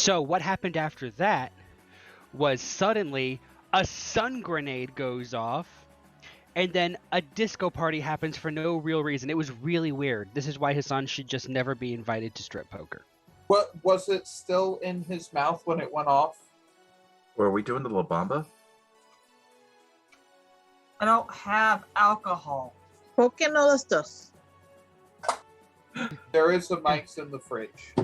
So what happened after that was suddenly a sun grenade goes off, and then a disco party happens for no real reason. It was really weird. This is why Hassan should just never be invited to strip poker. What was it still in his mouth when it went off? Or are we doing the La Bamba? I don't have alcohol. ¿Por qué no los dos? There is a mics in the fridge.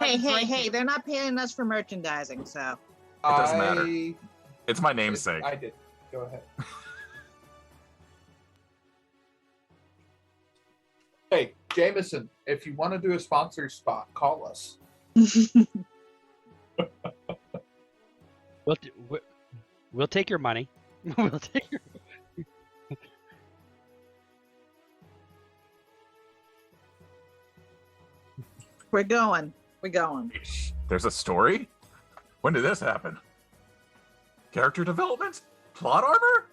Hey, they're not paying us for merchandising, so. It doesn't matter. It's my namesake. I did. Go ahead. Hey, Jameson, if you want to do a sponsor spot, call us. We'll take your money. We'll take your. We're going. There's a story? When did this happen? Character development? Plot armor?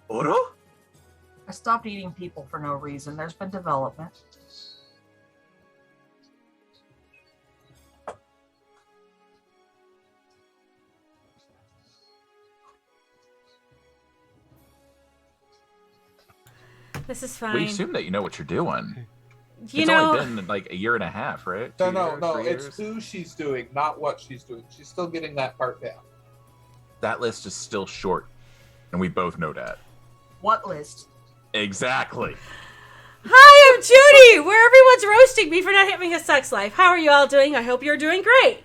Oro? I stopped eating people for no reason. There's been development. This is fine. We assume that you know what you're doing. It's only been like a year and a half, right? No. It's who she's doing, not what she's doing. She's still getting that part down. That list is still short, and we both know that. What list? Exactly. Hi, I'm Judy, where everyone's roasting me for not having a sex life. How are you all doing? I hope you're doing great.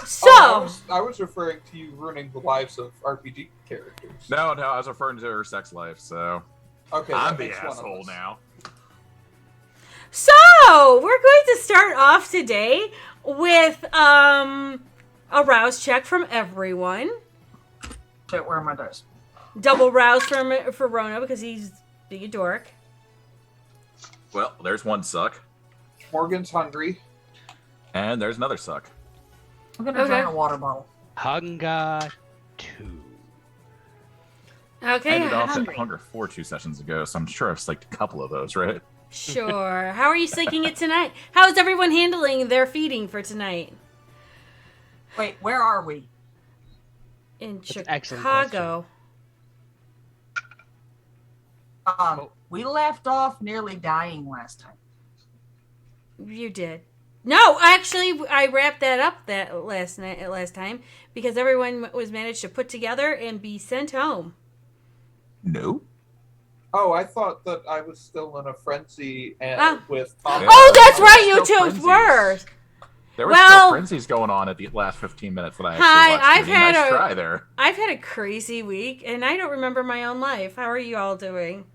So, I was referring to you ruining the lives of RPG characters. No, I was referring to her sex life, so Okay, I'm the asshole now. So we're going to start off today with a rouse check from everyone. Shit, where are my dice? Double rouse for Rona because he's being a dork. Well, there's one suck. Morgan's hungry. And there's another suck. I'm gonna drain a water bottle. Hunger 2. Okay, I ended off at hungry. Hunger 4 2 sessions ago, so I'm sure I've slicked a couple of those, right? Sure. How are you slaking it tonight? How is everyone handling their feeding for tonight? Wait, where are we? In That's an excellent Chicago. We left off nearly dying last time. You did. No, actually, I wrapped that up that last time because everyone was managed to put together and be sent home. No. Oh, I thought that I was still in a frenzy with Tom. Yeah. Oh, that's right, There you were still two were. frenzies. There were Well- still frenzies going on at the last 15 minutes that I actually Hi, watched. I've had nice a- try there. I've had a crazy week, and I don't remember my own life. How are you all doing?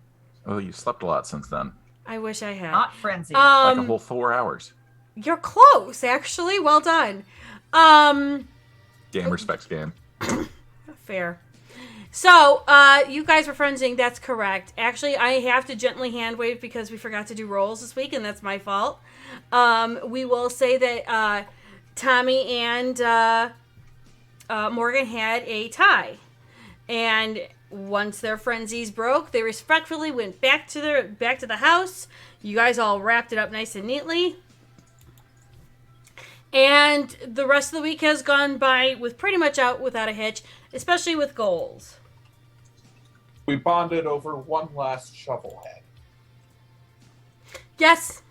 Oh, you slept a lot since then. I wish I had. Not frenzy. Like a whole 4 hours. You're close, actually. Well done. Game respects game. Fair. So, you guys were friendsing. That's correct. Actually, I have to gently hand wave because we forgot to do rolls this week, and that's my fault. We will say that Tommy and Morgan had a tie, and once their frenzies broke, they respectfully went back to the house. You guys all wrapped it up nice and neatly. And the rest of the week has gone by with pretty much out without a hitch, especially with goals. We bonded over one last shovelhead. Yes.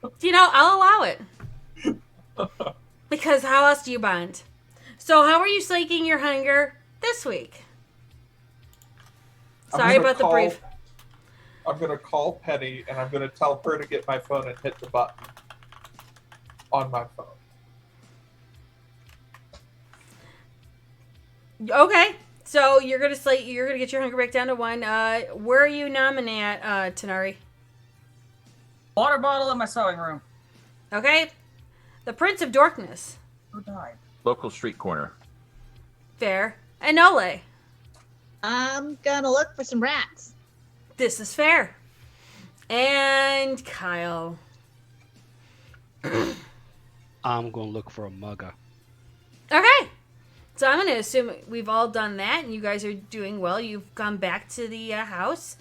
I'll allow it. Because how else do you bond? So how are you slaking your hunger this week? Sorry about the brief. I'm going to call Penny, and I'm going to tell her to get my phone and hit the button on my phone. Okay. So you're gonna get your hunger back down to 1. Where are you nominating at, Tanari? Water bottle in my sewing room. Okay. The Prince of Darkness. Who died? Local street corner. Fair. And Nole. I'm gonna look for some rats. This is fair. And Kyle. I'm going to look for a mugger. Okay. So I'm going to assume we've all done that, and you guys are doing well. You've gone back to the house.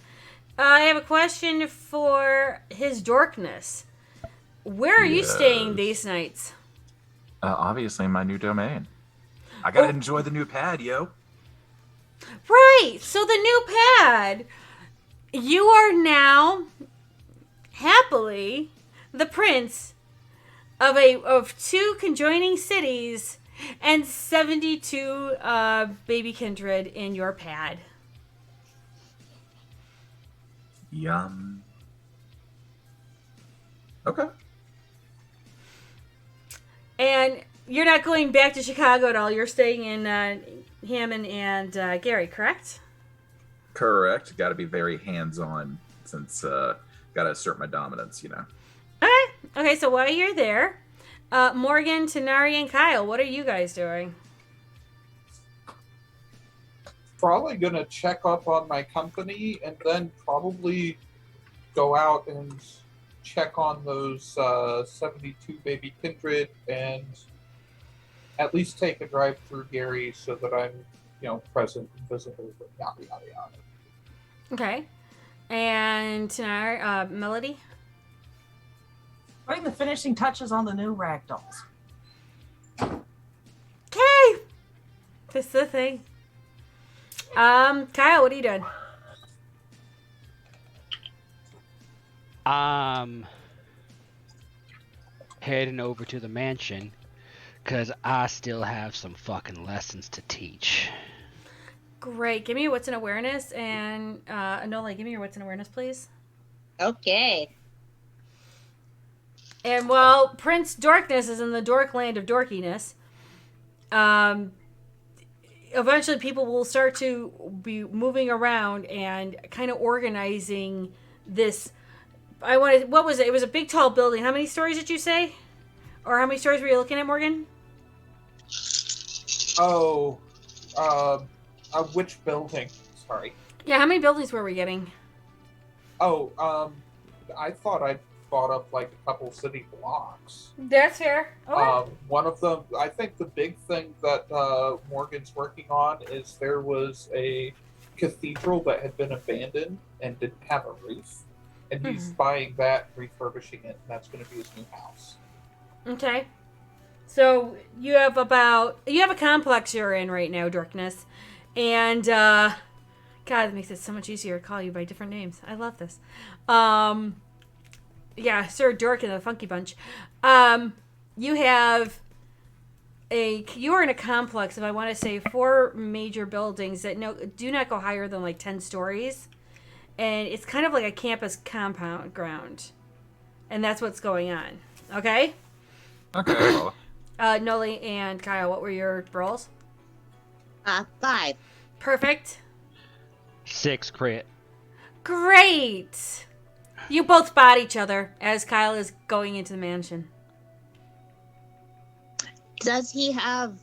I have a question for his dorkness. Where are you staying Yes. these nights? Obviously, my new domain. I gotta Oh. enjoy the new pad, yo. Right. So the new pad. You are now happily the prince of 2 conjoining cities and 72 baby kindred in your pad. Yum. Okay. And you're not going back to Chicago at all. You're staying in Hammond and Gary, correct? Correct. Got to be very hands-on since got to assert my dominance, you know. Okay, so while you're there, Morgan, Tanari, and Kyle, what are you guys doing? Probably gonna check up on my company and then probably go out and check on those 72 baby kindred and at least take a drive through Gary so that I'm, present and visible. Yada yada yada. Okay. And Tanari, Melody? Putting the finishing touches on the new ragdolls. Okay. This is the thing. Kyle, what are you doing? Heading over to the mansion because I still have some fucking lessons to teach. Great. Give me your wits and awareness, and Anola, give me your wits and awareness, please. Okay. And while Prince Dorkness is in the dork land of dorkiness, eventually people will start to be moving around and kind of organizing this. What was it? It was a big, tall building. How many stories did you say? Or how many stories were you looking at, Morgan? Oh, which building? Sorry. Yeah, how many buildings were we getting? Oh, I thought I bought up like a couple city blocks. That's fair. Okay. One of them, I think the big thing that Morgan's working on is there was a cathedral that had been abandoned and didn't have a roof. And he's buying that, refurbishing it, and that's going to be his new house. Okay. So you have a complex you're in right now, Dorkness. And God, it makes it so much easier to call you by different names. I love this. Yeah, Sir Dork and the Funky Bunch. You are in a complex of, I want to say, 4 major buildings that do not go higher than like 10 stories. And it's kind of like a campus compound ground. And that's what's going on. Okay? Okay. Well, Noli and Kyle, what were your rolls? 5. Perfect. 6 crit. Great! You both spot each other as Kyle is going into the mansion. Does he have...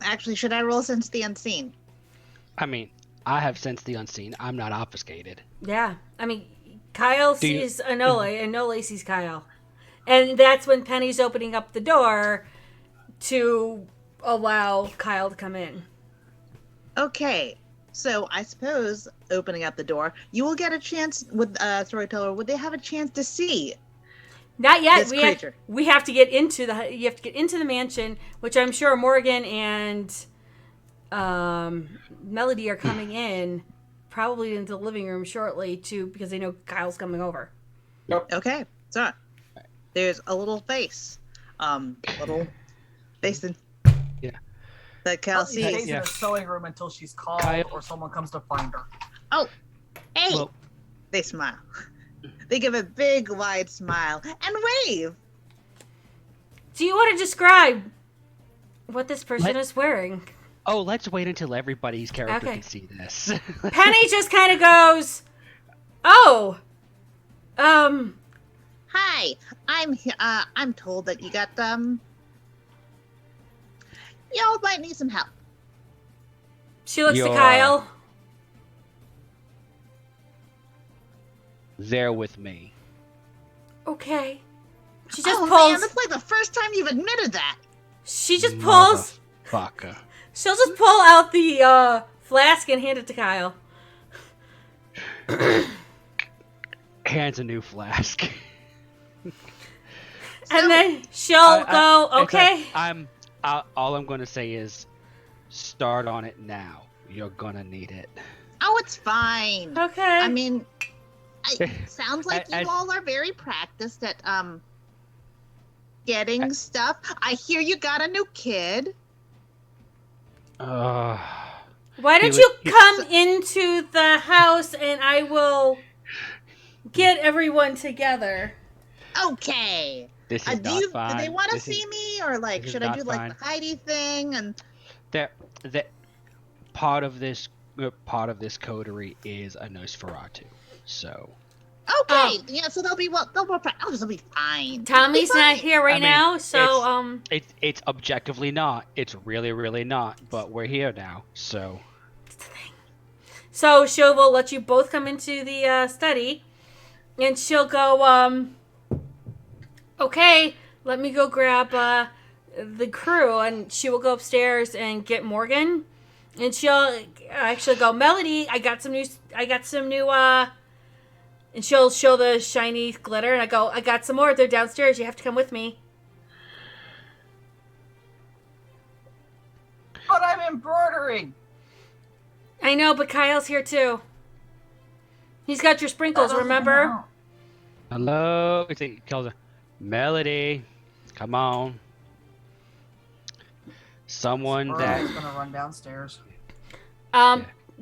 actually, should I roll Sense the Unseen? I mean, I have sensed the unseen. I'm not obfuscated. Yeah. I mean, Kyle sees Anole, and Nole sees Kyle. And that's when Penny's opening up the door to allow Kyle to come in. Okay. So I suppose opening up the door, you will get a chance with Storyteller. Would they have a chance to see Not yet. this creature? We have to get into the mansion, which I'm sure Morgan and Melody are coming in, probably into the living room shortly because they know Kyle's coming over. Okay. So there's a little face. Little face that Cal She stays sees. in a sewing room until she's called Kyle. or someone comes to find her. Oh, hey! Well- They smile. They give a big, wide smile and wave. Do you want to describe what this person is wearing? Oh, let's wait until everybody's character Okay. can see this. Penny just kind of goes, "Oh, Hi, I'm told that you got y'all might need some help. She looks to You're- Kyle. They're with me. Okay. She just Oh pulls. man, that's like the first time you've admitted that. She just pulls. Fucker. She'll just pull out the flask and hand it to Kyle. hands a new flask. And then she'll go, okay. All I'm going to say is, start on it now. You're gonna need it. Oh, it's fine. Okay. I mean, it sounds like you all are very practiced at getting stuff. I hear you got a new kid. Why don't you come into the house and I will get everyone together. Okay. This is not fine. Do they want to see me, or like, should I do like the Heidi thing? And that part of this coterie is a Nosferatu, so. Okay, yeah, so they'll be they'll be fine. Tommy's not here right now, so it's objectively not. It's really, really not. But we're here now, so. So she will let you both come into the study, and she'll go. Okay, let me go grab the crew, and she will go upstairs and get Morgan, and she'll actually go, Melody, I got some new and she'll show the shiny glitter, and I got some more. They're downstairs. You have to come with me. But I'm embroidering. I know, but Kyle's here too. He's got your sprinkles, remember? Hello? He calls her, Melody, come on. Someone that is gonna run downstairs.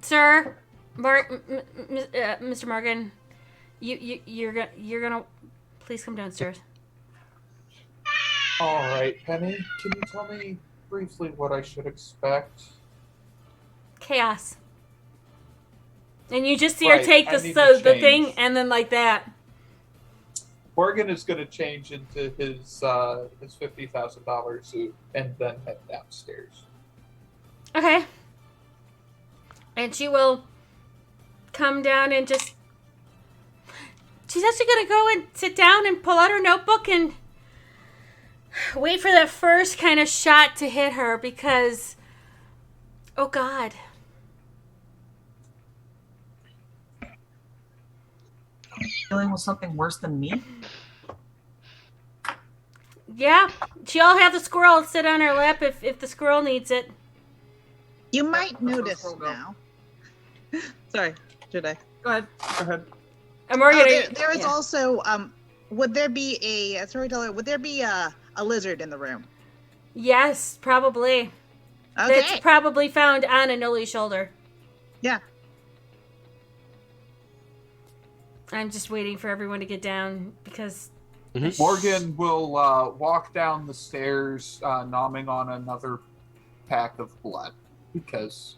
Sir, Mr. Morgan, you're gonna please come downstairs. All right, Penny, can you tell me briefly what I should expect? Chaos. And you just see her take the thing and then like that. Morgan is going to change into his $50,000 suit and then head downstairs. Okay. And she will come down and just... She's actually going to go and sit down and pull out her notebook and wait for that first kind of shot to hit her because... Oh, God. Dealing with something worse than me? Yeah, she'll have the squirrel sit on her lap if the squirrel needs it. You might notice now. Sorry, should I? Go ahead. There is also would there be a storyteller? Would there be a lizard in the room? Yes, probably. Okay. That's probably found on Anoli's shoulder. Yeah. I'm just waiting for everyone to get down because... Morgan will walk down the stairs, nomming on another pack of blood, because...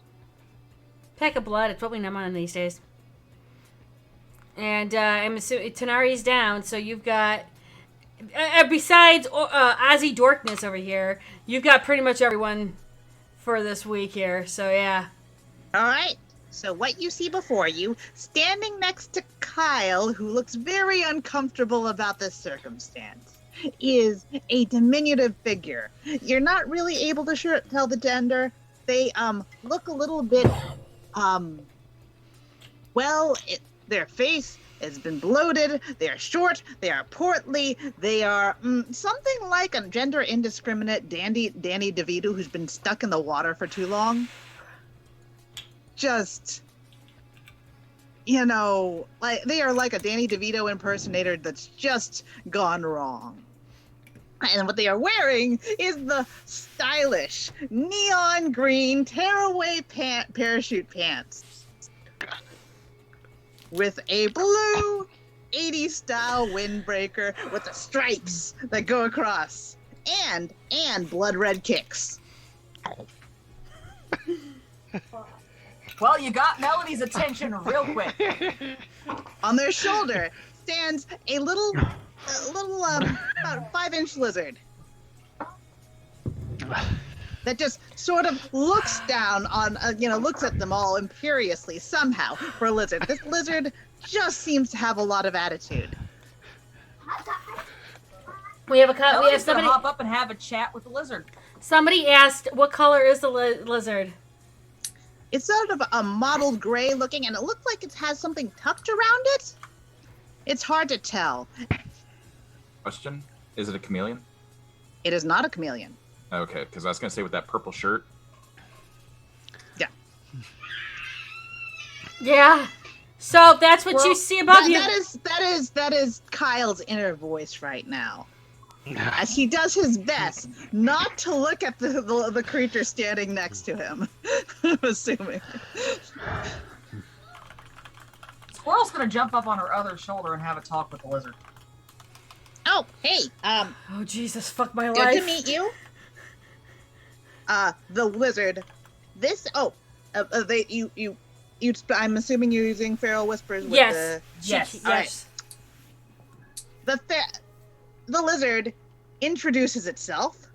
Pack of blood, it's what we numb on these days. And I'm assuming Tanari's down, so you've got... besides Ozzy Dorkness over here, you've got pretty much everyone for this week here, so yeah. All right. So what you see before you, standing next to Kyle, who looks very uncomfortable about this circumstance, is a diminutive figure. You're not really able to tell the gender. They look a little bit, their face has been bloated. They are short. They are portly. They are something like a gender indiscriminate Danny DeVito who's been stuck in the water for too long. Just, like they are like a Danny DeVito impersonator that's just gone wrong. And what they are wearing is the stylish neon green tearaway parachute pants with a blue 80s style windbreaker with the stripes that go across and blood red kicks. Well, you got Melody's attention real quick. On their shoulder stands a little about 5-inch lizard that just sort of looks down on, looks at them all imperiously somehow for a lizard. This lizard just seems to have a lot of attitude. We have somebody hop up and have a chat with the lizard. Somebody asked, what color is the lizard? It's sort of a mottled gray looking, and it looks like it has something tucked around it. It's hard to tell. Question: is it a chameleon? It is not a chameleon. Okay, because I was gonna say with that purple shirt. Yeah. So that's what you see above you. That is Kyle's inner voice right now, as he does his best not to look at the creature standing next to him. I'm assuming. Squirrel's gonna jump up on her other shoulder and have a talk with the lizard. Oh, hey, Oh Jesus, fuck my good life. to meet you. The lizard. This. I'm assuming you're using feral whispers with Yes. Yes. Yes. Alright. The lizard introduces itself.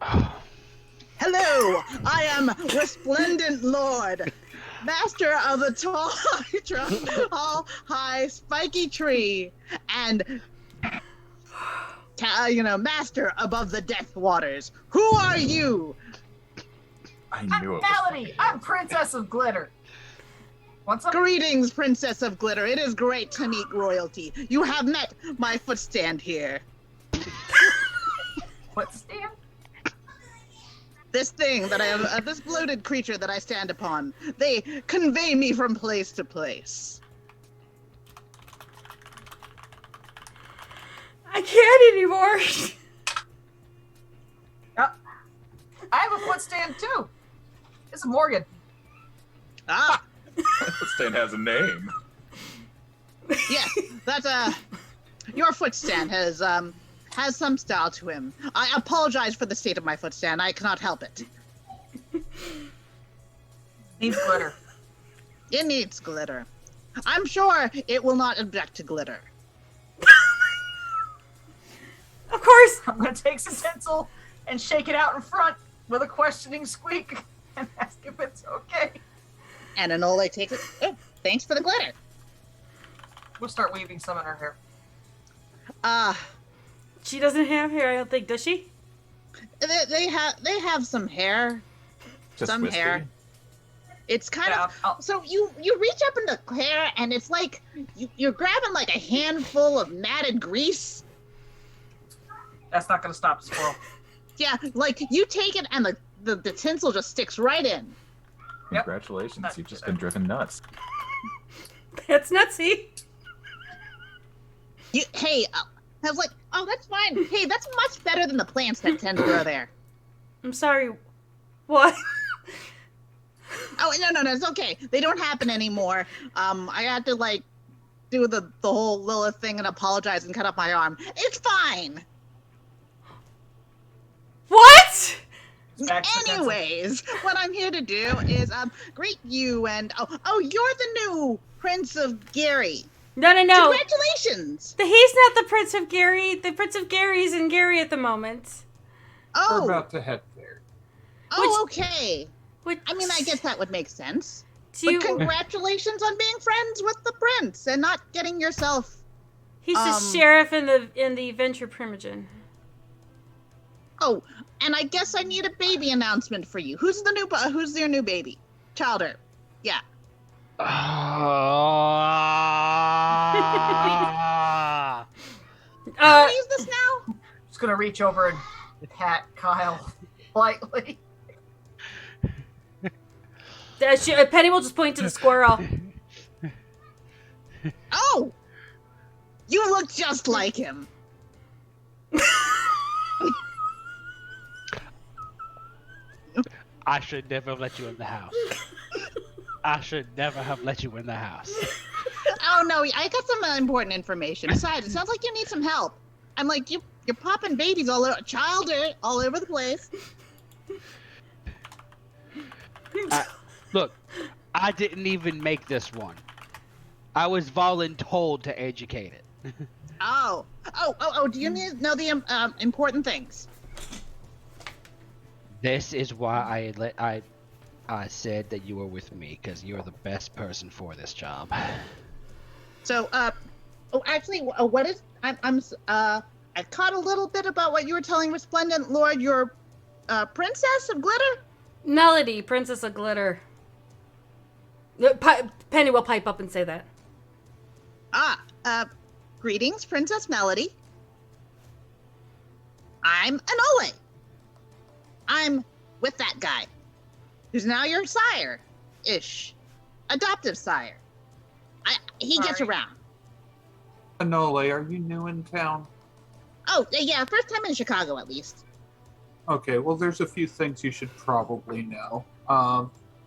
Hello, I am Resplendent Lord, master of the tall, high, spiky tree, and master above the Death Waters. Who are you? I I'm knew it was. Melody. I'm Princess of Glitter. What's up? Greetings, Princess of Glitter. It is great to meet royalty. You have met my footstand here. What stand? This thing that I have, this bloated creature that I stand upon, they convey me from place to place. I can't anymore. I have a foot stand too. This is Morgan. Ah, The stand has a name. yes, that's your footstand has some style to him. I apologize for the state of my footstand. I cannot help it. Needs glitter. It needs glitter. I'm sure it will not object to glitter. Of course. I'm gonna take some tinsel and shake it out in front with a questioning squeak and ask if it's okay. And Enola takes it. Oh, thanks for the glitter. We'll start weaving some in her hair. She doesn't have hair, I don't think, does she? They have some hair. Just Some wispy. hair. It's kind Yeah, of so you reach up in the hair and it's like you're grabbing like a handful of matted grease. that's not gonna stop the squirrel. Yeah, like you take it and the tinsel just sticks right in. Yep. Congratulations, you've just been driven nuts. That's nutsy. Hey, I was like, oh, that's fine. Hey, that's much better than the plants that tend to grow there. I'm sorry. What? Oh, no, it's okay. They don't happen anymore. I had to like do the whole Lilith thing and apologize and cut off my arm. It's fine. What? Back to the tinsel. Anyways, what I'm here to do is greet you and you're the new Prince of Gary. No. Congratulations. He's not the Prince of Gary. The Prince of Gary's in Gary at the moment. We're Oh, about to head there. okay. What? I mean, I guess that would make sense. Do you, But congratulations on being friends with the prince and not getting yourself. he's the sheriff in the Venture Primogen. Oh, and I guess I need a baby announcement for you. Who's your new baby? Childer. Yeah. Ah. How many is this now? Just gonna reach over and pat Kyle lightly. Penny will just point to the squirrel. Oh, you look just like him. I should never have let you in the house. I should never have let you in the house. Oh no, I got some important information. Besides, it sounds like you need some help. I'm like you're popping babies all over, all over the place. Look, I didn't even make this one. I was voluntold to educate it. Oh. Do you need know the important things? This is why I said that you were with me, because you're the best person for this job. So, what is I caught a little bit about what you were telling Resplendent Lord. Your princess of glitter. Melody, Princess of Glitter. Penny will pipe up and say that. Ah, Greetings, Princess Melody. I'm Anole. I'm with that guy, who's now your sire-ish. Adoptive sire. He gets Sorry. around. Anole, are you new in town? Oh, yeah, first time in Chicago, at least. Okay, well, there's a few things you should probably know.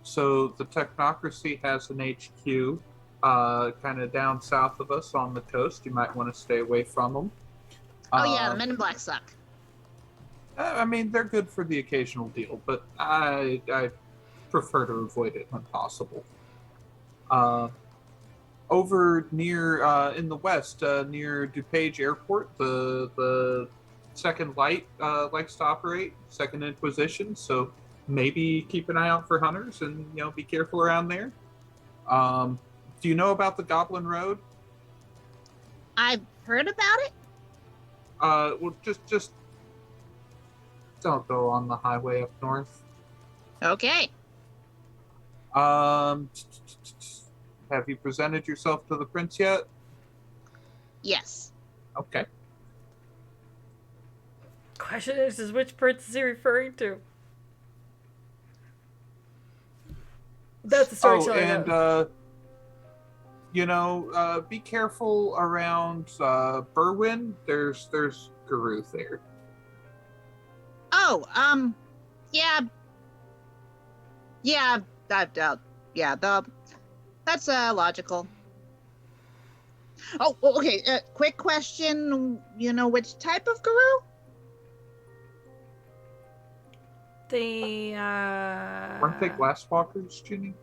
So the Technocracy has an HQ kind of down south of us on the coast. You might want to stay away from them. Oh, yeah, the Men in Black suck. I mean, they're good for the occasional deal, but I prefer to avoid it when possible. Over near in the west, near DuPage Airport, the Second Light likes to operate, Second Inquisition. So maybe keep an eye out for hunters, and be careful around there. Do you know about the Goblin Road? I've heard about it. Well, just don't go on the highway up north. Okay. Have you presented yourself to the prince yet? Yes. Okay. Question is which prince is he referring to? That's the storytelling. And be careful around Berwyn. There's Garuth there. Oh, yeah. Yeah, that's logical. Oh, okay, quick question. You know which type of Guru? Weren't they glasswalkers, Ginny?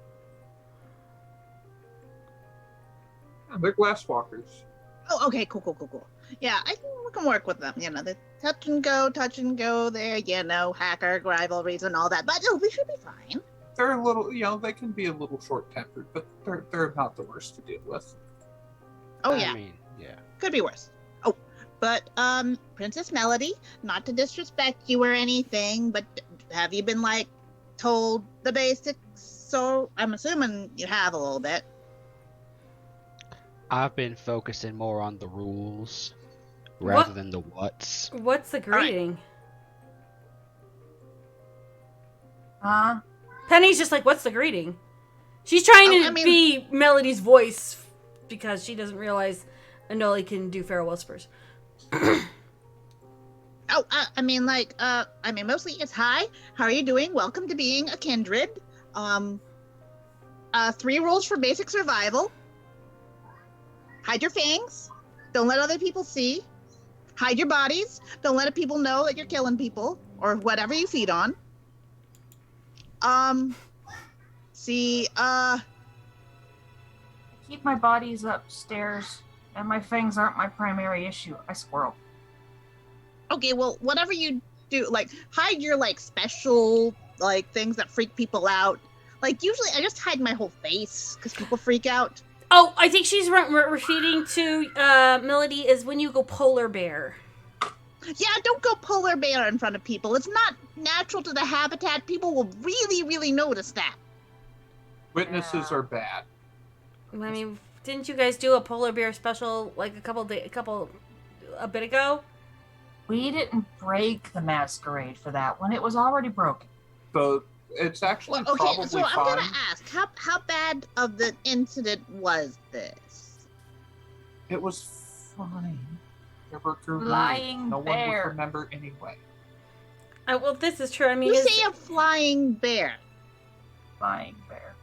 Yeah, they're glasswalkers. Oh, okay, cool. Yeah, we can work with them. The touch and go there, hacker rivalries and all that. But we should be fine. They're a little, they can be a little short-tempered, but they're not the worst to deal with. Oh, yeah. I mean, yeah. Could be worse. Oh, but, Princess Melody, not to disrespect you or anything, but have you been, told the basics? So I'm assuming you have a little bit. I've been focusing more on the rules rather than the what's. What's the greeting? Huh? Penny's just like, what's the greeting? She's trying to I mean- be Melody's voice because she doesn't realize Anole can do feral whispers. Mostly it's hi, how are you doing? Welcome to being a kindred. 3 rules for basic survival. Hide your fangs. Don't let other people see. Hide your bodies. Don't let people know that you're killing people or whatever you feed on. Keep my bodies upstairs, and my fangs aren't my primary issue. I squirrel. Okay, well, whatever you do, hide your, special, things that freak people out. Usually I just hide my whole face because people freak out. Oh, I think she's repeating to Melody is when you go polar bear. Yeah, don't go polar bear in front of people. It's not natural to the habitat. People will really, really notice that. Witnesses Yeah. are bad. I mean, didn't you guys do a polar bear special a bit ago? We didn't break the masquerade for that one. It was already broken. So it's actually Well, okay, probably so I'm fine. gonna ask, how bad of the incident was this? It was fine. There were Garuth. Flying No one bear. would remember anyway. Well, this is true. I mean, You say a flying bear. Flying bear.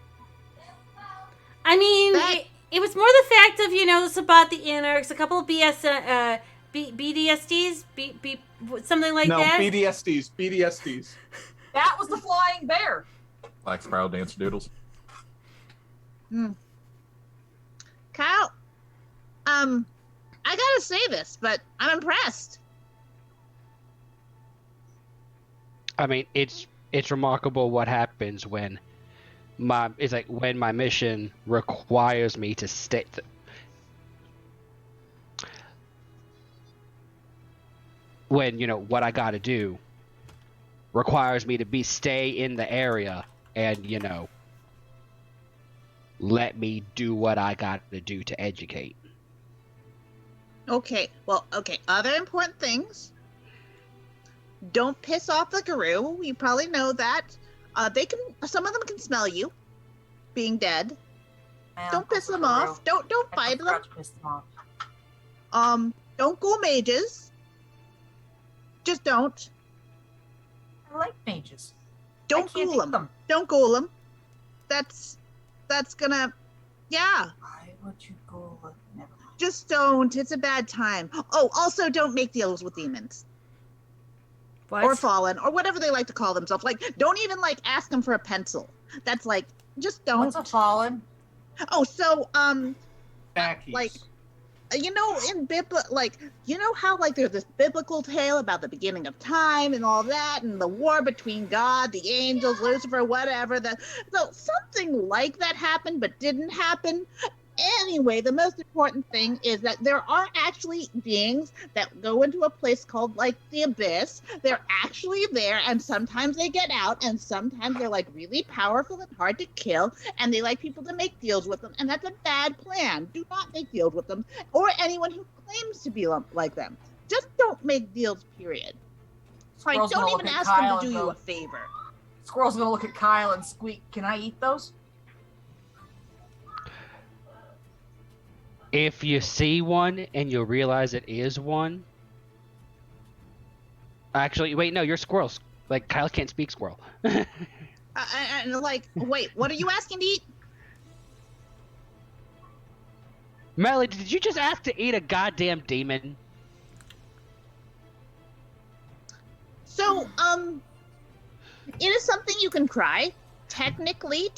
I mean, That- it was more the fact of, it's about the anarchs, a couple of BDSDs, something like no, that. BDSDs. That was the flying bear. Black Spiral Dancer Doodles. Kyle, I gotta say this, but I'm impressed. I mean, it's remarkable what happens when my mission requires me to stay. When what I got to do requires me to stay in the area and let me do what I got to do to educate. Okay, well, okay. Other important things. Don't piss off the Guru. You probably know that. Some of them can smell you being dead. My Don't uncle's piss a them guru. off. Don't I fight them. forgot to piss them off. Don't ghoul mages. Just don't. I like mages. Don't I can't ghoul eat them. Don't ghoul them. That's gonna. Yeah. Why would you go? Never mind. Just don't. It's a bad time. Oh, also don't make deals with demons. What? Or fallen, or whatever they like to call themselves. Like, don't even like ask them for a pencil. That's like, just don't. What's a fallen? Oh, so Khakis. like, you know, you know how like there's this biblical tale about the beginning of time and all that, and the war between God, the angels, Lucifer, whatever. So something like that happened, but didn't happen. Anyway, the most important thing is that there are actually beings that go into a place called like the abyss. They're actually there, and sometimes they get out, and sometimes they're like really powerful and hard to kill, and they like people to make deals with them, and that's a bad plan. Do not make deals with them or anyone who claims to be like them. Just don't make deals, period. Like, Squirrel's gonna don't look even at ask Kyle them to and do you go- a favor. Squirrel's gonna look at Kyle and squeak. Can I eat those? If you see one and you realize it is one. Actually, wait, no, you're squirrels. Like, Kyle can't speak squirrel. And like, wait, what are you asking to eat? Melody, did you just ask to eat a goddamn demon? So, it is something you can try. Technically,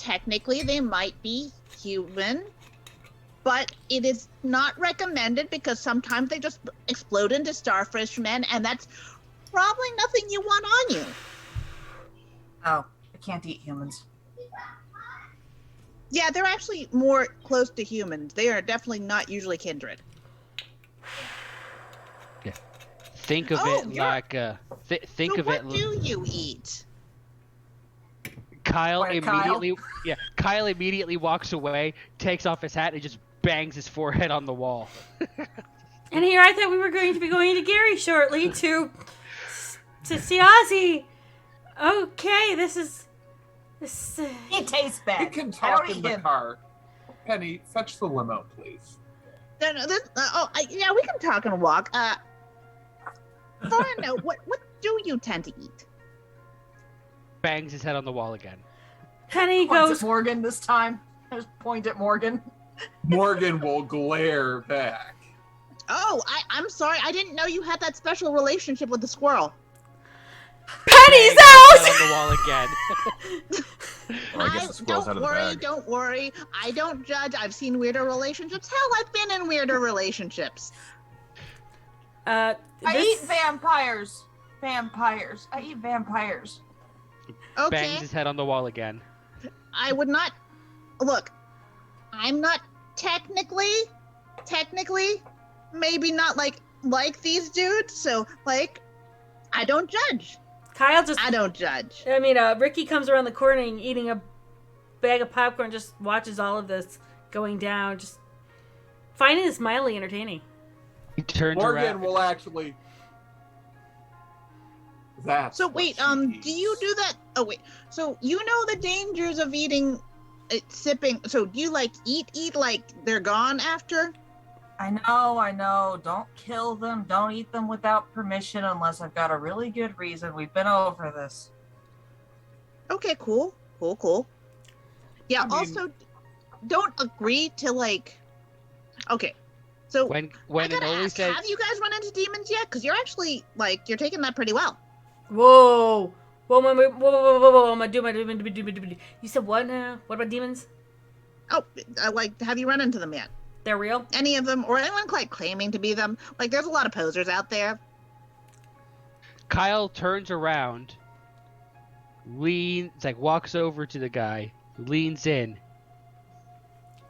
they might be human, but it is not recommended because sometimes they just explode into starfish men, and that's probably nothing you want on you. Oh, I can't eat humans. Yeah, they're actually more close to humans. They are definitely not usually kindred. Think of Oh, it you're- like think So of what it. do you eat? Kyle Wait, Kyle? immediately, Kyle immediately walks away, takes off his hat, and just bangs his forehead on the wall. And here I thought we were going to be going to Gary shortly to see Ozzy. Okay, this. He tastes bad. We can I talk don't in eat the him. car. Penny, fetch the limo, please. No, yeah, we can talk and walk. I want to know, what do you tend to eat? Bangs his head on the wall again. Penny Points goes. at Morgan this time. Just point at Morgan. Morgan will glare back. Oh, I'm sorry. I didn't know you had that special relationship with the squirrel. Penny's Bangs his head out. on the wall again. Well, I guess the squirrel's out of the bag. Don't worry. I don't judge. I've seen weirder relationships. Hell, I've been in weirder relationships. I This- eat vampires. Vampires. I eat vampires. Okay. Bangs his head on the wall again. I would not. Look, I'm not technically, maybe not like these dudes. So like, I don't judge. Kyle just. I don't judge. I mean, Ricky comes around the corner and eating a bag of popcorn, just watches all of this going down, just finding this mildly entertaining. He turns Morgan around. will actually. That's So what wait, she do you eats. do that? Oh wait, so you know the dangers of eating, sipping. So do you like eat like they're gone after? I know. Don't kill them. Don't eat them without permission unless I've got a really good reason. We've been over this. Okay, cool. Yeah. I mean- Also, don't agree to like. Okay, so When I gotta Anoli ask, says, have you guys run into demons yet? Because you're actually like you're taking that pretty well. Whoa. Whoa, I'm a demon. You said what now? What about demons? Oh, like have you run into them yet? They're real? Any of them, or anyone like claiming to be them? Like, there's a lot of posers out there. Kyle turns around, walks over to the guy, leans in.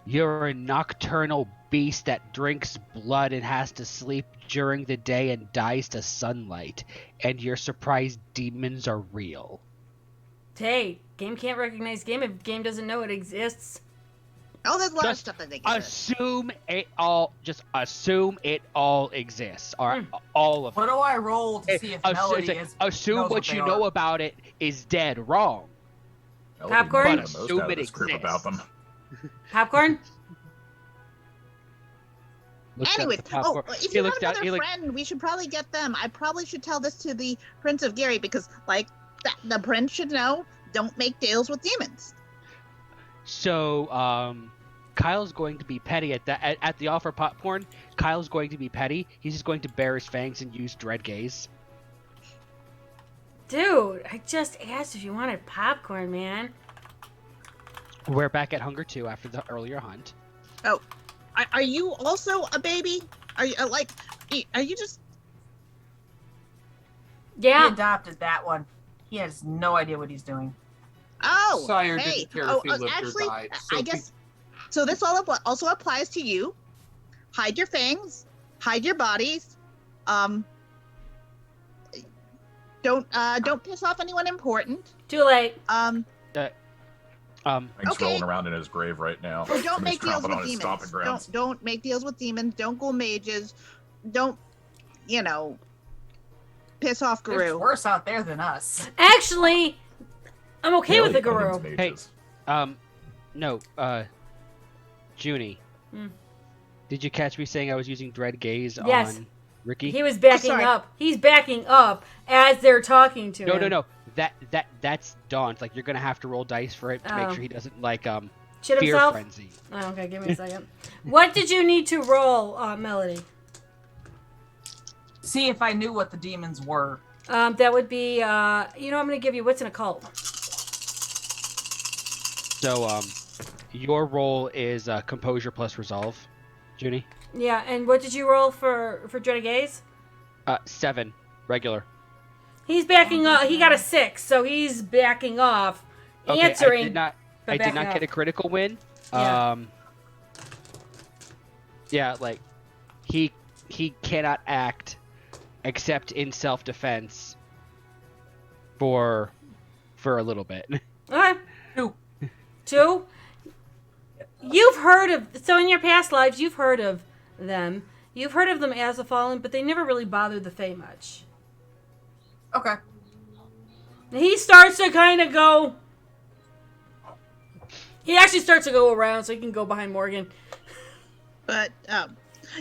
You're a nocturnal beast that drinks blood and has to sleep during the day and dies to sunlight, and you're surprised demons are real. Hey, game can't recognize game if game doesn't know it exists. Oh, there's a lot of Just stuff that they can do. assume it all. Just assume it all exists. All of What it. do I roll to see if Melody is? Assume knows what they you are? know about it is dead wrong. Melody Popcorn? might But know most assume out of it this group about them. Popcorn? Looks at Anyway, the popcorn. if He you have looks down. another He like, friend, we should probably get them. I probably should tell this to the Prince of Gary because, like, the prince should know. Don't make deals with demons. so, Kyle's going to be petty at the offer popcorn. Kyle's going to be petty. He's just going to bare his fangs and use dread gaze. Dude, I just asked if you wanted popcorn, man. We're back at Hunger 2 after the earlier hunt. Are you also a baby? Are you Are you just? He Yeah. adopted that one. He has no idea what he's doing. Oh, Sire hey. didn't care if he lived or actually, died. So I guess. So this also applies to you. Hide your fangs. Hide your bodies. Don't piss off anyone important. Too late. Hank's Okay. rolling around in his grave right now. Don't He's make deals tromping on with his stomping demons. grounds. Don't make deals with demons. Don't go mages. Don't, piss off There's Guru. worse out there than us. Actually, I'm okay with the Melody guru. owns Hey. mages. No, Junie. Hmm. Did you catch me saying I was using dread gaze Yes. on Ricky? He was backing sorry. up. He's backing up as they're talking to him. No. That's Dawn. Like you're gonna have to roll dice for it to make Oh. sure he doesn't like Shit fear himself? frenzy. Oh, okay, give me a second. What did you need to roll, Melody? See if I knew what the demons were. That would be, I'm going to give you what's an occult. So your roll is composure plus resolve, Junie. Yeah, and what did you roll for Dread Gaze? 7 regular. He's backing up. He got a 6, so he's backing off, Okay, answering. I did not get a critical win. Yeah. Yeah, like he cannot act except in self-defense for a little bit. Okay. 2. 2? You've heard of, so in your past lives, you've heard of them. You've heard of them as a fallen, but they never really bothered the Fae much. Okay. He starts to kind of go. He actually starts to go around so he can go behind Morgan. But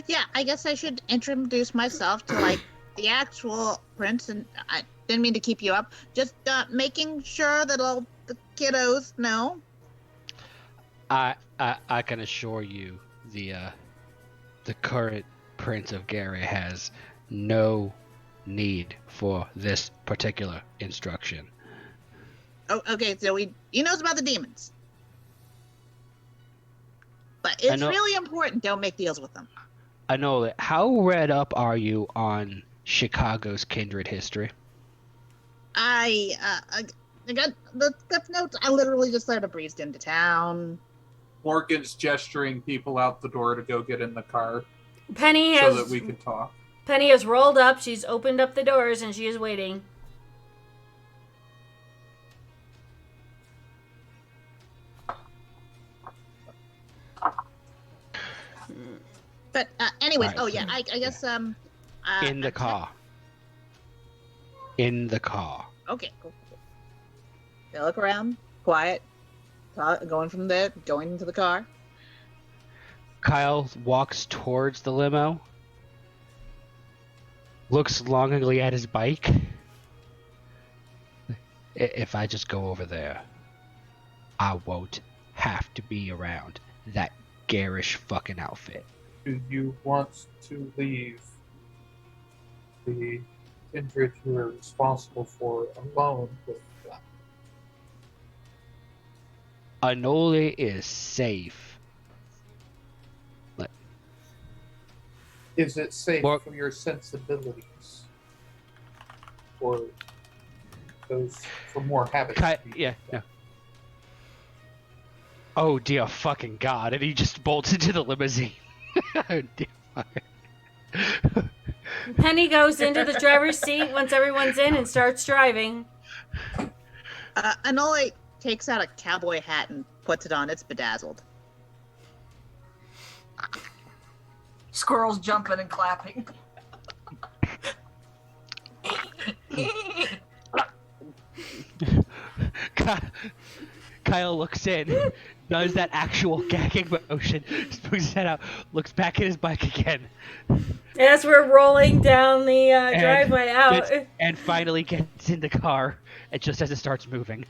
yeah, I guess I should introduce myself to the actual prince, and I didn't mean to keep you up. Just making sure that all the kiddos know. I can assure you the current Prince of Gary has no need for this particular instruction. Oh, okay. So he knows about the demons, but it's know- really important. Don't make deals with them. I know that. How read up are you on Chicago's kindred history? I got the cliff notes. I literally just sort of breezed into town. Morgan's gesturing people out the door to go get in the car Penny so has that we can talk. Penny has rolled up. She's opened up the doors and she is waiting. But anyways, Right. oh yeah, I guess In the car. In the car. Okay, cool. They look around, quiet, going from there, going into the car. Kyle walks towards the limo, looks longingly at his bike. If I just go over there, I won't have to be around that garish fucking outfit. Do you want to leave the kindred you're responsible for alone with them? Anole is safe. Is it safe Well- for your sensibilities? Or those for more habits? Yeah, no. Oh dear fucking god! And he just bolts into the limousine. Oh dear fucking. Penny goes into the driver's seat once everyone's in and starts driving. Anole takes out a cowboy hat and puts it on. It's bedazzled. Squirrels jumping and clapping. Kyle looks in, does that actual gagging motion, spooks his head out, looks back at his bike again, As we're rolling down the driveway out. and finally gets in the car, and just as it starts moving,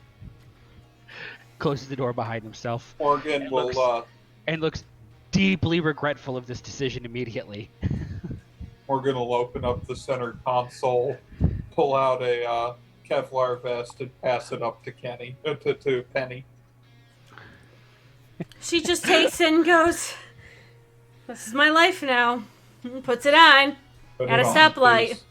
closes the door behind himself. Morgan and will looks deeply regretful of this decision immediately. Morgan will open up the center console, pull out a Kevlar vest, and pass it up to Kenny to Penny. She just takes it and goes, "This is my life now." Puts it on Put at a it on, stoplight. please.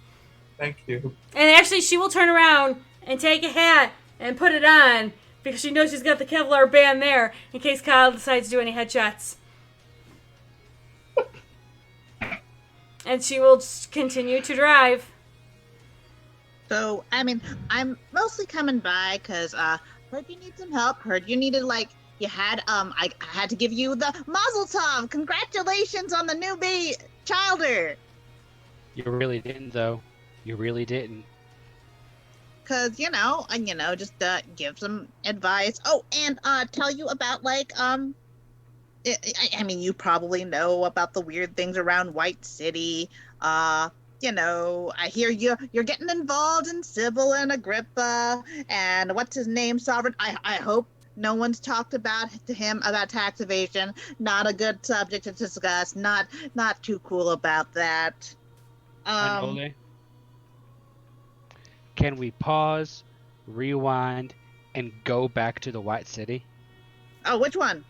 Thank you. And actually, she will turn around and take a hat and put it on because she knows she's got the Kevlar band there in case Kyle decides to do any headshots. And she will just continue to drive. So, I mean, I'm mostly coming by because heard you need some help. Heard you needed, like, you had, I had to give you the Mazel Tov. Congratulations on the newbie childer. You really didn't, though. You really didn't. Because, just give some advice. Oh, and tell you about, like, I mean, you probably know about the weird things around White City. I hear you're getting involved in Sybil and Agrippa and what's his name, Sovereign. I hope no one's talked to him about tax evasion. Not a good subject to discuss. Not too cool about that. Anole, can we pause, rewind, and go back to the White City? Oh, which one?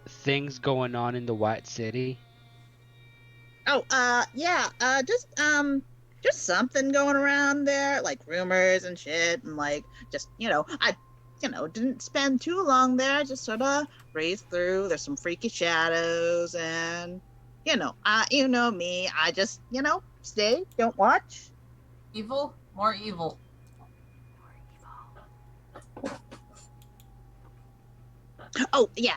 Things going on in the White City. Oh, yeah, just something going around there, like rumors and shit, and like, just, I didn't spend too long there, just sort of raced through. There's some freaky shadows, and, you know me, I just, stay, don't watch. Evil? More evil. Oh, yeah,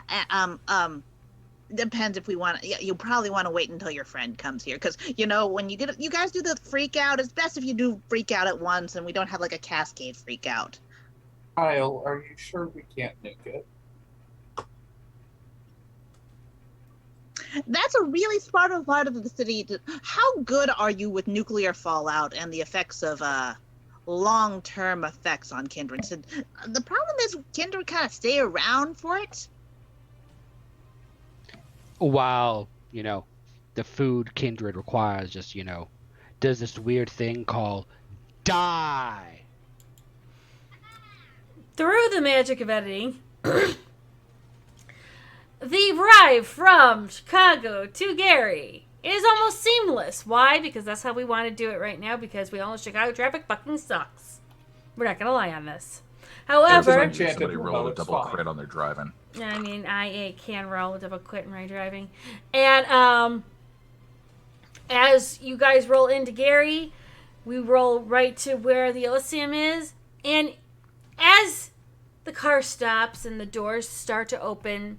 depends if we want. Yeah, you probably want to wait until your friend comes here, because when you guys do the freak out, it's best if you do freak out at once, and we don't have like a cascade freak out. Kyle, are you sure we can't nuke it? That's a really smart part of the city. How good are you with nuclear fallout and the effects of long-term effects on Kindred? So, the problem is Kindred kind of stay around for it. While, the food Kindred requires just, does this weird thing called die. Through the magic of editing, the drive from Chicago to Gary is almost seamless. Why? Because that's how we want to do it right now, because we all know Chicago traffic fucking sucks. We're not going to lie on this. However, somebody roll a double crit on their driving. I mean, I can roll a double crit in my driving. And as you guys roll into Gary, we roll right to where the Elysium is. And as the car stops and the doors start to open,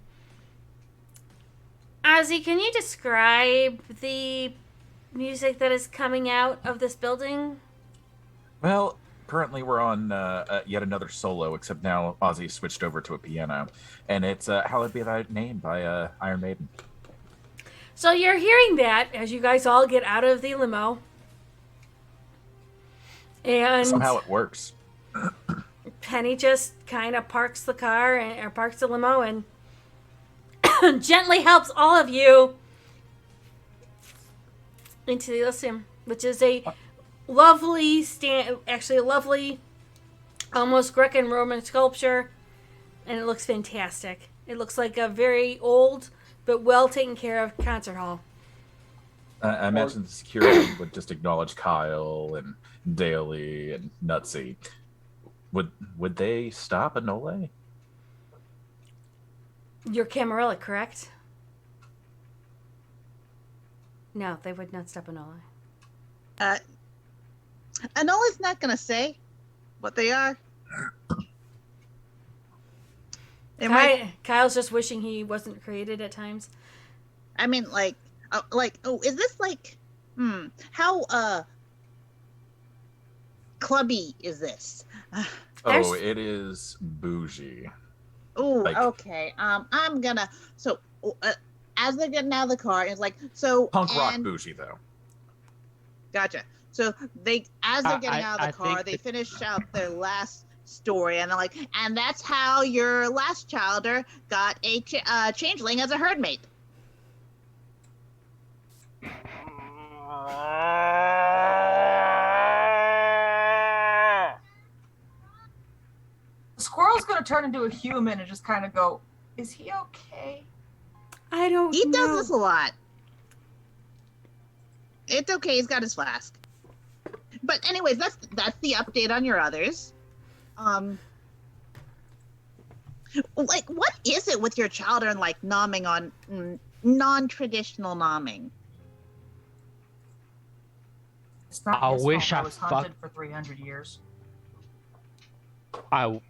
Ozzy, can you describe the music that is coming out of this building? Well, currently we're on yet another solo, except now Ozzy switched over to a piano. And it's Hallowed Be Thy Name by Iron Maiden. So you're hearing that as you guys all get out of the limo. And somehow it works. Penny just kind of parks the car, or parks the limo, and gently helps all of you into the Elysium, which is a lovely almost Greco-Roman sculpture, and it looks fantastic. It looks like a very old but well taken care of concert hall. I imagine the security would just acknowledge Kyle and Daly and Nutsy. Would they stop Anole? You're Camarilla, correct? No, they would not stop Anole. Anola's not going to say what they are. It might, Kyle's just wishing he wasn't created at times. I mean, is this how clubby is this? Oh, it is bougie. Oh, Like- okay. I'm gonna. So, as they're getting out of the car, it's like so. Punk rock and- bougie, though. Gotcha. So as they're getting out of I the car, think they that- finish out their last story, and they're like, and that's how your last childer got a changeling as a herd mate. The squirrel's gonna turn into a human and just kind of go, "Is he okay?" I don't He know. does this a lot. It's okay. He's got his flask. But anyways, that's the update on your others. Like, what is it with your children like nomming on non-traditional nomming? It's not I his wish fault. I was fuck- hunted for 300 years. I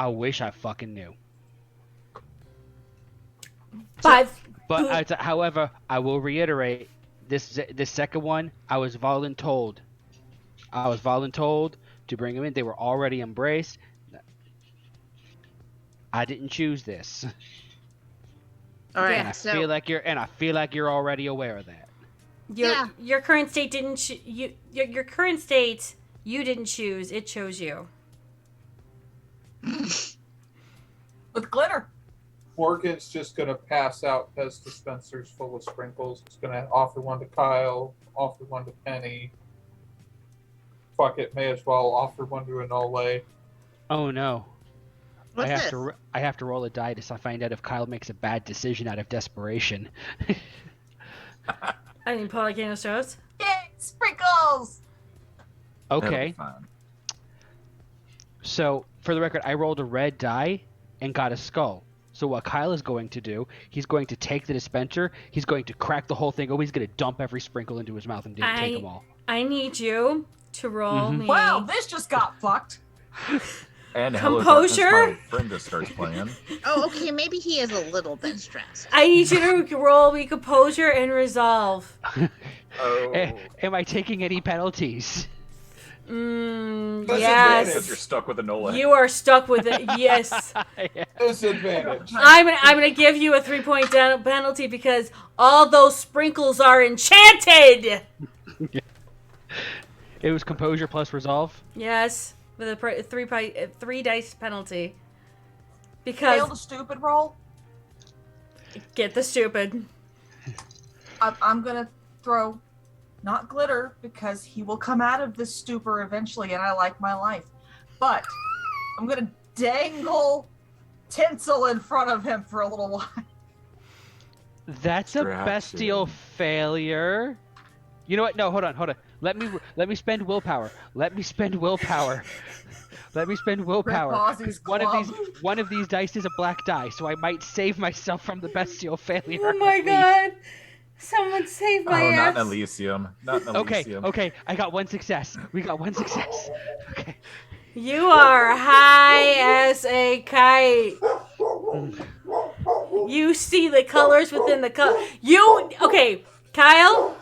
wish I fucking knew. But But however, I will reiterate this second one. I was voluntold. I was voluntold to bring them in. They were already embraced. I didn't choose this, All right, Yeah. I so feel like you're already aware of that. your current state didn't your current state you didn't choose. It chose you. With glitter. Morgan's just gonna pass out Pez dispensers full of sprinkles. It's gonna offer one to Kyle, offer one to Penny. Fuck it, may as well offer one to Anole. Oh no! what's this? I have to roll a die to find out if Kyle makes a bad decision out of desperation. I mean, Polycano shows. Yay, sprinkles! That'll be Okay, fine. so for the record, I rolled a red die and got a skull. So what Kyle is going to do, he's going to take the dispenser, he's going to crack the whole thing open, he's going to dump every sprinkle into his mouth and take them all. I need you to roll Mhm. me. Wow, this just got fucked. And Hello Darkness, Composure? my friend just starts playing. Oh, okay, maybe he is a little bit stressed. I need you to roll me composure and resolve. Oh. Am I taking any penalties? Disadvantage. Because Yes. you're stuck with a Nola. You are stuck with it. Yes. Disadvantage. I'm gonna give you a 3-point penalty because all those sprinkles are enchanted. It was composure plus resolve. Yes, with a 3 dice penalty. Fail Because the stupid roll. get the stupid. I'm gonna throw, not glitter, because he will come out of this stupor eventually, and I like my life. But I'm gonna dangle tinsel in front of him for a little while. That's a bestial failure. You know what? No, hold on. Let me spend willpower. Let me spend willpower. Ozzy's One of these dice is a black die, so I might save myself from the bestial failure. Oh my at least. god! Someone save my Oh, not ass. in Elysium. Not in Elysium. Okay. I got one success. We got one success. Okay. You are high as a kite. You see the colors within the color. Okay, Kyle.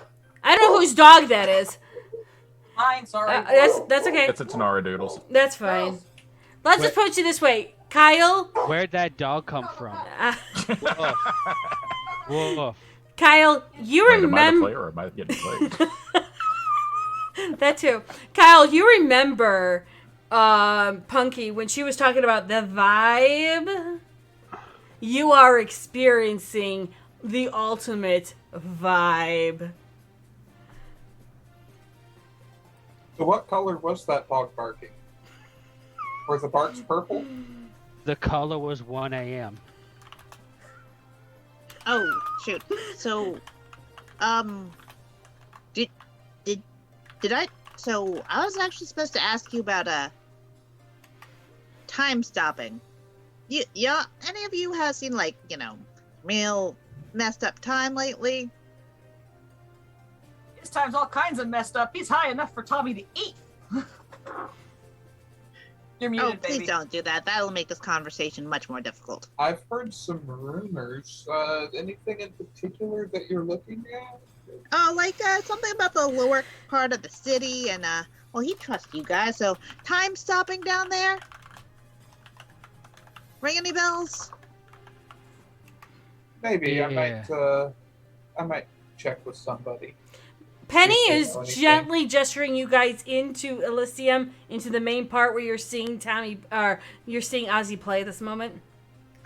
I don't know whose dog that is. Mine, sorry. That's okay. It's a Tanara Doodles. That's fine. Let's just put it this way, Kyle. Where'd that dog come from? Woof. Woof. Kyle, you Wait, am I the remember player or am I getting played? that too. Kyle, you remember Punky when she was talking about the vibe? You are experiencing the ultimate vibe. So what color was that dog barking? Were the barks purple? The color was 1 a.m. Oh shoot. So, did I? So I was actually supposed to ask you about time stopping. Yeah. Any of you have seen real messed up time lately? His time's all kinds of messed up. He's high enough for Tommy to eat. You're Oh, muted, please baby. don't do that. That'll make this conversation much more difficult. I've heard some rumors. Anything in particular that you're looking at? Oh, like something about the lower part of the city, and well, he trusts you guys. So, time stopping down there. Ring any bells? Maybe Yeah. I might check with somebody. Penny If they is know anything. gently gesturing you guys into Elysium, into the main part where you're seeing you're seeing Ozzy play at this moment.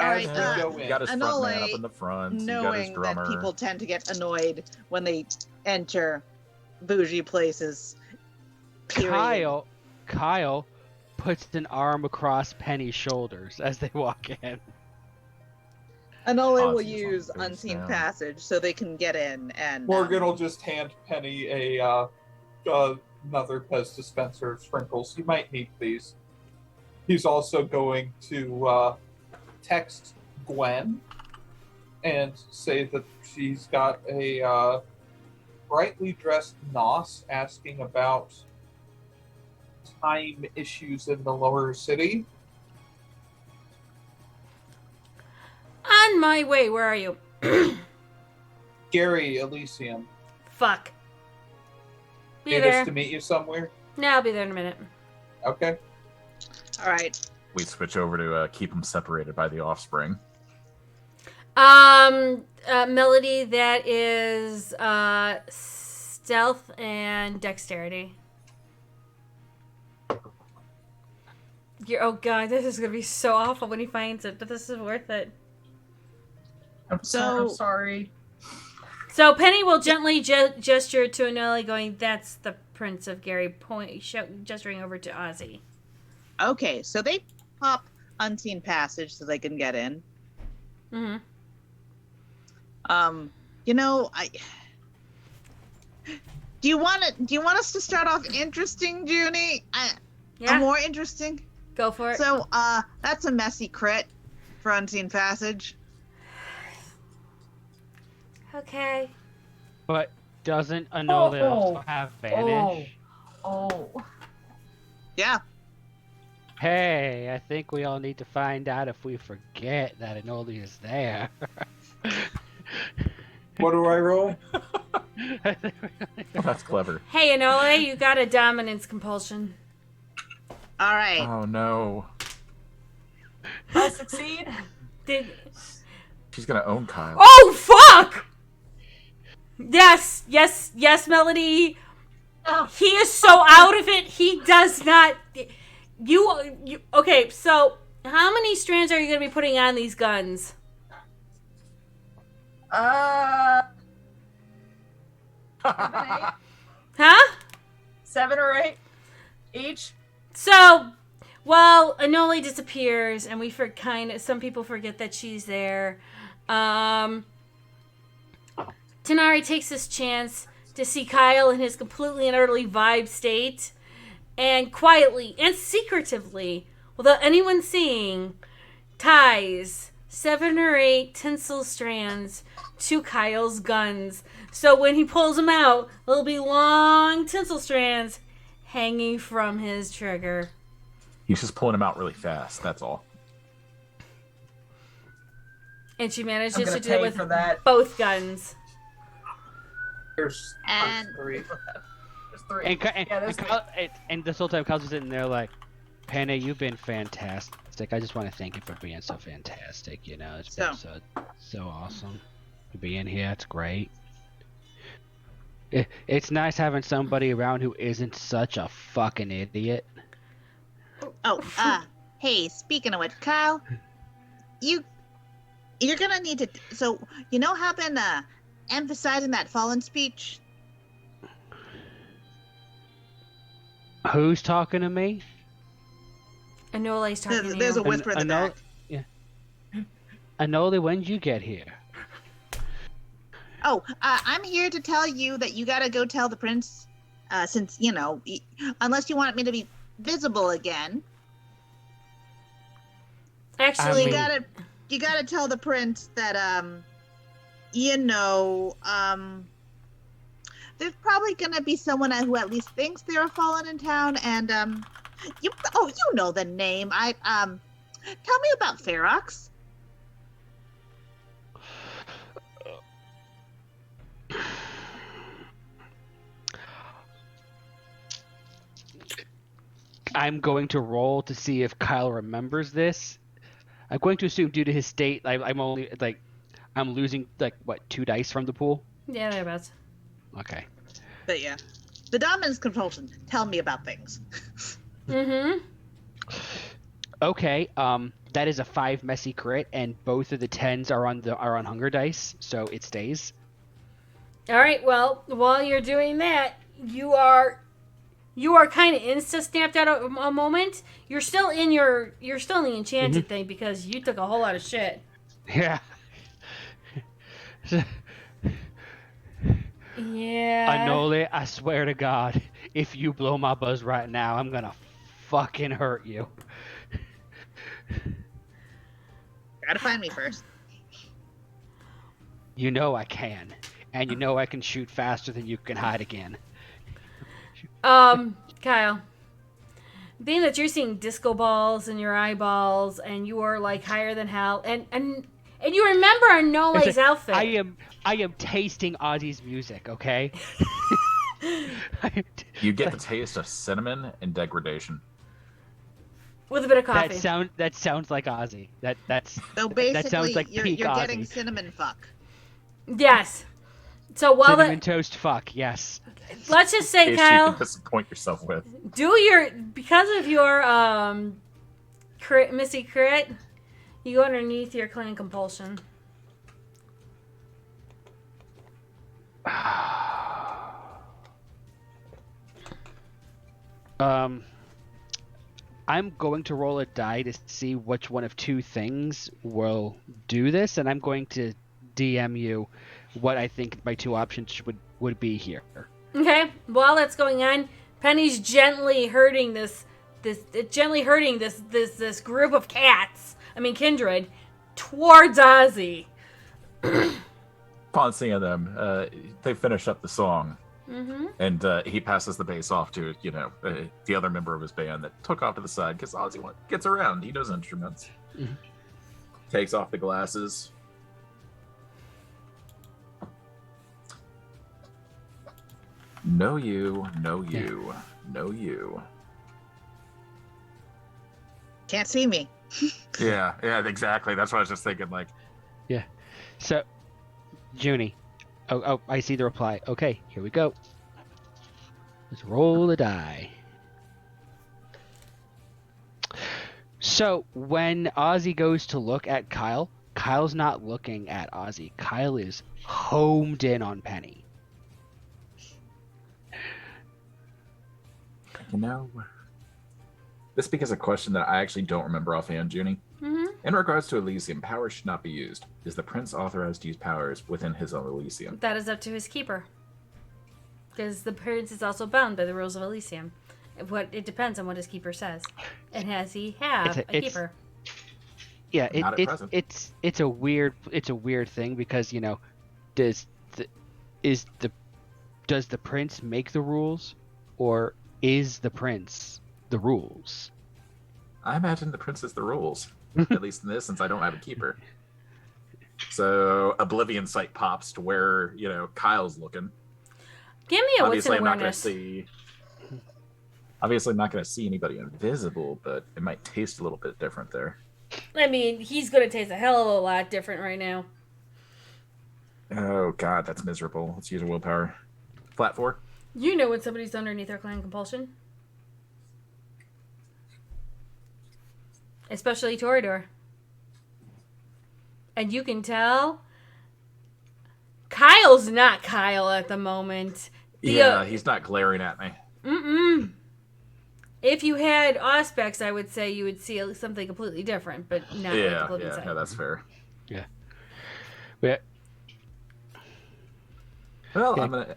All As right, we go You in. got his front man Anole, up in the front. You got his knowing drummer. that people tend to get annoyed when they enter bougie places. Period. Kyle puts an arm across Penny's shoulders as they walk in. Anole will Ozzy's on use the face unseen now. passage so they can get in and Morgan will just hand Penny another Pez dispenser of sprinkles. You might need these. He's also going to text Gwen and say that she's got a brightly dressed Nos asking about time issues in the lower city. On my way, where are you? Gary Elysium. Fuck. Be Need there. us to meet you somewhere? No, I'll be there in a minute. Okay. all right. We switch over to keep them separated by the offspring. Melody, that is stealth and dexterity. Oh god, this is gonna be so awful when he finds it, but this is worth it. I'm So- sorry. So Penny will gently gesture to Anole, going, "That's the Prince of Gary." Gesturing over to Ozzy. Okay, so they pop unseen passage so they can get in. Mm-hmm. You know, do you want us to start off interesting, Junie? Yeah, More interesting. go for it. So, that's a messy crit for unseen passage. Okay. But doesn't Anole Oh. also have Vanish? Oh. Yeah. Hey, I think we all need to find out if we forget that Anole is there. What do I roll? Oh, that's clever. Hey, Anole, you got a dominance compulsion. All right. Oh no. I succeed. She's gonna own Kyle. Oh, fuck! Yes, Melody. Oh. He is so out of it. He does not. You okay? So, how many strands are you going to be putting on these guns? 7 or 8 each. So, well, Anole disappears, and some people forget that she's there. Tanari takes this chance to see Kyle in his completely and utterly vibe state, and quietly and secretively, without anyone seeing, ties 7 or 8 tinsel strands to Kyle's guns. So when he pulls them out, there'll be long tinsel strands hanging from his trigger. He's just pulling him out really fast. That's all. And she I'm manages gonna to do it pay with for that. both guns. There's And- 3. There's 3. And, Yeah, there's and this whole time, Kyle's just sitting there like, Penny, you've been fantastic. I just want to thank you for being so fantastic. You know, it's been so awesome to be in here. It's great. It's nice having somebody around who isn't such a fucking idiot. Oh, hey, speaking of which, Kyle, you're gonna need to. So you know how been emphasizing that fallen speech? Who's talking to me? Anole's talking to There's you. a whisper in the Anole- back. Anole, when did you get here? Oh, I'm here to tell you that you gotta go tell the prince, since unless you want me to be visible again. Actually, You gotta tell the prince that there's probably gonna be someone who at least thinks they're a fallen in town, and You know the name. Tell me about Ferox. I'm going to roll to see if Kyle remembers this. I'm going to assume due to his state, I'm losing like what 2 dice from the pool. Yeah, thereabouts. Okay. But yeah, the dominance compulsion. Tell me about things. Mm-hmm. Okay. That is a 5 messy crit, and both of the 10s are on hunger dice, so it stays. All right. Well, while you're doing that, you are kind of insta snapped out of a moment. You're still in the enchanted thing because you took a whole lot of shit. Yeah. Yeah. Anole, I swear to God, if you blow my buzz right now, I'm gonna fucking hurt you. Gotta find me first. You know I can, and you know I can shoot faster than you can hide again. Kyle, being that you're seeing disco balls in your eyeballs and you are like higher than hell, and you remember Anole's outfit. I am tasting Ozzy's music, okay? You get the taste of cinnamon and degradation. With a bit of coffee. That sounds like Ozzy. That's So basically, that sounds like you're peak getting Ozzy. cinnamon fuck. Yes. So while Cinnamon toast fuck, yes. let's just say, In case you Kyle, can disappoint yourself with. because of your Missy crit, you go underneath your clan compulsion. I'm going to roll a die to see which one of 2 things will do this, and I'm going to DM you what I think my 2 options would be here. Okay. While that's going on, Penny's gently hurting this group of cats. I mean kindred towards Ozzy. Upon seeing them, they finish up the song, Mm-hmm. and he passes the bass off to the other member of his band that took off to the side because Ozzy gets around. He knows instruments. Mhm. Takes off the glasses. Know you, know you, know you. Can't see me. Yeah, exactly. That's what I was just thinking. Like, So, Junie. Oh, I see the reply. Okay, here we go. Let's roll the die. So, when Ozzy goes to look at Kyle, Kyle's not looking at Ozzy. Kyle is homed in on Penny. this becomes a question that I actually don't remember offhand, Junie. Mm-hmm. In regards to Elysium, powers should not be used. Is the prince authorized to use powers within his own Elysium? That is up to his keeper. Because the prince is also bound by the rules of Elysium. It depends on what his keeper says. And has he have a keeper? Yeah, Not at present. it's a weird thing because does the prince make the rules, or is the prince the rules? I imagine the prince is the rules, at least in this, since I don't have a keeper. So Oblivion sight pops to where Kyle's looking. Give me a wits and awareness. Obviously, I'm not going to see anybody invisible, but it might taste a little bit different there. I mean, he's going to taste a hell of a lot different right now. Oh God, that's miserable. Let's use a willpower. Flat 4. You know when somebody's underneath their clan compulsion. Especially Toreador. And you can tell Kyle's not Kyle at the moment. He's not glaring at me. Mm-mm. If you had Auspex, I would say you would see something completely different, but not with the No, that's fair. Yeah. Well, Yeah, I'm gonna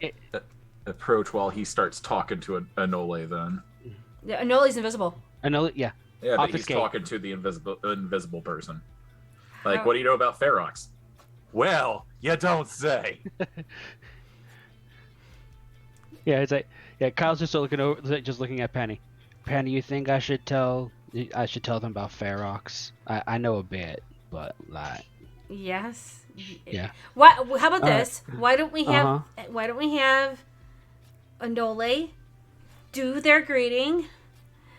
approach while he starts talking to Anole then. Yeah, Anole's invisible. I know. Yeah. Yeah, but he's Obfuscate. talking to the invisible person. Like, Oh. what do you know about Ferox? Well, you don't say. Yeah. It's like Kyle's just looking at Penny. Penny, you think I should tell them about Ferox? I know a bit, but like, Yes. yeah. What? How about All right. this? Why don't we have? Uh-huh. Why don't we have Nole do their greeting?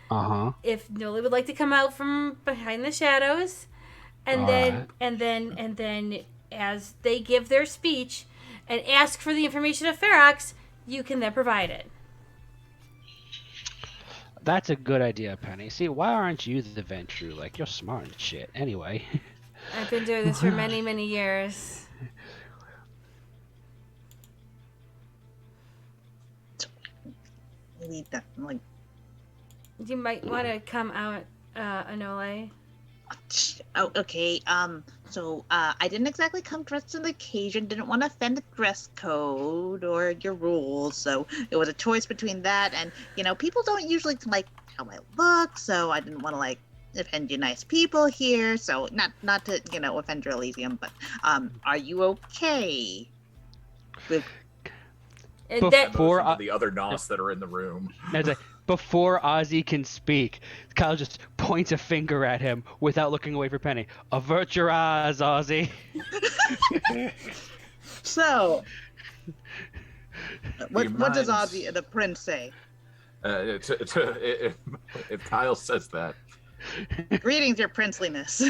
Uh-huh. If Nole would like to come out from behind the shadows, and All then right. and then as they give their speech and ask for the information of Ferox, you can then provide it. That's a good idea, Penny. See, why aren't you the Ventrue? Like, you're smart and shit. Anyway. I've been doing this for many, many years. Leave that, like, You might want to come out, Anole. oh, okay. So I didn't exactly come dressed to the occasion. Didn't want to offend the dress code or your rules. So it was a choice between that and, people don't usually like how I look. So I didn't want to like offend you nice people here. So not to, offend your Elysium, but are you okay with And that, Before Motion to the other Nos that are in the room. As a, before Ozzy can speak, Kyle just points a finger at him without looking away for Penny. Avert your eyes, Ozzy. so? What does minds- Ozzy, the prince, say? If Kyle says that, Greetings, your princeliness.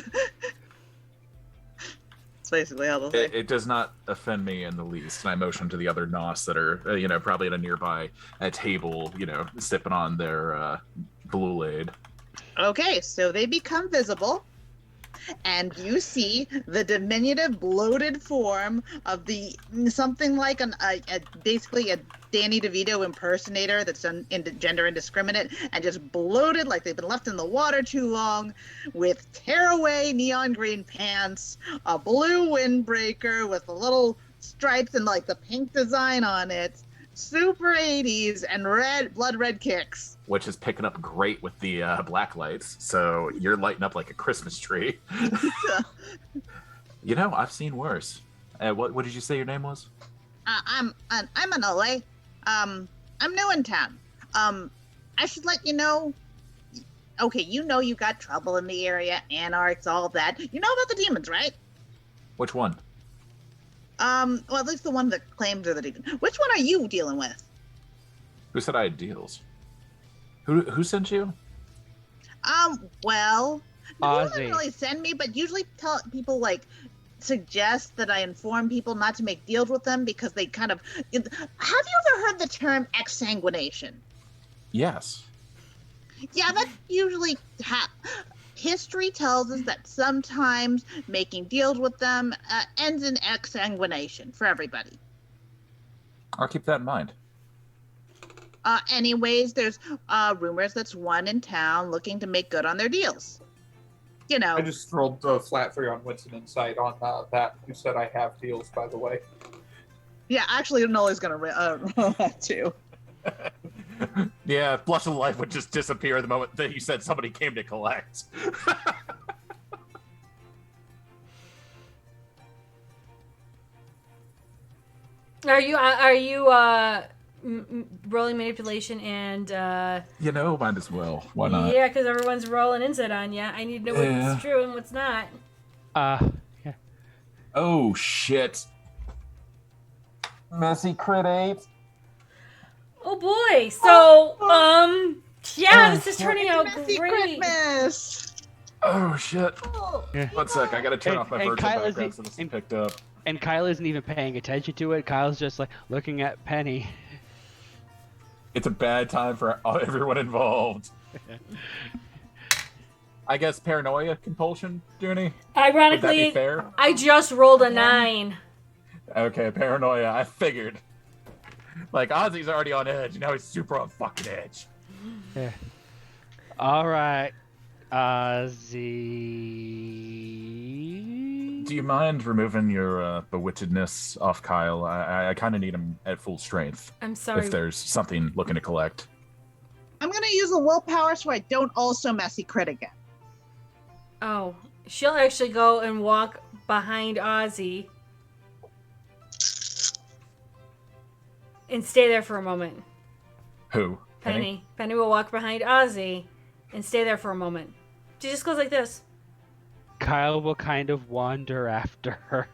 That's basically how they'll say. it does not offend me in the least. And I motion to the other Nos that are, probably at a nearby table, sipping on their Blue Aid. Okay, so they become visible, and you see the diminutive, bloated form of something like basically a Danny DeVito impersonator that's gender indiscriminate and just bloated like they've been left in the water too long, with tearaway neon green pants, a blue windbreaker with the little stripes and like the pink design on it, super 80s, and blood red kicks. Which is picking up great with the black lights. So you're lighting up like a Christmas tree. I've seen worse. What did you say your name was? I'm Anole. I'm new in town. I should let you know. Okay, you got trouble in the area, anarchs, all that. You know about the demons, right? Which one? Well, at least the one that claims they're the demon. Which one are you dealing with? Who said I had deals? Who sent you? Well, no one Ozzy. doesn't really send me, but usually tell people suggest that I inform people not to make deals with them because they kind of. Have you ever heard the term exsanguination? Yes. Yeah, that usually history tells us that sometimes making deals with them ends in exsanguination for everybody. I'll keep that in mind. Anyways, there's rumors that's one in town looking to make good on their deals. I just rolled flat for you on Wits and Insight on that. You said I have deals, by the way. Yeah, actually, Nola's gonna roll that too. Yeah, Blush of Life would just disappear the moment that you said somebody came to collect. are you rolling manipulation and Might as well. Why not? yeah, because everyone's rolling insight on you. I need to know Yeah. what's true and what's not. Yeah. Oh, shit. Messy crit 8. Oh boy. So yeah, this is turning out Messy great. Christmas. Oh, shit. Yeah. 1 sec, I gotta turn And- off my and virtual Kyle is background the- so this is and- picked up. And Kyle isn't even paying attention to it. Kyle's just like looking at Penny. It's a bad time for everyone involved. I guess paranoia compulsion, Dooney? Would that be Ironically, fair? I just rolled a 9. Okay, paranoia. I figured. Like, Ozzy's already on edge, and now he's super on fucking edge. Yeah. All right, Ozzy. Do you mind removing your bewitchedness off Kyle? I kind of need him at full strength I'm sorry. if there's something looking to collect. I'm gonna use a willpower so I don't also messy crit again. Oh, she'll actually go and walk behind Ozzy and stay there for a moment. Who? Penny. Penny will walk behind Ozzy and stay there for a moment. She just goes like this. Kyle will kind of wander after her.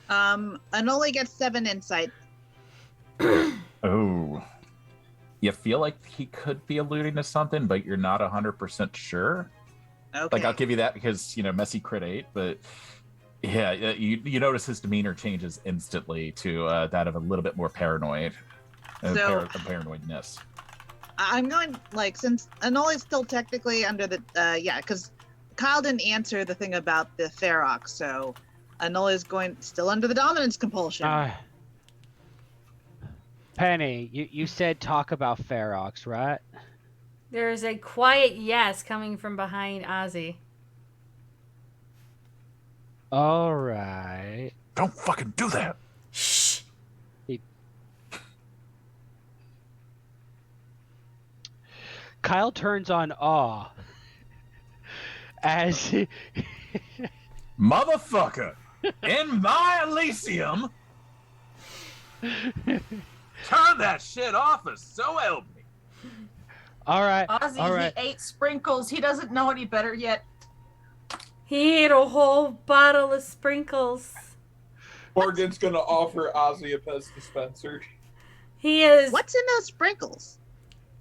Anole gets 7 insight. Oh. You feel like he could be alluding to something, but you're not 100% sure? Okay. Like, I'll give you that because, messy crit 8, but yeah, you notice his demeanor changes instantly to that of a little bit more paranoid. Paranoidness. I'm going, since Anole's still technically under the, because Kyle didn't answer the thing about the Ferox, so Anole is still under the dominance compulsion. Penny, you said talk about Ferox, right? There is a quiet yes coming from behind Ozzy. All right. Don't fucking do that. Shh. Kyle turns on awe as Motherfucker! In my Elysium! Turn that shit off or so help me. all right, Ozzy, all right. he ate sprinkles. He doesn't know any better yet. He ate a whole bottle of sprinkles. Morgan's gonna offer Ozzy a Pez dispenser. He is. What's in those sprinkles?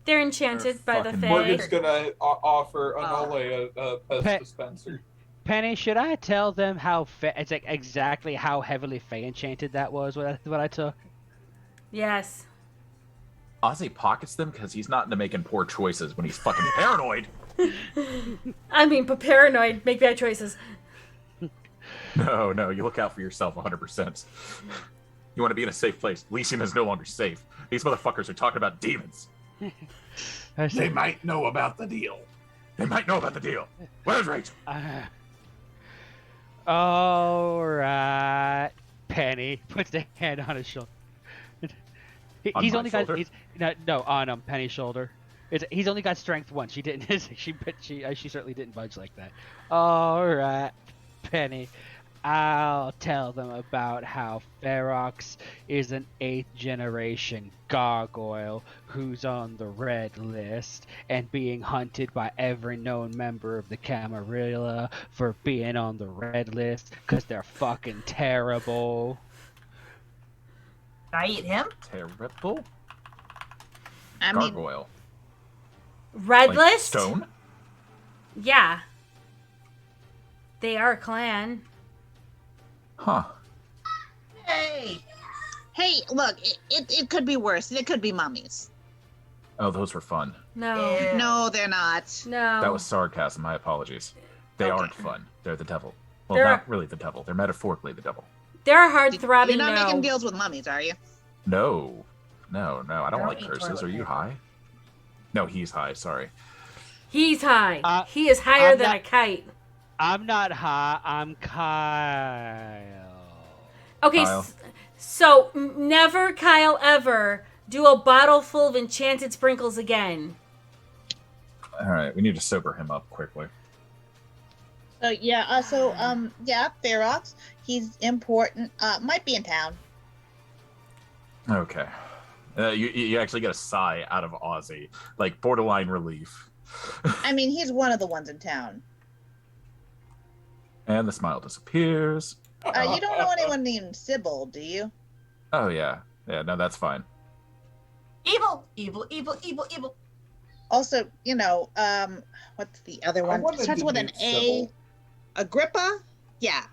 They're enchanted by the fucking Fae. Morgan's gonna offer Anole a Pez Pe- dispenser. Penny, should I tell them how it's like exactly how heavily Fey enchanted that was? What I took? Yes. Ozzy pockets them because he's not into making poor choices when he's fucking paranoid. I mean, but paranoid, make bad choices. No, you look out for yourself 100%. You want to be in a safe place. Elysium is no longer safe. These motherfuckers are talking about demons. They might know about the deal. They might know about the deal. Where's Rachel? All right. Penny puts the hand on his shoulder. On He's my only shoulder? got no on Penny's shoulder. He's only got strength 1. She didn't. She certainly didn't budge like that. All right, Penny. I'll tell them about how Ferox is an 8th generation gargoyle who's on the red list and being hunted by every known member of the Camarilla for being on the red list because they're fucking terrible. Can I eat him? Terrible? I mean, Gargoyle. Red Like list? stone? Yeah. They are a clan. Huh. Hey! hey, look, it could be worse. It could be mummies. Oh, those were fun. No. Yeah. No, they're not. No. That was sarcasm. My apologies. They Okay. aren't fun. They're the devil. Well, They're- not really the devil. They're metaphorically the devil. They're a hard throbbing You're not no. making deals with mummies, are you? No. I don't Don't like eat curses. toilet Are you paper. high? No, he's high. Sorry. He's high. Uh, He is higher I'm than not- a kite. I'm not high. I'm Kyle. Okay, Kyle. so never, Kyle, ever do a bottle full of enchanted sprinkles again. All right, we need to sober him up quickly. Ferox. He's important. Might be in town. Okay. You actually get a sigh out of Ozzy, like borderline relief. I mean, he's one of the ones in town. And the smile disappears. You don't know anyone named Sybil, do you? Oh, yeah. Yeah, no, that's fine. Evil, evil, evil, evil, evil. Also, what's the other I one? wanted It starts to with an meet A. Sybil. Agrippa? Yeah.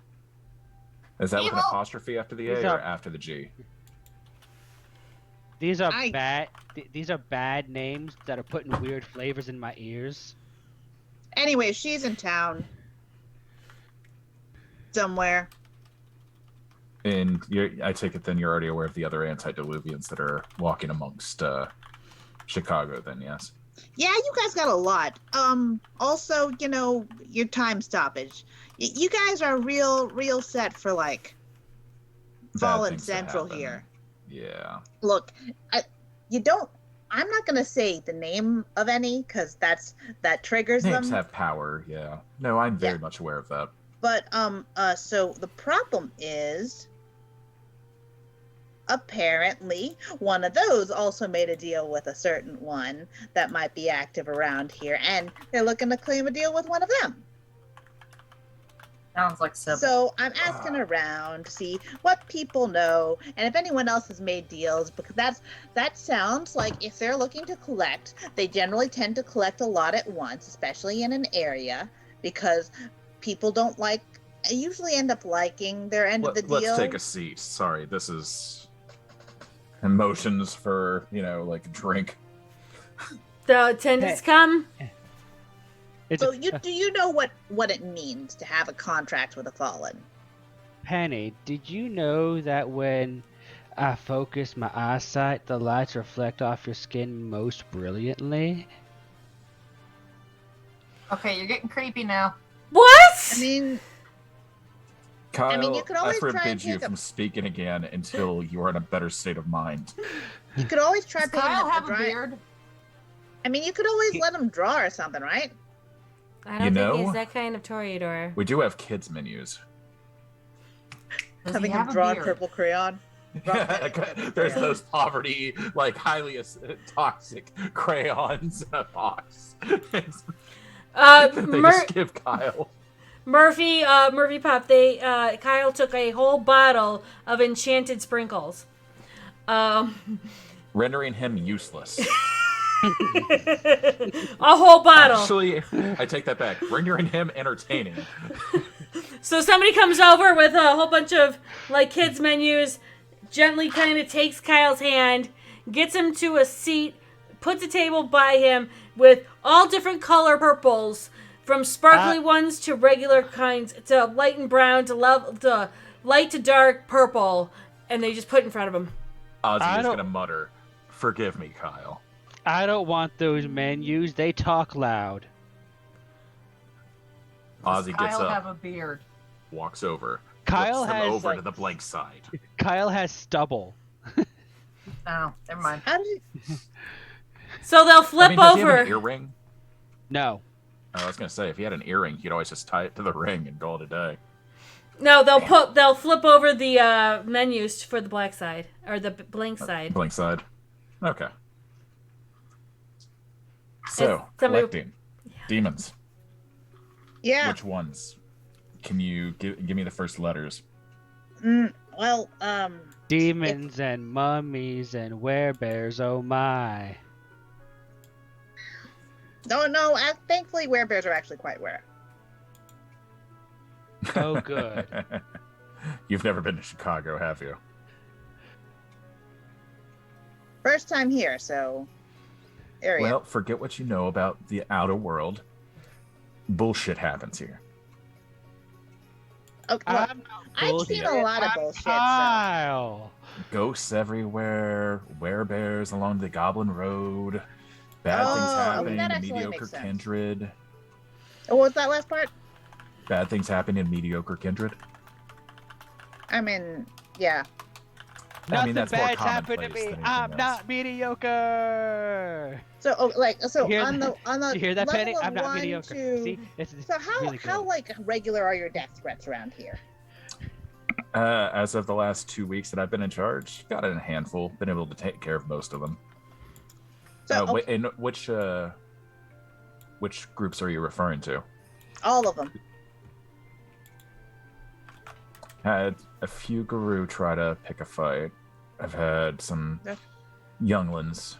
Is that with an Evil. apostrophe after the These A or are- after the G? These are I- bad. These are bad names that are putting weird flavors in my ears. Anyway, she's in town. Somewhere. And I take it then you're already aware of the other antediluvians that are walking amongst Chicago, then, yes? Yeah, you guys got a lot. Also, your time stoppage. You guys are real set for, Bad Fallen things to Central happen. here. Yeah. Look, I'm not gonna say the name of any, because that triggers Names them. have power, yeah. No, I'm very Yeah. much aware of that. But so the problem is apparently one of those also made a deal with a certain one that might be active around here, and they're looking to claim a deal with one of them. Sounds like Sybil. So I'm asking around to see what people know and if anyone else has made deals, because that sounds like if they're looking to collect, they generally tend to collect a lot at once, especially in an area, because people don't usually end up liking their end of the deal. Let's take a seat. Sorry, this is emotions for, like a drink. The attendants come. So do you know what it means to have a contract with a fallen? Penny, did you know that when I focus my eyesight, the lights reflect off your skin most brilliantly? Okay, you're getting creepy now. What? I mean, Kyle, you could always try and forbid you take from speaking again until you are in a better state of mind. you could always try Does picking Kyle up have the a dry. beard? I mean, you could always let him draw or something, right? I don't think he's that kind of Toreador. We do have kids menus. Does Having he him have a draw beard? purple crayon. There's those poverty, highly toxic crayons in a box. They just give Kyle. Murphy Pop. Kyle took a whole bottle of enchanted sprinkles. Rendering him useless. A whole bottle. Actually, I take that back. Rendering him entertaining. So somebody comes over with a whole bunch of kids menus, gently kind of takes Kyle's hand, gets him to a seat, puts a table by him with all different color purples, from sparkly ones to regular kinds, to light and brown to light to dark purple, and they just put it in front of him. Ozzy is gonna mutter, "Forgive me, Kyle." I don't want those menus. They talk loud. Ozzy gets Kyle up, have a beard? walks over, Kyle flips them has, over to the blank side. Kyle has stubble. Oh, never mind. How did So they'll flip does he have over. an earring? No. I was gonna say, if he had an earring, he'd always just tie it to the ring and call it a day. No, they'll flip over the menus for the black side or the blank side. Blank side. Okay. So, somebody- collecting demons. Yeah. Which ones? Can you give me the first letters? Well, Demons and mummies and werebears, oh my. no. Thankfully, werebears are actually quite rare. Oh, good. You've never been to Chicago, have you? First time here, so area. Well, forget what you know about the outer world. Bullshit happens here. Okay, well, I've seen a lot of bullshit. So. Kyle. Ghosts everywhere, werebears along the Goblin Road, bad things happening that in actually mediocre makes sense. kindred. What was that last part? Bad things happen in mediocre kindred. I mean, yeah. Nothing that's more bad's happened to commonplace me. than I'm anything not mediocre. So, You hear on the You hear that, level Penny? of I'm not 1 mediocre. to- See, it's So how really how good. regular are your death threats around here? As of the last 2 weeks that I've been in charge, got in a handful. Been able to take care of most of them. So And which groups are you referring to? all of them. Had a few Guru try to pick a fight. I've had some Yeah. younglings,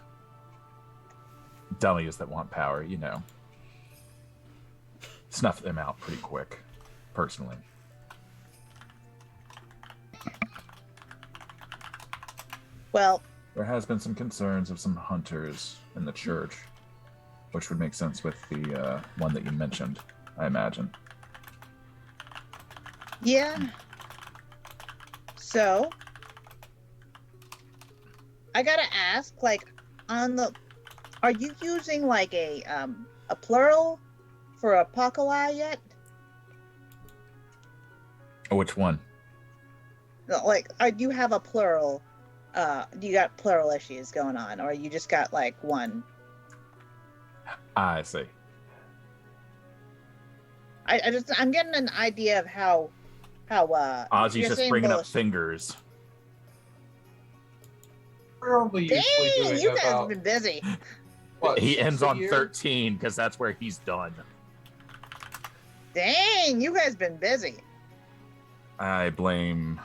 dummies that want power, snuff them out pretty quick, personally. Well, There has been some concerns of some hunters in the church, which would make sense with the one that you mentioned, I imagine. yeah. So I gotta ask, are you using a plural for apocalypse yet? Which one? No, do you have a plural? Do you got plural issues going on, or you just got one? I see. I'm getting an idea of how Ozzy's you're just saying bringing up bullshit. fingers. We're only usually Dang, doing you guys have about been busy. what, He 6 ends a on year? 13 because that's where he's done. Dang, you guys been busy. I blame,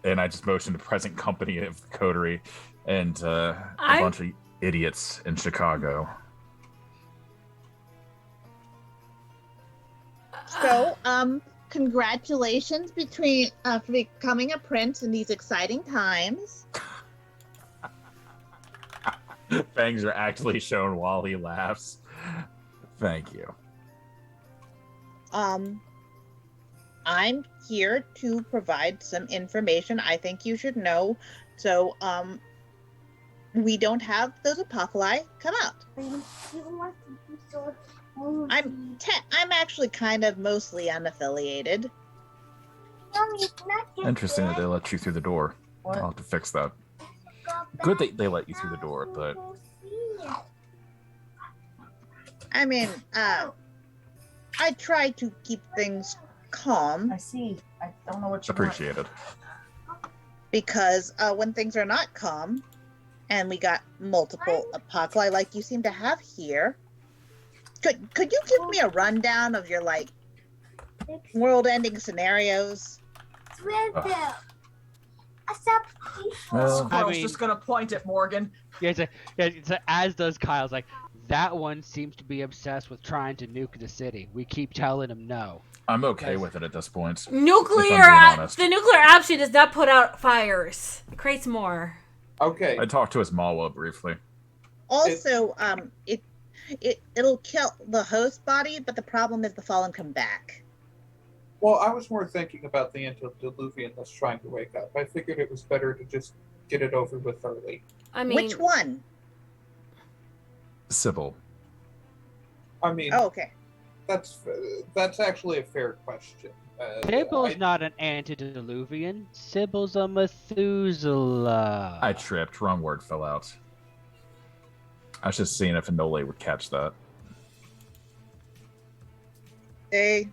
and I just motion to present company of the coterie and a I'm- bunch of idiots in Chicago. So, congratulations for becoming a prince in these exciting times. Fangs are actually shown while he laughs. Thank you. I'm here to provide some information I think you should know. So, we don't have those apocalypse come out. I'm actually kind of mostly unaffiliated. Interesting that they let you through the door. What? I'll have to fix that. Good that they let you through the door, but I mean, I try to keep things calm I see. I don't know what you appreciated. because when things are not calm, and we got multiple apocalypse like you seem to have here, could you give me a rundown of your like world-ending scenarios? Well, Squirrel's mean- just gonna point at Morgan. As does Kyle's like, that one seems to be obsessed with trying to nuke the city. We keep telling him no. I'm okay with it at this point. Nuclear. If I'm being honest. The nuclear option does not put out fires. It creates more. Okay. I talked to his Mawa briefly. Also, it'll kill the host body, but the problem is the fallen come back. Well, I was more thinking about the antediluvian that's trying to wake up. I figured it was better to just get it over with early. I mean, Which one? Sybil. I mean, Oh, okay. that's actually a fair question. Sybil's not an antediluvian. Sybil's a Methuselah. I tripped. Wrong word fell out. I was just seeing if Anole would catch that. They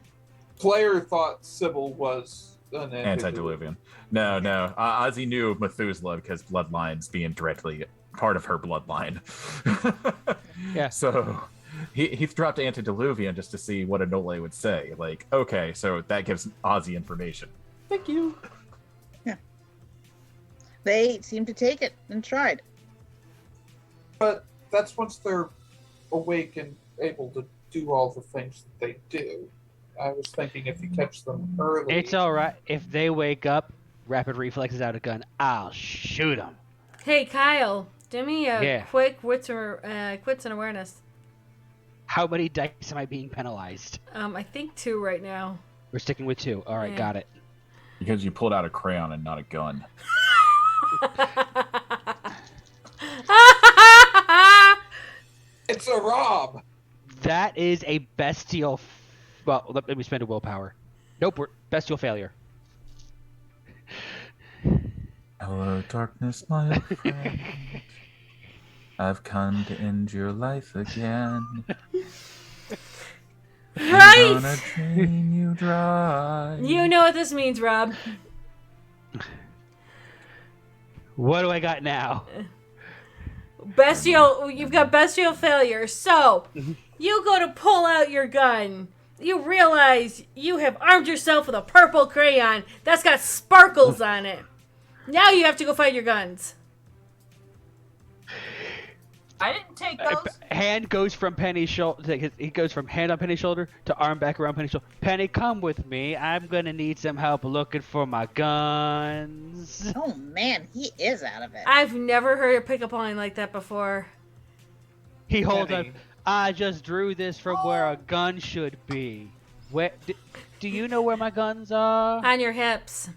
Player thought Sybil was an Antediluvian. No. Ozzy knew Methuselah because bloodlines being directly part of her bloodline. Yeah. So he dropped Antediluvian just to see what Anole would say. Like, okay, so that gives Ozzy information. Thank you. they seemed to take it and tried. But that's once they're awake and able to do all the things that they do. I was thinking if you catch them early. It's all right if they wake up. Rapid reflexes out a gun. I'll shoot them. hey Kyle, do me a Yeah. quick wits and awareness. How many dice am I being penalized? I think 2 right now. We're sticking with 2. All right, Yeah. got it. Because you pulled out a crayon and not a gun. It's a Rob. That is a bestial. Well, let me spend a willpower. Nope, bestial failure. Hello, darkness, my old friend. I've come to end your life again. Right! I'm gonna drain you dry. You know what this means, Rob. What do I got now? Bestial, you've got bestial failure. So, you go to pull out your gun. You realize you have armed yourself with a purple crayon that's got sparkles on it. Now you have to go find your guns. I didn't take those. Hand goes from Penny's shoulder. He goes from hand on Penny's shoulder to arm back around Penny's shoulder. Penny, come with me. I'm gonna need some help looking for my guns. Oh man, he is out of it. I've never heard a pickup line like that before. He holds up. Penny. I just drew this from where a gun should be. Where? Do you know where my guns are? On your hips.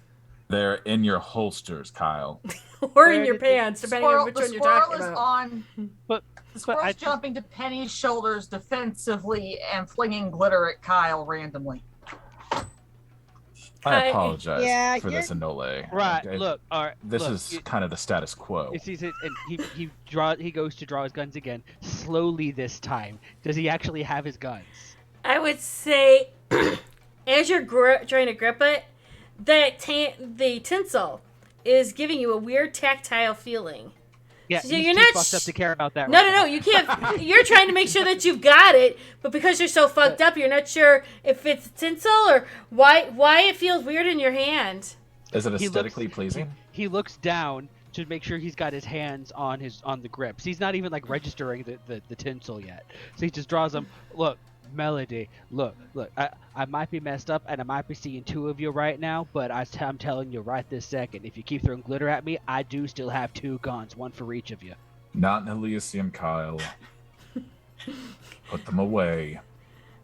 They're in your holsters, Kyle. Or in Where your did they- pants, depending on which The one you're squirrel talking is about. on. But The squirrel's I- jumping to Penny's shoulders defensively and flinging glitter at Kyle randomly. I apologize Yeah, for this, Anole. right. Okay, Look. All right. This look, is kind of the status quo. It sees it, and he goes to draw his guns again, slowly this time. Does he actually have his guns? I would say, as you're trying to grip it, the tinsel is giving you a weird tactile feeling. Yeah, So he's you're too not fucked up to care about that. No, right no, now. no. You can't. You're trying to make sure that you've got it, but because you're so fucked up, you're not sure if it's tinsel or why it feels weird in your hand. Is it He aesthetically looks- pleasing? He looks down to make sure he's got his hands on the grips. He's not even like registering the tinsel yet. So he just draws them. Look, Melody. Look. I might be messed up and I might be seeing two of you right now, but I'm telling you right this second, if you keep throwing glitter at me, I do still have two guns, one for each of you. Not in Elysium, Kyle. Put them away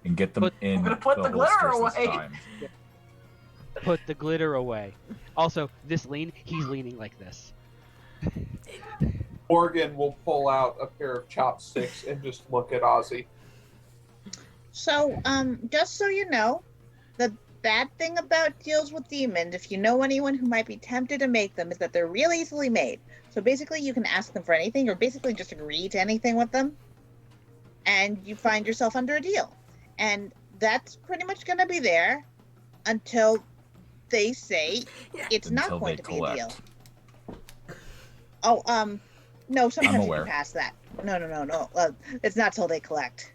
and get them in I'm gonna put the glitter holsters this away. time. Put the glitter away. Also, he's leaning like this. Morgan will pull out a pair of chopsticks and just look at Ozzy. So, just so you know, the bad thing about deals with demons, if you know anyone who might be tempted to make them, is that they're real easily made. So basically, you can ask them for anything, or basically just agree to anything with them, and you find yourself under a deal. And that's pretty much going to be there until they say it's not Until going they to be a deal. collect. Oh, no, sometimes you aware. can pass that. No. It's not till they collect.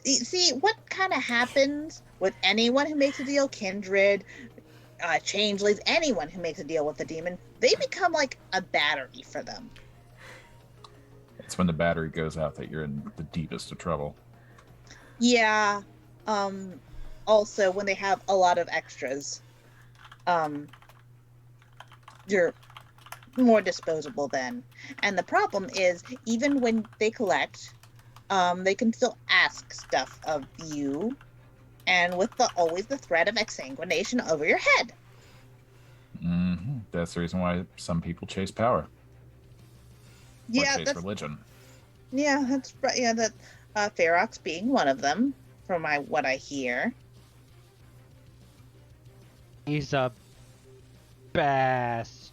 See, what kind of happens with anyone who makes a deal, kindred, changelings, anyone who makes a deal with the demon, they become like a battery for them. It's when the battery goes out that you're in the deepest of trouble. Yeah. Also, when they have a lot of extras, you're more disposable then. And the problem is, even when they collect, they can still ask stuff of you, and with always the threat of exsanguination over your head. That's the reason why some people chase power. Or Yeah, chase that's religion. that's right. Yeah, that Ferox being one of them, from what I hear. He's a bastard.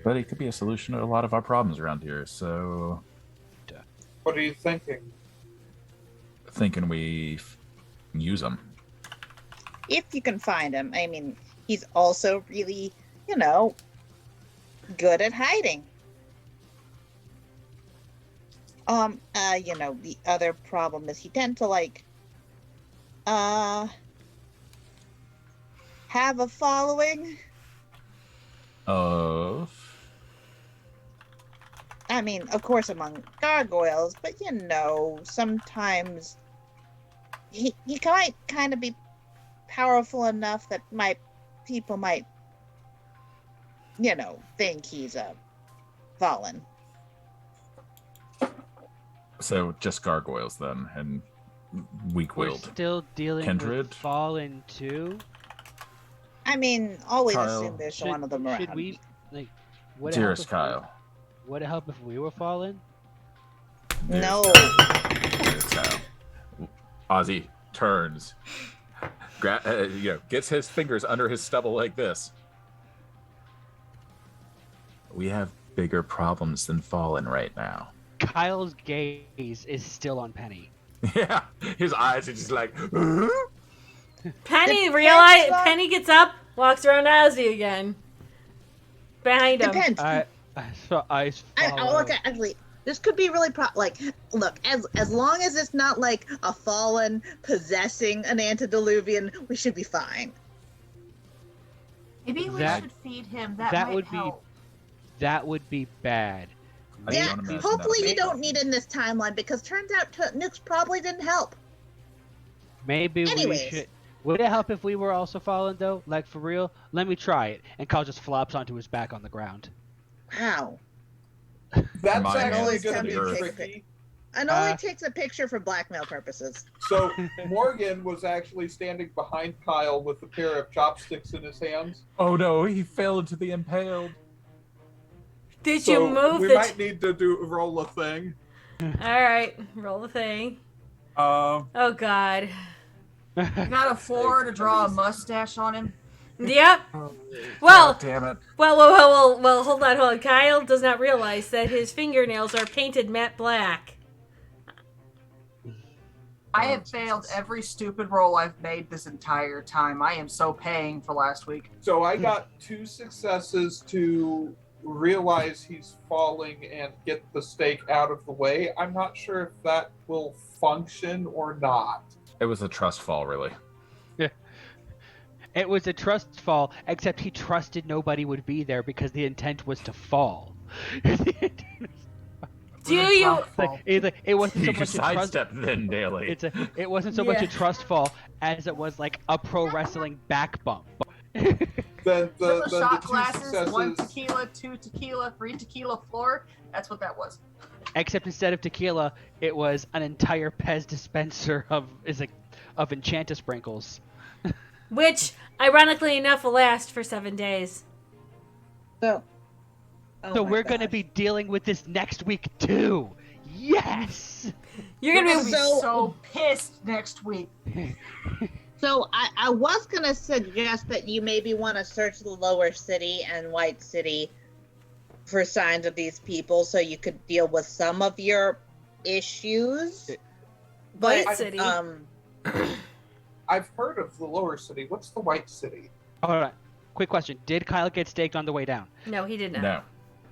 But it could be a solution to a lot of our problems around here, so What are you thinking? thinking we use them. If you can find him. I mean, he's also really, good at hiding. The other problem is he tends to have a following. Of I mean, of course, among gargoyles, but sometimes he might kind of be powerful enough that people might, think he's a fallen. so just gargoyles then, and We're weak-willed. still dealing Kindred? with Fallen too. I mean, always Kyle, assume there's one of them around. Should we would it help Dearest if Kyle. Would it help if we were Fallen? No. Dearest Kyle. Ozzy turns, gets his fingers under his stubble like this. We have bigger problems than Fallen right now. Kyle's gaze is still on Penny. Yeah, his eyes are just like. Penny gets up, walks around Ozzy again. Behind him. Depends. I follow. Look, actually, this could be really look, as long as it's not like a fallen possessing an antediluvian, we should be fine. Maybe we That- should feed him. That that might would be- help. That would be bad. I Yeah, don't imagine hopefully that would you be don't fun. need it in this timeline, because turns out nukes probably didn't help. Maybe Anyways. we should. Would it help if we were also Fallen though? Like for real? Let me try it. And Kyle just flops onto his back on the ground. Wow. That's My actually hands going to can be be tricky. And only takes a picture for blackmail purposes. So Morgan was actually standing behind Kyle with a pair of chopsticks in his hands. Oh no, he fell into the impaled. Did So you move we the... might need to roll a thing. Alright, roll the thing. Um, Oh, God. You got a 4 to draw a mustache on him. Yep. Well, Damn it. well, hold on. Kyle does not realize that his fingernails are painted matte black. I Oh, have failed Jesus. every stupid roll I've made this entire time. I am so paying for last week. So I got 2 successes to realize he's falling and get the stake out of the way. I'm not sure if that will function or not. It was a trust fall, really. It was a trust fall, except he trusted nobody would be there because the intent was to fall. Do With a you? drunk fall. It wasn't so You much a trust. sidestepped then, Daily. It wasn't so much Yeah. a trust fall as it was like a pro wrestling back bump. Then the Little shot 2 glasses, 1 successes. tequila, 2 tequila, 3 tequila floor. That's what that was. Except instead of tequila, it was an entire Pez dispenser of Enchanta sprinkles. Which, ironically enough, will last for 7 days. So, So we're gonna be dealing with this next week too. Yes. You're You're gonna gonna be be So- so pissed next week. So I was gonna suggest that you maybe want to search the lower city and White City for signs of these people, so you could deal with some of your issues. White But City. I've heard of the lower city. What's the white city? Hold on. Quick question: did Kyle get staked on the way down? No, he did not. No.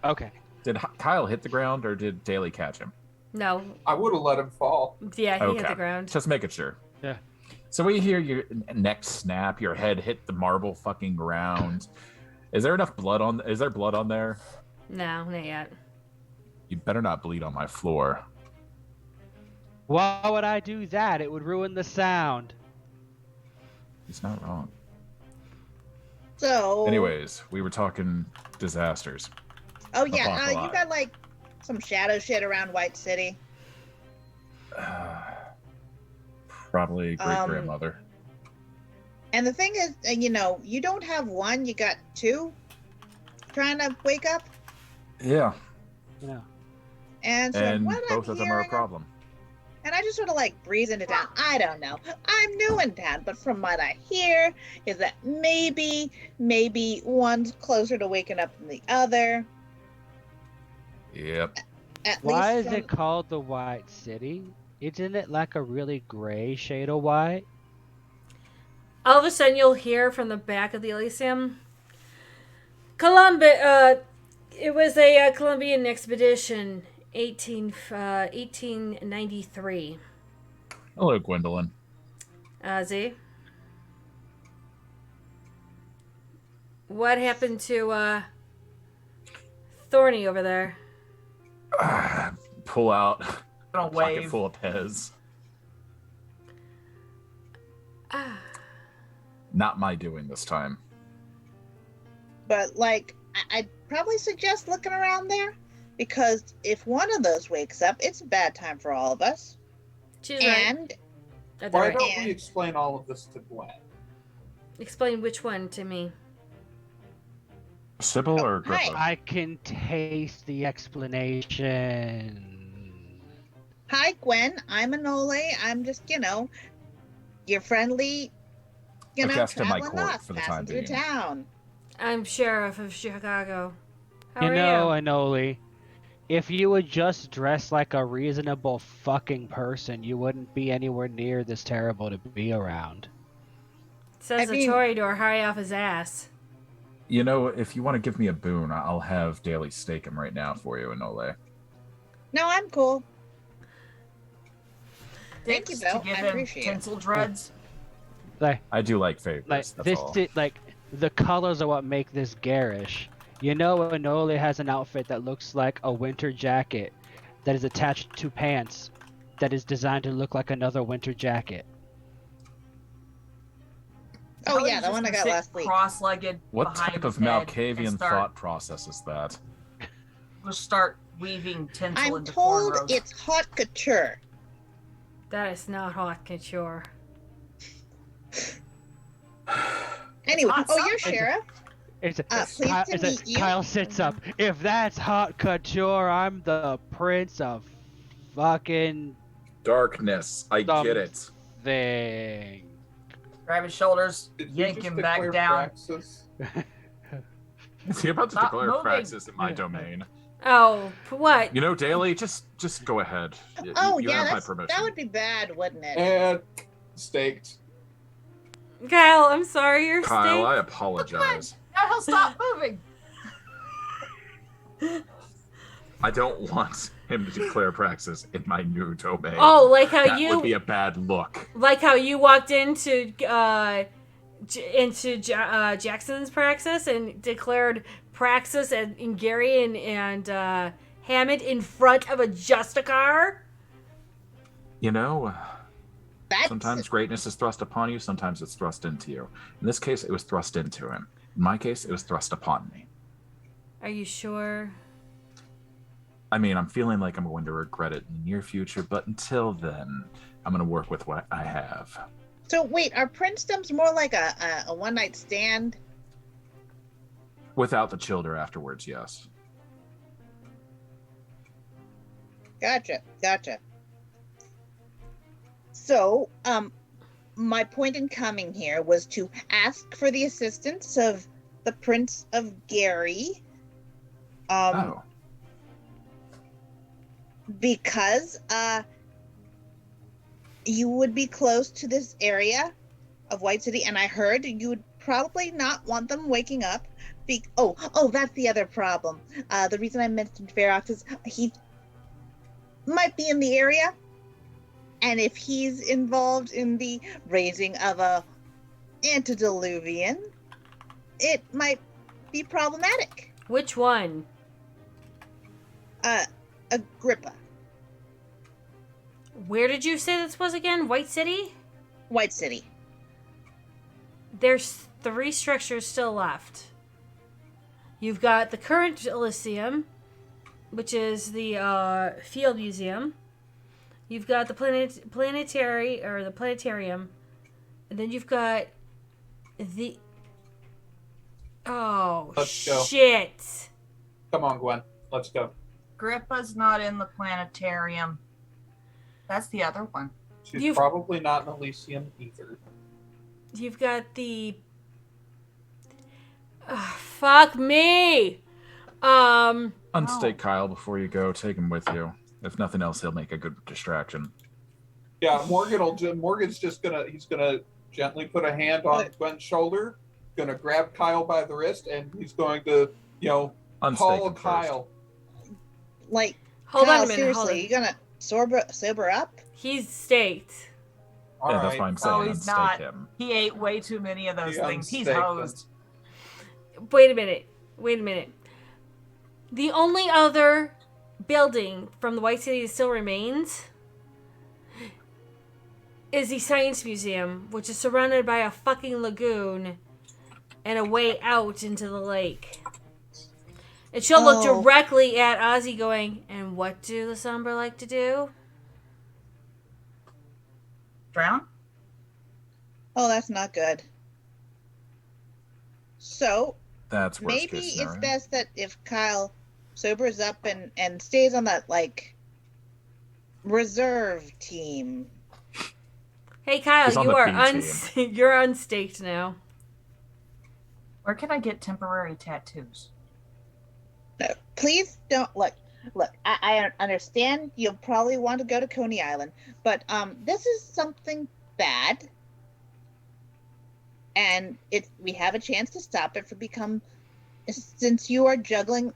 Okay. Did Kyle hit the ground or did Daly catch him? No. I would have let him fall. Yeah, he hit Okay. the ground. Just making sure. Yeah. So we hear your neck snap, your head hit the marble fucking ground. Is there enough blood on? Is there blood on there? No, not yet. You better not bleed on my floor. Why would I do that? It would ruin the sound. He's not wrong. So Anyways, we were talking disasters. oh yeah, you Apocalypse. got like some shadow shit around White City. Probably great grandmother. And the thing is, you don't have one, you got 2 trying to wake up. Yeah, Yeah. And so and what both I'm of them are a hearing, problem. and I just sort of like breeze into town. I don't know. I'm new in town, but from what I hear is that maybe one's closer to waking up than the other. Yep. At Why least is it called the White City? Isn't it like a really gray shade of white? All of a sudden, you'll hear from the back of the Elysium, Columbia. It was a Columbian expedition, 1893. Hello, Gwendolyn. Z. What happened to Thorny over there? Pull out Gonna pocket wave. full of Pez. Ah. Not my doing this time. But like, I'd probably suggest looking around there, because if one of those wakes up, it's a bad time for all of us. She's right. And That's Why right. don't And- we explain all of this to Gwen? Explain which one to me. Sybil or hi. Griffin? I can taste the explanation. hi, Gwen. I'm Anole. I'm just, your friendly, A guest in my traveling court boss for the passing time through being. town. I'm sheriff of Chicago. How You are know, you? Anoli, if you would just dress like a reasonable fucking person, you wouldn't be anywhere near this terrible to be around. Says I the mean- Toreador high off his ass. You know, if you want to give me a boon, I'll have Daly stake him right now for you, Anole. No, I'm cool. Thank you, Dicks Bill. to give I him appreciate it. tinsel dreads. I do like favorites. Like that's this, all. like the colors are what make this garish. You know, Anoli has an outfit that looks like a winter jacket that is attached to pants that is designed to look like another winter jacket. Oh Ellie's yeah, the just one I gonna got sit last week. Cross-legged. What behind type his of head and Malkavian start- thought process is that? Just start weaving tinsel I'm into told cornrows. it's haute couture. That is not hot couture. Anyway, hot oh, you're something. sheriff. It's a, Pleased Kyle, to it's a- meet you. Kyle sits up. If that's hot couture, I'm the prince of fucking Darkness. I Dumb. get it. thing. Grab his shoulders, Did you yank just him back declare down. Praxis? Is he about to Stop declare moving. praxis in my domain? Oh, what? You know, Daly, just go ahead. Oh, you yeah, have my permission. that would be bad, wouldn't it? And staked. Kyle, I'm sorry, you're Kyle, I staked. apologize. Now he'll stop moving. I don't want him to declare Praxis in my new domain. Oh, like how that would be a bad look. like how you walked into Jackson's Praxis and declared Praxis and Gary and Hammond in front of a Justicar. You know, That's sometimes greatness is thrust upon you, sometimes it's thrust into you. In this case, it was thrust into him. In my case, it was thrust upon me. Are you sure? I mean, I'm feeling like I'm going to regret it in the near future, but until then, I'm going to work with what I have. So wait, are princedoms more like a one-night stand? Without the childer afterwards, yes. Gotcha. So, my point in coming here was to ask for the assistance of the Prince of Gary. Oh. Because you would be close to this area of White City, and I heard you would probably not want them waking up. Oh, that's the other problem. The reason I mentioned Ferox is he might be in the area, and if he's involved in the raising of a antediluvian, it might be problematic. Which one? Agrippa. Where did you say this was again? White City? White City. There's 3 structures still left. You've got the current Elysium, which is the Field Museum. You've got the planetarium, and then you've got the. Oh Let's go. shit! Come on, Gwen. Let's go. Agrippa's not in the planetarium. That's the other one. She's probably not in Elysium either. You've got the. Fuck me! Unstake Kyle before you go. Take him with you. If nothing else, he'll make a good distraction. Yeah, Morgan's just gonna gently put a hand on Gwen's shoulder, gonna grab Kyle by the wrist, and he's going to, Unstake call him first. Kyle. Like, Hold Kyle, on a minute. seriously, you gonna sober up? He's staked. All Yeah, right. that's why I'm saying Oh, he's unstake not. him. He ate way too many of those He things. He's unstaked hosed. Wait a minute. The only other building from the White City that still remains is the Science Museum, which is surrounded by a fucking lagoon and a way out into the lake. And she'll look directly at Ozzy going, and what do the Sombra like to do? Drown? Oh, that's not good. So, That's worst maybe case it's scenario. best that if Kyle sobers up and stays on that, reserve team. Hey Kyle, He's on you the are B you're unstaked now. Where can I get temporary tattoos? No, please don't look. I understand you'll probably want to go to Coney Island, but this is something bad, and we have a chance to stop it from since you are juggling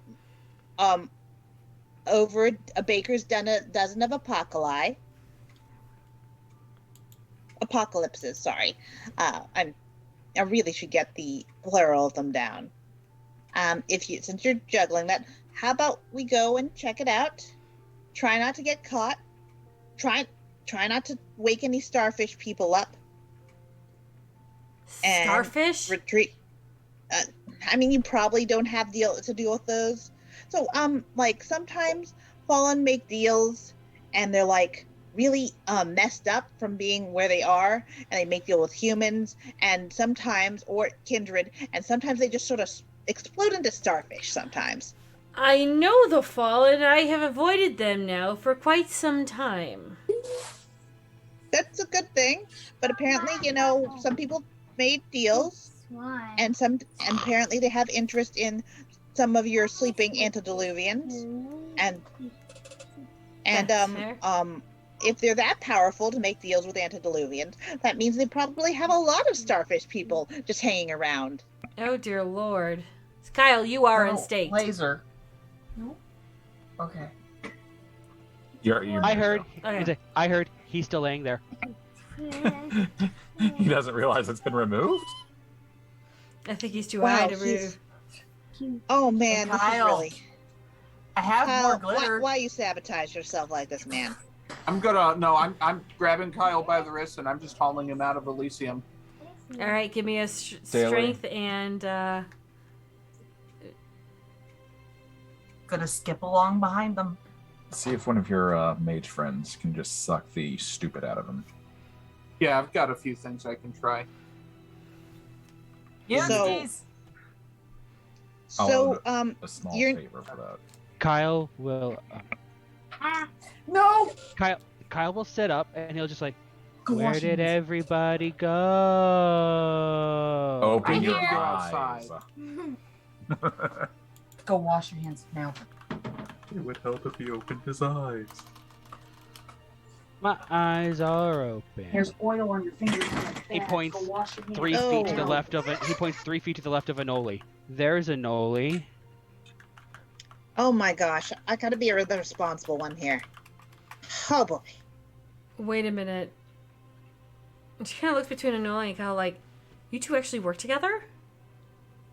over a baker's dozen of apocalypses. Sorry, I really should get the plural of them down. Since you're juggling that, how about we go and check it out? Try not to get caught. Try not to wake any starfish people up. And Starfish? retreat. You probably don't have to deal with those. So, sometimes Fallen make deals, and they're really messed up from being where they are, and they make deal with humans, and sometimes or kindred, and sometimes they just sort of explode into starfish. Sometimes. I know the Fallen. I have avoided them now for quite some time. That's a good thing, but apparently, some people made deals, and apparently they have interest in some of your sleeping antediluvians, and That's fair. if they're that powerful to make deals with antediluvians, that means they probably have a lot of starfish people just hanging around. Oh dear lord. Kyle, you are in Oh, state. Laser. No. Okay. You're I heard. Okay. I heard he's still laying there. He doesn't realize it's been removed. I think he's too Wow, high to he's- move. Oh man, this is Kyle, really. I have more Kyle, glitter. why you sabotage yourself like this, man? I'm grabbing Kyle by the wrist and I'm just hauling him out of Elysium. All right, give me a Daily. strength and Gonna skip along behind them. See if one of your mage friends can just suck the stupid out of him. Yeah, I've got a few things I can try. Yeah, So- geez. So, A small You're- favor for that. Kyle will. No. Kyle will sit up and he'll just like. Go Where wash your did hands. everybody go? Open I your hear you eyes. Go wash your hands now. It would help if he opened his eyes. My eyes are open. There's oil on your fingers. He points Go wash your hands. 3 feet to the Oh. left of it. He points 3 feet to the left of Anoli. There's Anoli. oh my gosh, I gotta be the responsible one here. Oh boy. wait a minute. She kind of looks between Anola and Kyle like, you two actually work together?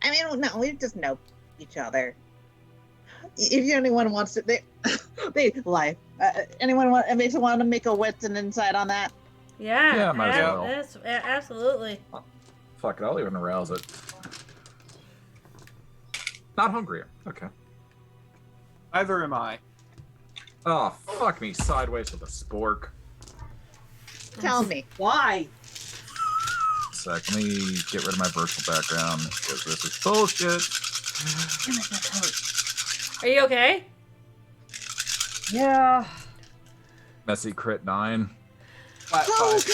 I mean, no, we just know each other. If anyone wants to, they lie. Anyone makes want to make a wits and insight on that? Yeah. Yeah, might as well. Absolutely. Fuck it, I'll even arouse it. Not hungry. Okay. Neither am I. Oh, fuck me sideways with a spork. Tell me. Why? Sec, let me get rid of my virtual background because this is bullshit. Damn it, that hurt. Are you okay? Yeah. Messy crit 9. Flat Oh five.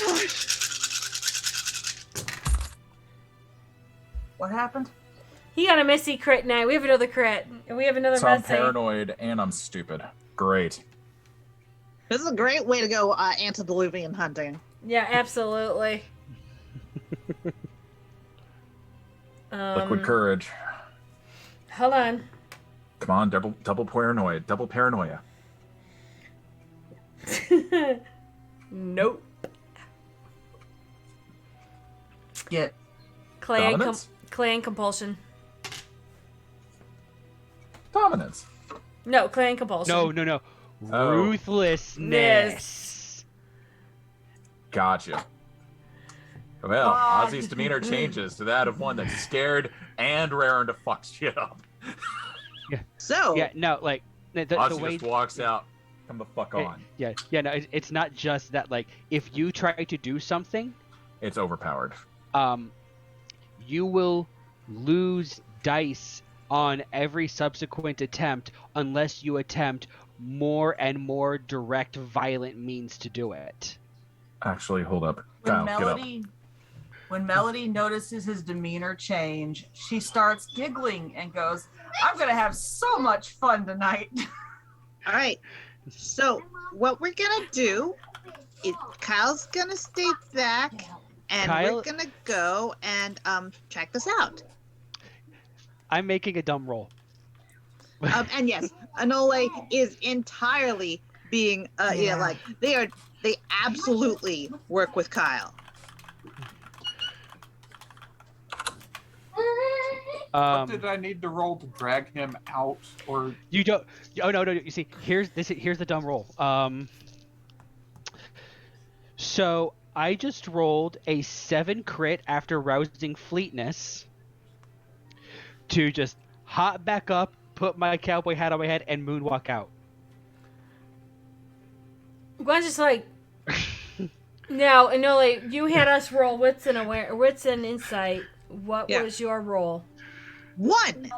gosh. What happened? He got a messy crit now. We have another crit. And we have another So I'm messy. paranoid and I'm stupid. Great. This is a great way to go antediluvian hunting. Yeah, absolutely. Liquid courage. Hold on. Come on, double paranoid. Double paranoia. Nope. Get. Dominance? Clan compulsion. Dominance. No, clan compulsion. No. Oh. Ruthlessness. Gotcha. Well, Ah, Ozzy's demeanor changes to that of one that's scared and raring to fuck shit up. So, Yeah, no, like the Ozzy way. just walks out. Come the fuck on. Yeah, no, it's not just that. Like, if you try to do something, It's overpowered. you will lose dice on every subsequent attempt unless you attempt more and more direct, violent means to do it. Actually, hold up. When Kyle, get up. Melody notices his demeanor change, she starts giggling and goes, "I'm gonna have so much fun tonight." all right. So, what we're gonna do is Kyle's gonna stay back, and Kyle- we're gonna go and check this out. I'm making a dumb roll. And yes, Anole is entirely being Yeah. they absolutely work with Kyle. What did I need to roll to drag him out? Or You don't. Oh no. You see, here's the dumb roll. So I just rolled a 7 crit after rousing fleetness to just hop back up, put my cowboy hat on my head, and moonwalk out. Gwen's just like, no, like you had us roll wits and insight. What Yeah. was your roll? 1.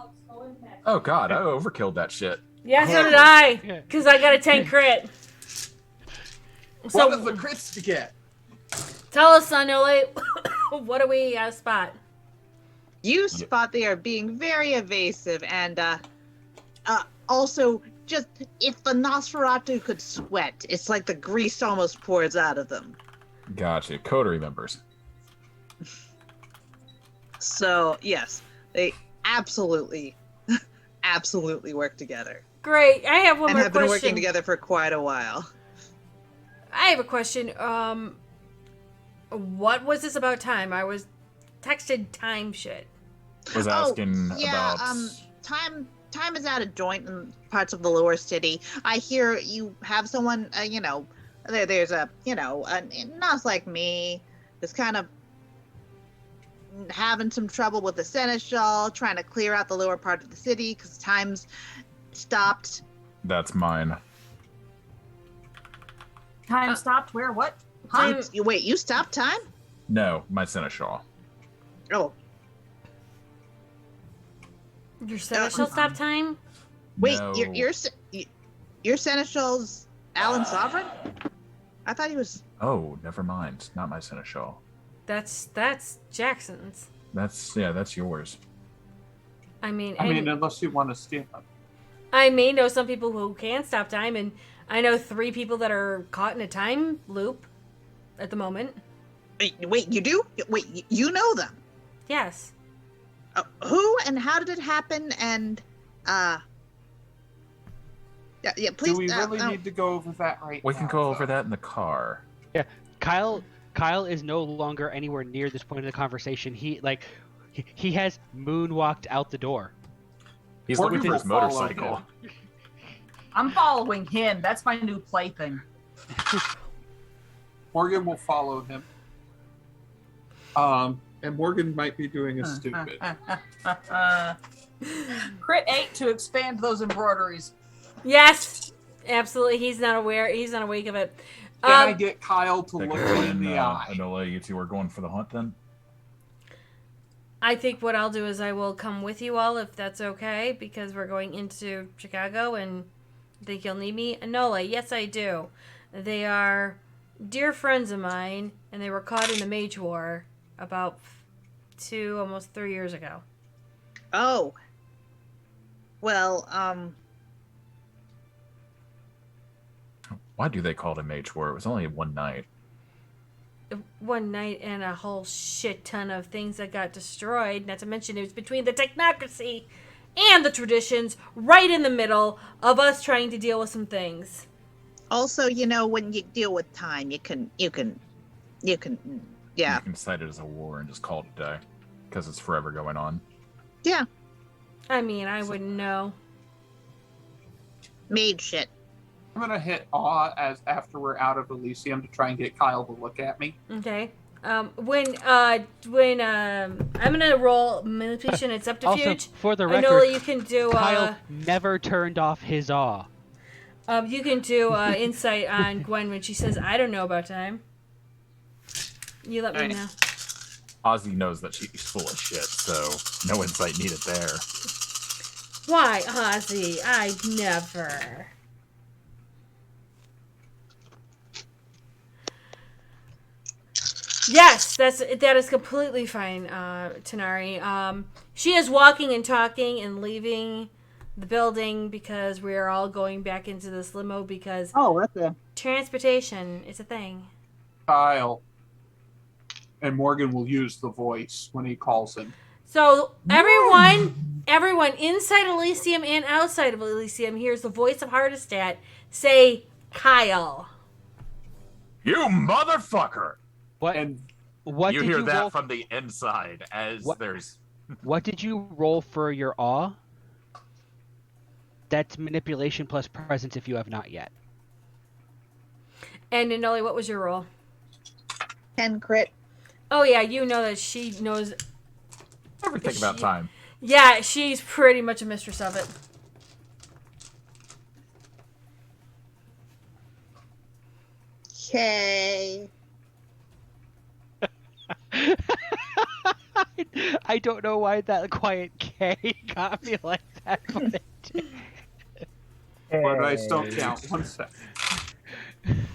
Oh god, I overkilled that shit. Yeah, so did I, Yeah. because I got a 10 crit. So what are the crits to get? tell us, Sonole, what do we spot? You spot they are being very evasive, and also just if the Nosferatu could sweat, it's like the grease almost pours out of them. Gotcha. Coterie members. So yes, they absolutely work together. Great. I have one And more have been working question. together for quite a while. I have a question. What was this about time? I was texted time shit. Was asking yeah, about. time is out of joint in parts of the lower city. I hear you have someone, there's a, not like me, that's kind of having some trouble with the Seneschal, trying to clear out the lower part of the city because time's stopped. That's mine. Time stopped. Where? What? Huh? Wait, you stopped time? No, my Seneschal. Oh, Your Seneschal stop time? wait, No. your Seneschal's Alan Sovereign? I thought he was. Oh, never mind. Not my Seneschal. That's Jackson's. That's yours. I mean, unless you want to steal them. I may know some people who can stop time, and I know 3 people that are caught in a time loop at the moment. Wait, you do? Wait, you know them? Yes. Who and how did it happen? And yeah, please. Do we really need to go over that right We now? can go over that in the car. Kyle is no longer anywhere near this point in the conversation. He has moonwalked out the door. He's Or looking we for his will follow motorcycle. him. I'm following him. That's my new plaything. Morgan will follow him. And Morgan might be doing a stupid. Crit 8 to expand those embroideries. Yes. Absolutely. He's not aware. He's not awake of it. Can I get Kyle to Take look her me in the eye? Enola, you two are going for the hunt then? I think what I'll do is I will come with you all if that's okay, because we're going into Chicago and I think you'll need me. Enola, yes I do. They are dear friends of mine, and they were caught in the Mage War about 2, almost 3 years ago. Oh. Well, Why do they call it a mage war? It was only one night. One night and a whole shit ton of things that got destroyed. Not to mention it was between the technocracy and the traditions, right in the middle of us trying to deal with some things. also, when you deal with time, you can, yeah. You can cite it as a war and just call it a day. Because it's forever going on. Yeah, I mean, I wouldn't know. made shit. I'm gonna hit awe as after we're out of Elysium to try and get Kyle to look at me. Okay. When I'm gonna roll manipulation and subterfuge. Also, for the Enola, record, you can do Kyle never turned off his awe. you can do insight on Gwen when she says, "I don't know about time." You let me Alright. know. Ozzy knows that she's full of shit, so no insight needed there. Why, Ozzy? I never. Yes, that is completely fine, Tanari. She is walking and talking and leaving the building because we are all going back into this limo because Oh, that's transportation is a thing. Kyle. And Morgan will use the voice when he calls him. So everyone inside Elysium and outside of Elysium hears the voice of Hardestat say Kyle. You motherfucker! What? And What You did hear you that roll? from the inside as What? there's... What did you roll for your awe? That's manipulation plus presence if you have not yet. And Nanoli, what was your roll? 10 crit. Oh yeah, you know that she knows. Everything about time. Yeah, she's pretty much a mistress of it. Okay. I don't know why that quiet K got me like that, but it did. but I still count. 1 second.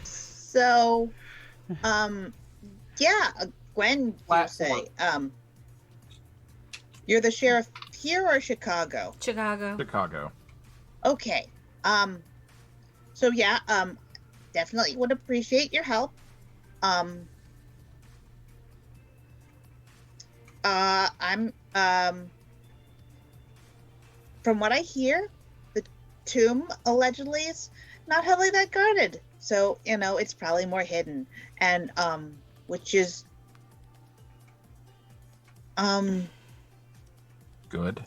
So, yeah, Gwen, you Platform. say, You're the sheriff here or Chicago? Chicago. Chicago. Okay. So yeah, definitely would appreciate your help. I'm from what I hear, the tomb allegedly is not heavily that guarded. So, it's probably more hidden. And which is Good.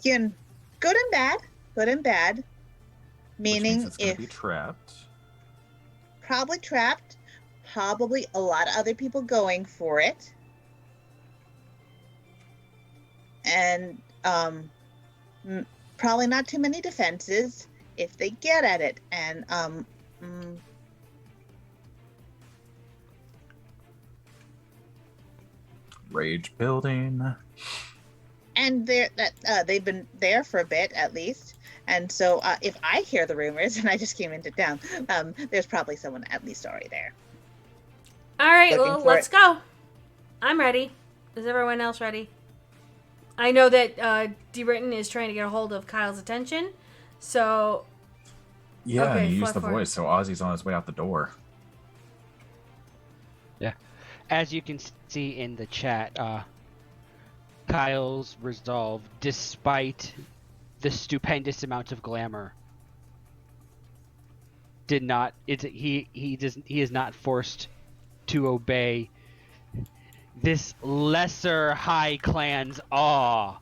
again, good and bad. Good and bad. Which means Meaning it's going if to be trapped. probably trapped, probably a lot of other people going for it. And probably not too many defenses if they get at it. And Rage building. and they've been there for a bit at least. And so if I hear the rumors and I just came into town, there's probably someone at least already there. All right, Looking well, for let's it. go. I'm ready. Is everyone else ready? I know that DeRitten is trying to get a hold of Kyle's attention, so Yeah, Okay, and you use flat the forward. voice, so Ozzy's on his way out the door. As you can see in the chat, Kyle's resolve, despite the stupendous amount of glamour, he is not forced to obey this lesser high clan's awe.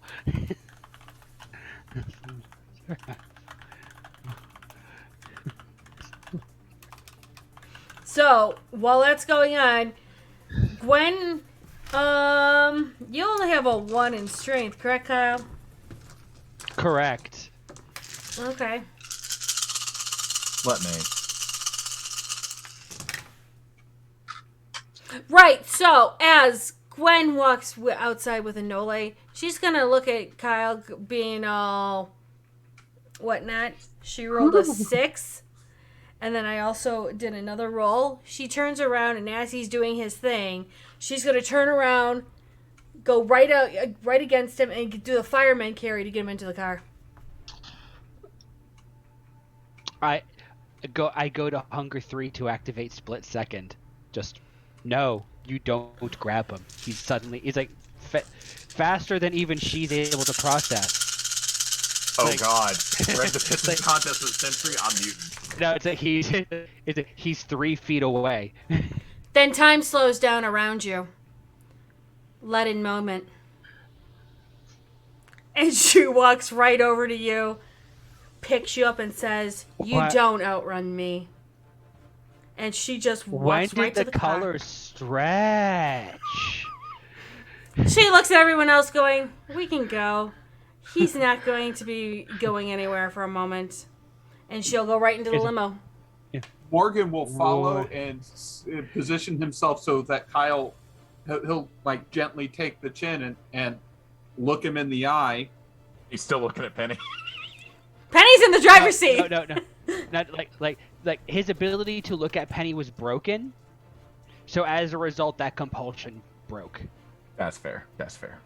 So, while that's going on, Gwen, you only have a 1 in strength, correct, Kyle? Correct. Okay. Let me. Right, so as Gwen walks outside with Anole, she's gonna look at Kyle being all whatnot. She rolled a 6. And then I also did another roll. She turns around, and as he's doing his thing, she's going to turn around, go right against him, and do the fireman carry to get him into the car. I go to Hunger 3 to activate Split Second. Just no, you don't grab him. He's like faster than even she's able to process. Oh Like- God! We're at the pissing like- contest of the century. I'm mutant. No, he's 3 feet away. Then time slows down around you. Let in moment. And she walks right over to you, picks you up, and says, "You What? don't outrun me." And she just When walks did right to the the car. colors stretch? She looks at everyone else going, "We can go. He's not going to be going anywhere for a moment." And she'll go right into the Is it- limo. Morgan will follow What? and position himself so that Kyle, he'll like gently take the chin and look him in the eye. He's still looking at Penny. Penny's in the driver's seat. No. Not like his ability to look at Penny was broken. So as a result, that compulsion broke. That's fair. That's fair.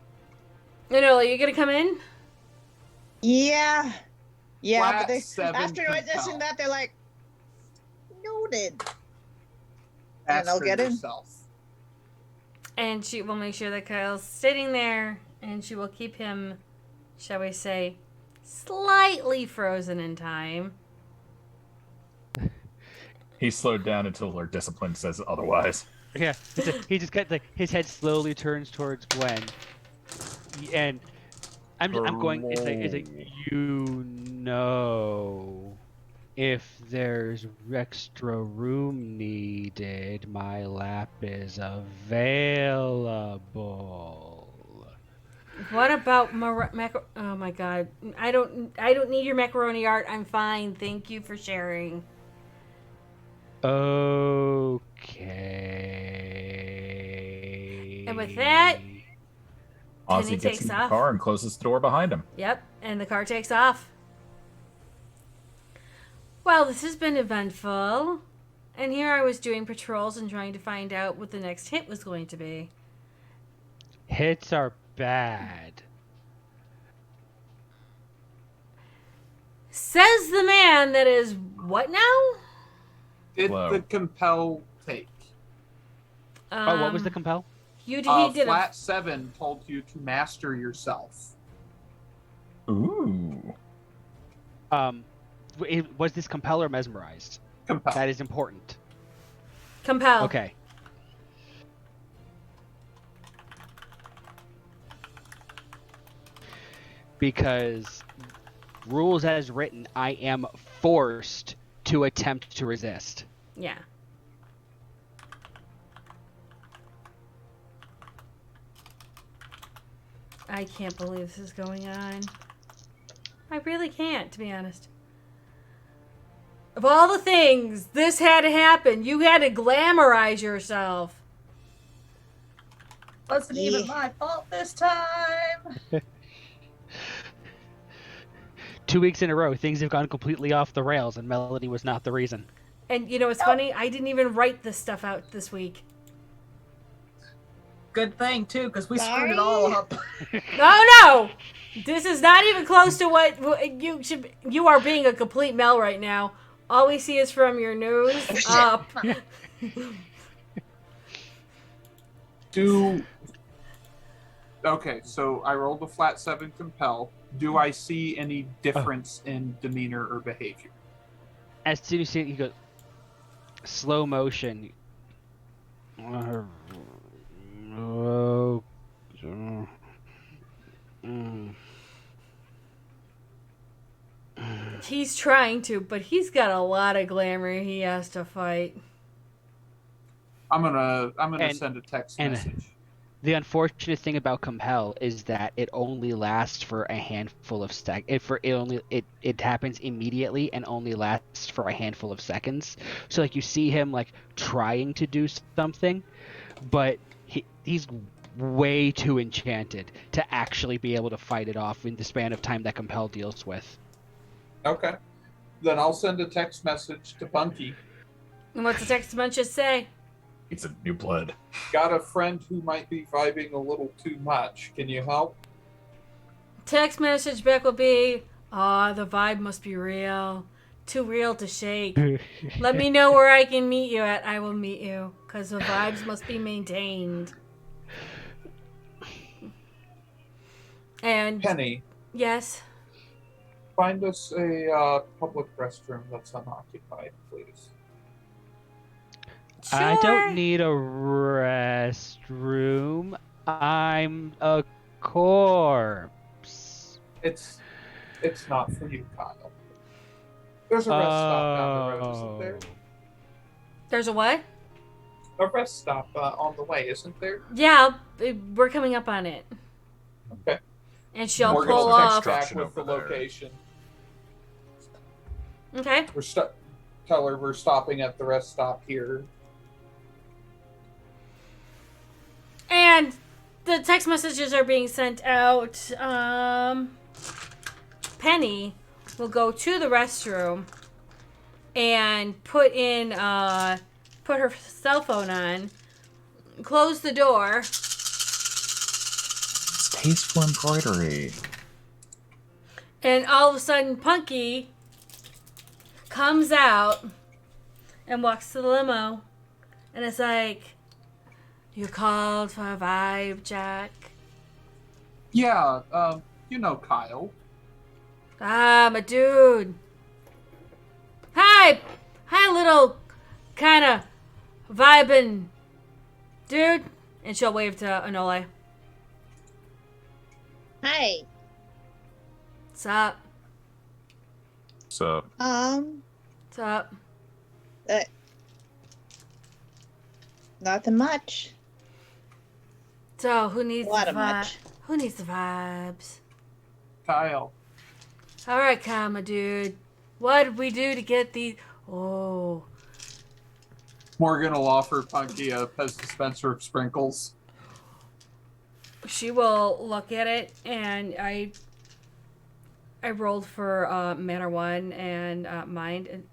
Are you going to come in? Yeah. Yeah, Flat but they, 7 after I compel. mentioned that, they're like, noted. Ask I'll for get in. yourself. And she will make sure that Kyle's sitting there, and she will keep him, shall we say, slightly frozen in time. He's slowed down until her discipline says otherwise. Yeah, he just got his head slowly turns towards Gwen, and I'm going. It's like if there's extra room needed, my lap is available. What about oh my god. I don't need your macaroni art. I'm fine. Thank you for sharing. Okay. And with that, Penny Ozzy gets takes in the off. car and closes the door behind him. Yep, and the car takes off. Well, this has been eventful. And here I was doing patrols and trying to find out what the next hit was going to be. Hits are bad. Says the man that is what now? Did Whoa. the compel take? Oh, what was the compel? He did Flat 7 told you to master yourself. Ooh. Was this compel or mesmerized? Compel. That is important. compel. Okay. Because rules as written, I am forced to attempt to resist. Yeah. I can't believe this is going on. I really can't, to be honest. Of all the things this had to happen, you had to glamorize yourself. Wasn't even my fault this time. 2 weeks in a row, things have gone completely off the rails, and Melody was not the reason. And you know what's funny? I didn't even write this stuff out this week. Good thing too, because we screwed it all up. No! This is not even close to what you should. You are being a complete Mel right now. All we see is from your nose up. Okay, so I rolled a flat 7 compel. Do I see any difference in demeanor or behavior? As soon as you go slow motion. He's trying to, but he's got a lot of glamour he has to fight. I'm gonna And- send a text and- message. The unfortunate thing about compel is that it only lasts for a handful of it happens immediately and only lasts for a handful of seconds. So like you see him like trying to do something, but he's way too enchanted to actually be able to fight it off in the span of time that compel deals with. Okay. Then I'll send a text message to Bunky. And what's the text message say? It's a new blood. Got a friend who might be vibing a little too much. Can you help? Text message back will be, the vibe must be real. Too real to shake. Let me know where I can meet you at. I will meet you. Because the vibes must be maintained. And, Penny, yes. find us a public restroom that's unoccupied, please. Sure. I don't need a restroom. I'm a corpse. It's not for you, Kyle. There's a rest stop down the road, isn't there? There's a what? A rest stop on the way, isn't there? Yeah, we're coming up on it. Okay. And she'll Morgan's pull text off. back with the over there. location. Okay. Tell her we're stopping at the rest stop here. And the text messages are being sent out. Penny will go to the restroom and put her cell phone on, close the door, It's tasteful embroidery. and all of a sudden Punky comes out and walks to the limo, and it's like, you called for a vibe, Jack? Yeah, you know Kyle. Ah, my dude. Hi, little kind of vibing dude. And she'll wave to Anole. Hi. What's up? So What's up? Nothing much. So who needs A lot the of much. Who needs the vibes? Kyle. All right, my dude. What did we do to get these? Oh, Morgan will offer Punky a Pez dispenser of sprinkles. she will look at it, and I rolled for Manner 1 and Mind, and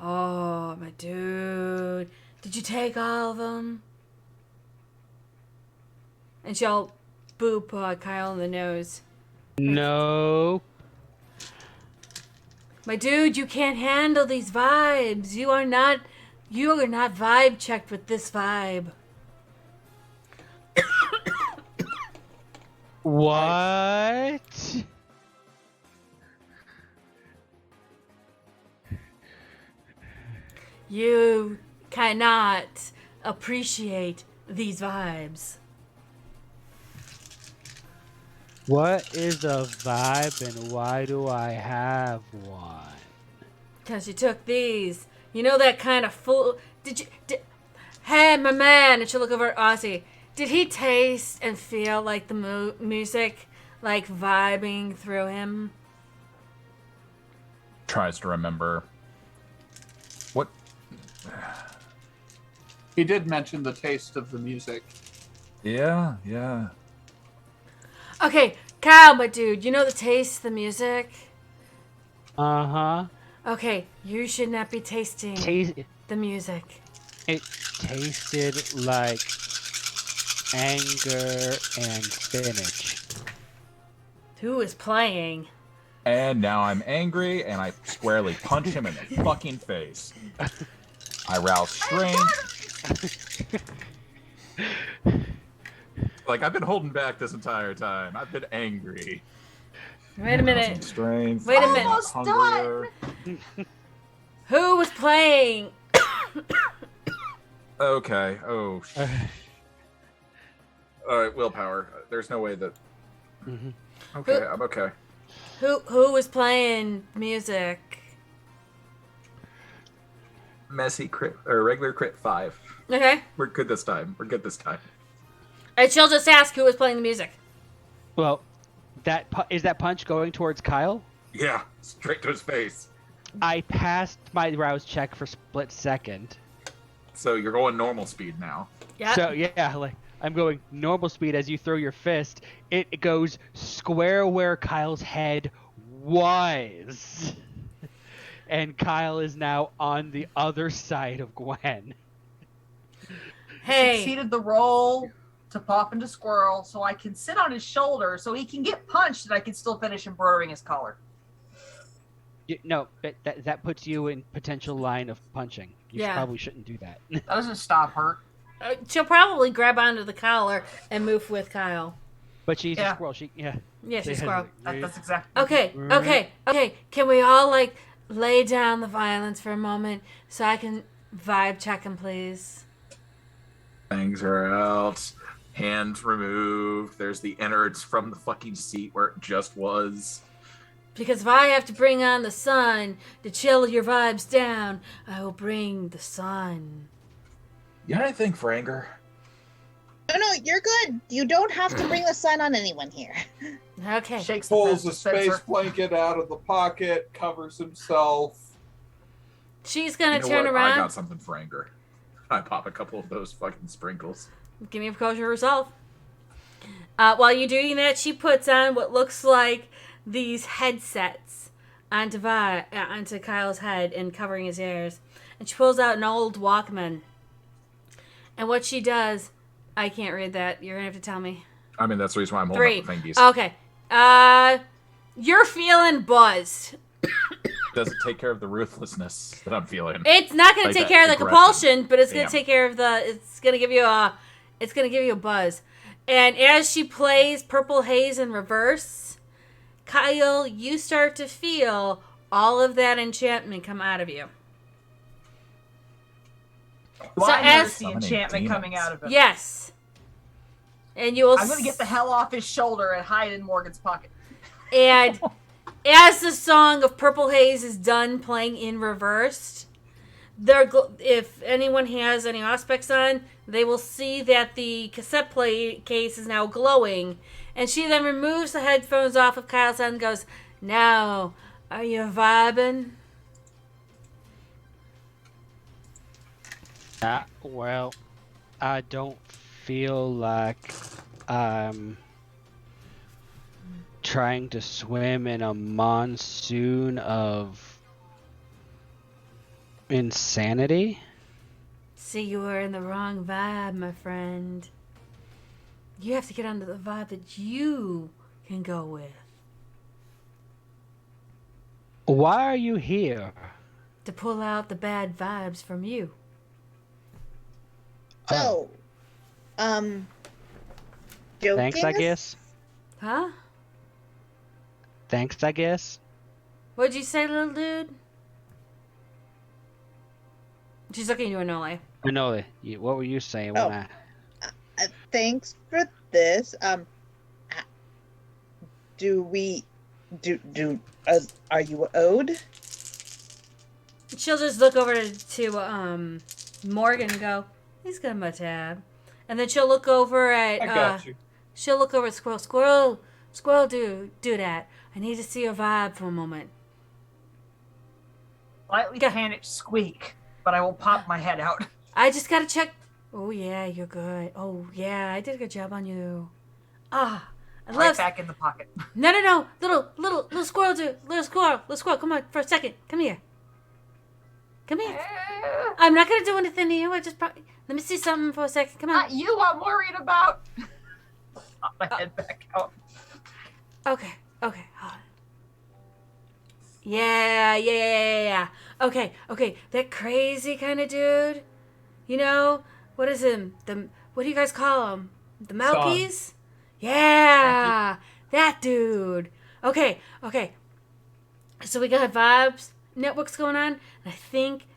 oh, my dude, did you take all of them? And she'll boop Kyle in the nose. No. My dude, you can't handle these vibes. You are not vibe checked with this vibe. What? You cannot appreciate these vibes. What is a vibe and why do I have one? Because you took these. You know that kind of fool. Hey, my man. And she look over at Ozzy. Did he taste and feel like the music, like vibing through him? Tries to remember. What? He did mention the taste of the music. Yeah. Okay, Kyle, my dude. You know the taste, the music? Uh-huh. Okay, you should not be tasting the music. It tasted like anger and spinach. Who is playing? And now I'm angry, and I squarely punch him in the fucking face. I rouse strength. Like, I've been holding back this entire time. I've been angry. Wait a minute. Strength. Wait a minute. Almost Hunger. Who was playing? Okay. Oh. All right. Willpower. There's no way that. Mhm. Okay. I'm okay. Who was playing music? Messy crit or regular crit 5. Okay. We're good this time. And she'll just ask who was playing the music. Well, is that punch going towards Kyle? Yeah. Straight to his face. I passed my rouse check for split second. So you're going normal speed now. Yeah. So yeah, like I'm going normal speed as you throw your fist. It goes square where Kyle's head was. And Kyle is now on the other side of Gwen. Hey. Succeeded the roll to pop into Squirrel so I can sit on his shoulder so he can get punched and I can still finish embroidering his collar. No, that puts you in potential line of punching. You Yeah. probably shouldn't do that. That doesn't stop her. She'll probably grab onto the collar and move with Kyle. But she's Yeah. a squirrel. Yeah, she's She has squirrel. That's exactly. Okay. Can we all like lay down the violence for a moment so I can vibe check him, please? Fangs are out. Hands removed. There's the innards from the fucking seat where it just was. Because if I have to bring on the sun to chill your vibes down, I will bring the sun. You got anything for anger? No, you're good. You don't have to bring the sun on anyone here. Okay. Shakes the Pulls a Spencer. space blanket out of the pocket, covers himself. She's gonna You know turn what? I around. got something for anger. I pop a couple of those fucking sprinkles. Give me a kosher herself. While you're doing that, she puts on what looks like these headsets onto Kyle's head and covering his ears. And she pulls out an old Walkman. And what she does, I can't read that. You're going to have to tell me. I mean, that's the reason why I'm holding 3. up the thingies. Okay. You're feeling buzzed. Does it take care of the ruthlessness that I'm feeling? It's not going Like to take that care of the aggression. compulsion, but it's going Damn. to take care of it's going to give you a buzz. And as she plays Purple Haze in reverse, Kyle, you start to feel all of that enchantment come out of you. Well, So I notice as- the enchantment coming out of him. Yes. And you will I'm going to get the hell off his shoulder and hide in Morgan's pocket. And as the song of Purple Haze is done playing in reverse, if anyone has any aspects on, they will see that the cassette play case is now glowing. And she then removes the headphones off of Kyle's head and goes, "Now, are you vibing?" Well, I don't feel like I'm trying to swim in a monsoon of insanity. See, you were in the wrong vibe, my friend. You have to get onto the vibe that you can go with. Why are you here? To pull out the bad vibes from you. So, joking. Thanks, I guess. Huh? Thanks, I guess. What'd you say, little dude? She's looking at you, Anole. Manoli, what were you saying when Oh. I... Thanks for this. Do we are you owed? She'll just look over to Morgan and go, he's got my tab. And then she'll look over at I got you. she'll look over at Squirrel. Squirrel, do that. I need to see your vibe for a moment. Slightly panicked squeak, but I will pop my head out. I just gotta check. Oh yeah, you're good. Oh yeah, I did a good job on you. Ah, I Right love. back in the pocket. No, little squirrel, dude, little squirrel. Come on for a second. Come here. I'm not gonna do anything to you. I just let me see something for a second. Come on. Not you I'm worried about. Pop my head back out. Okay. Hold on. Yeah. Okay. That crazy kind of dude. You know, what is him? What do you guys call him? The Malkies? Yeah. That dude. Okay. So we got vibes networks going on, and I think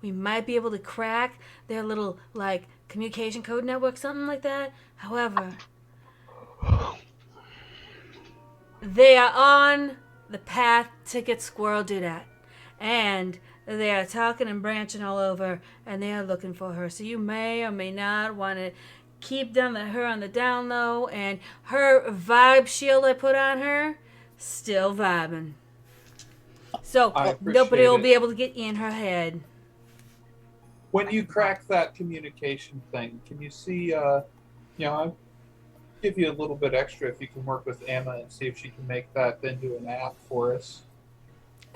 we might be able to crack their little like communication code network, something like that. However, they are on the path to get Squirrel Doodat. And they are talking and branching all over, and they are looking for her. So you may or may not want to keep her on the down low, and her vibe shield I put on her, still vibing. So I appreciate nobody will it. be able to get in her head. When you crack that communication thing, can you see, I'll give you a little bit extra if you can work with Emma and see if she can make that into an app for us.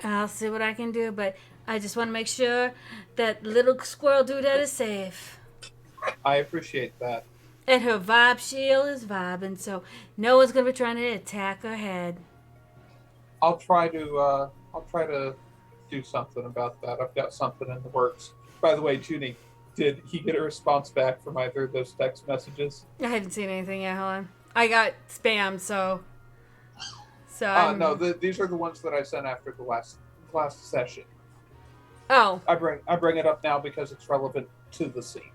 I'll see what I can do, but I just want to make sure that little Squirrel Doodat is safe. I appreciate that. And her vibe shield is vibing, so no one's gonna be trying to attack her head. I'll try to do something about that. I've got something in the works. By the way, Junie, did he get a response back from either of those text messages? I haven't seen anything yet. Hold on. I got spam, so. No, these are the ones that I sent after the last session. Oh, I bring it up now because it's relevant to the scene.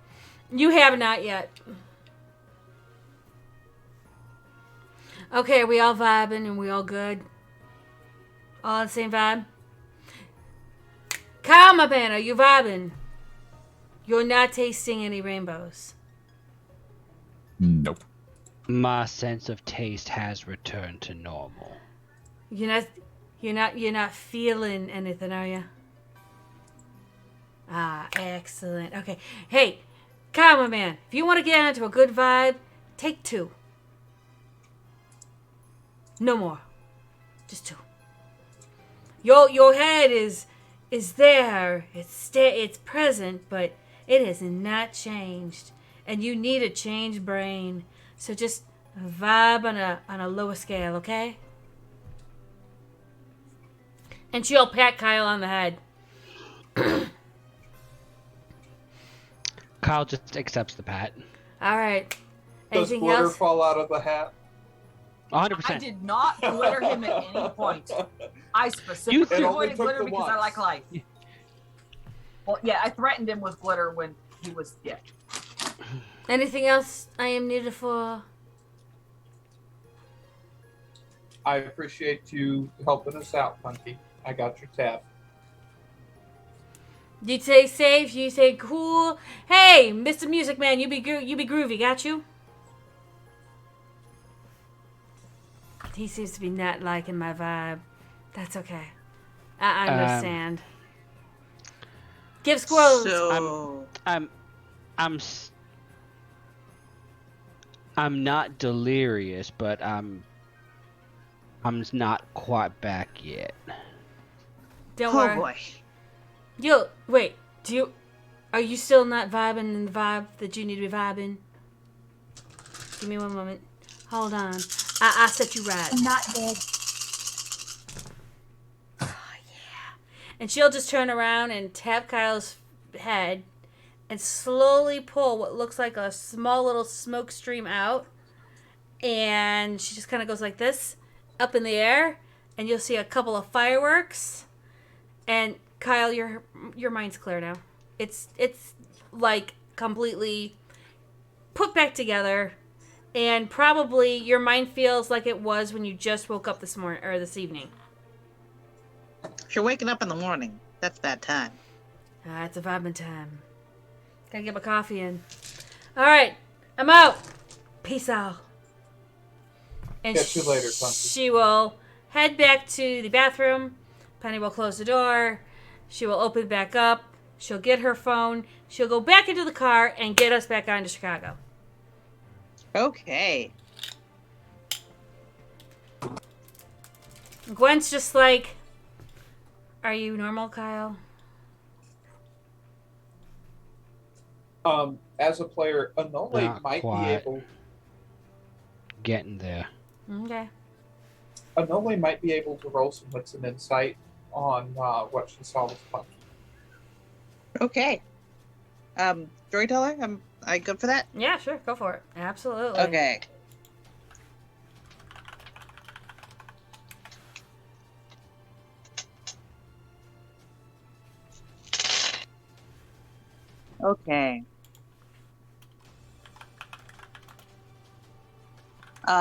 you have not yet. Okay, are we all vibing and we all good? All on the same vibe? Kyle, my man, are you vibing? You're not tasting any rainbows. Nope. My sense of taste has returned to normal. You're not feeling anything, are you? Ah, excellent. Okay. Hey, Kyle, my man, if you want to get into a good vibe, take 2. No more. Just 2. Your head is there. It's present, but it has not changed. And you need a changed brain. So just vibe on a lower scale, okay? And she'll pat Kyle on the head. Kyle just accepts the pat. All right. Does Anything glitter else? fall out of the hat? 100%. I did not glitter him at any point. I You specifically threw- It only avoided took glitter the because I once. like life. Well, yeah, I threatened him with glitter when he was, yeah. Anything else I am needed for? I appreciate you helping us out, Punky. I got your tab. You stay safe. You stay cool. Hey, Mr. Music Man, you be groovy. Got you? He seems to be not liking my vibe. That's okay. I understand. Give squirrels. So, I'm not delirious, but I'm not quite back yet. Don't oh worry. boy. Yo, wait. Are you still not vibing in the vibe that you need to be vibing? Give me one moment. Hold on. I set you right. I'm not dead. And she'll just turn around and tap Kyle's head and slowly pull what looks like a small little smoke stream out. And she just kind of goes like this, up in the air, and you'll see a couple of fireworks. And Kyle, your mind's clear now. It's like completely put back together, and probably your mind feels like it was when you just woke up this morning or this evening. If you're waking up in the morning, that's that time. It's a vibing time. Gotta get my coffee in. All right, I'm out. Peace out. And Catch you later, Chunky. she will head back to the bathroom. Penny will close the door. She will open back up. She'll get her phone. She'll go back into the car and get us back on to Chicago. Okay. Gwen's just like, are you normal, Kyle? As a player, Anole Not might quite. be able. Getting there. Okay. Anole might be able to roll some wits and insight on what she saw with Punky. Okay. Storyteller, am I good for that? Yeah, sure. Go for it. Absolutely. Okay. Okay.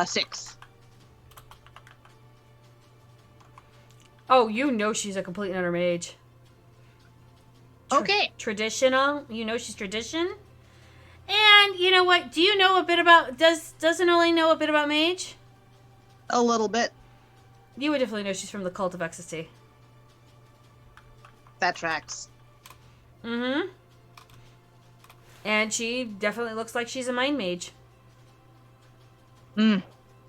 6. Oh, you know she's a complete and utter mage. Okay. Traditional. You know she's tradition. And you know what? Do you know a bit about... Doesn't Oli know a bit about mage? A little bit. You would definitely know she's from the Cult of Ecstasy. That tracks. Mm-hmm. And she definitely looks like she's a mind mage.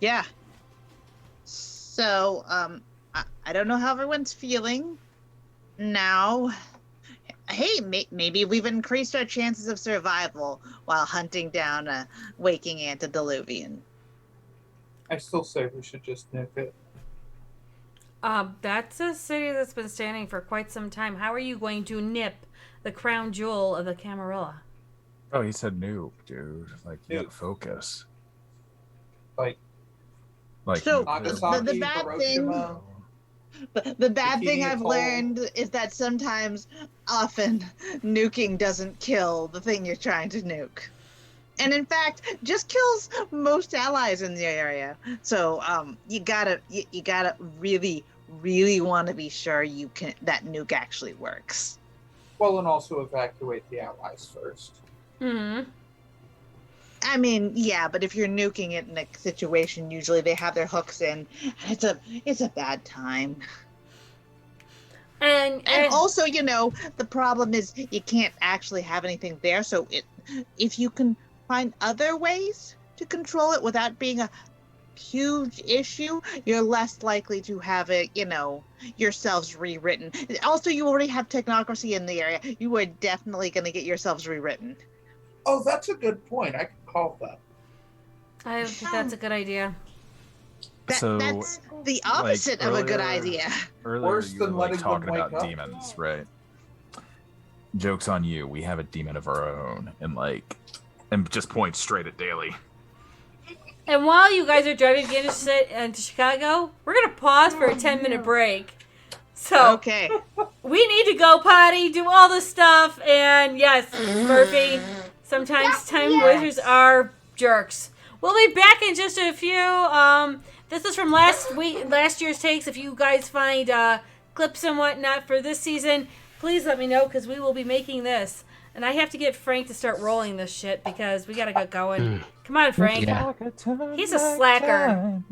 Yeah. So, I don't know how everyone's feeling now. Hey, maybe we've increased our chances of survival while hunting down a waking antediluvian. I still say we should just nuke it. That's a city that's been standing for quite some time. How are you going to nip the crown jewel of the Camarilla? Oh, he said nuke, dude. Like, you gotta Nuke. focus. Like, Like, So, nuke Nagasaki, the bad thing- Hiroshima. The bad Bikini thing I've Atoll. learned is that often, nuking doesn't kill the thing you're trying to nuke. And in fact, just kills most allies in the area. So, you gotta really, really want to be sure that nuke actually works. Well, and also evacuate the allies first. Mm-hmm. I mean, yeah, but if you're nuking it in a situation, usually they have their hooks in, and it's a bad time. And Also, the problem is you can't actually have anything there. So if you can find other ways to control it without being a huge issue, you're less likely to have it, yourselves rewritten. Also, you already have technocracy in the area. You are definitely going to get yourselves rewritten. Oh, that's a good point. I could call that. I think that's a good idea. So, That's the opposite of a good idea. Earlier, Worse you were than like letting talking them wake about up. demons, right? Joke's on you. We have a demon of our own, and just point straight at Daly. And while you guys are driving into Chicago, we're going to pause for a 10-minute break. So, Okay. we need to go potty, do all this stuff, and yes, Murphy, sometimes time wizards are jerks. We'll be back in just a few. This is from last year's takes. If you guys find clips and whatnot for this season, please let me know, because we will be making this. And I have to get Frank to start rolling this shit, because we got to get going. Come on, Frank. Yeah. He's a slacker.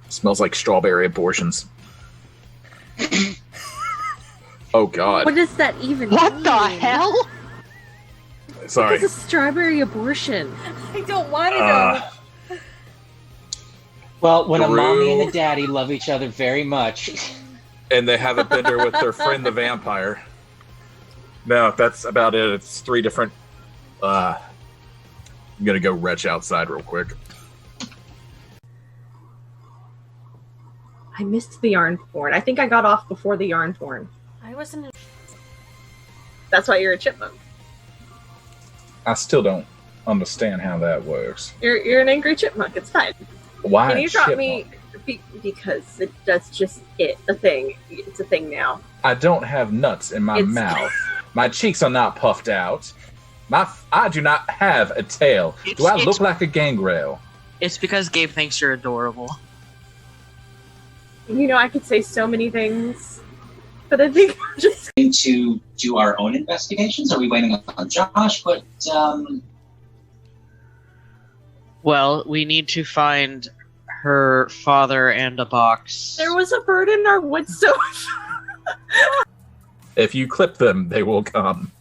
Smells like strawberry abortions. Oh God! What does that even What mean? the hell? Sorry. It's a strawberry abortion. I don't want to know. Well, when a mommy and Drew. a daddy love each other very much. And they have a bender with their friend the vampire. No, that's about it. It's 3 different. I'm gonna go retch outside real quick. I missed the Yarnthorn. I think I got off before the Yarnthorn. I wasn't. That's why you're a chipmunk. I still don't understand how that works. You're an angry chipmunk. It's fine. Why? Can you drop chipmunk? me? Because that's just a thing. It's a thing now. I don't have nuts in my mouth. My cheeks are not puffed out. I do not have a tail. Do I look like a gangrel? It's because Gabe thinks you're adorable. You know, I could say so many things, but I think I'm just To do our own investigations? Are we waiting on Josh? But Well, we need to find her father and a box. there was a bird in our woods, so If you clip them, they will come.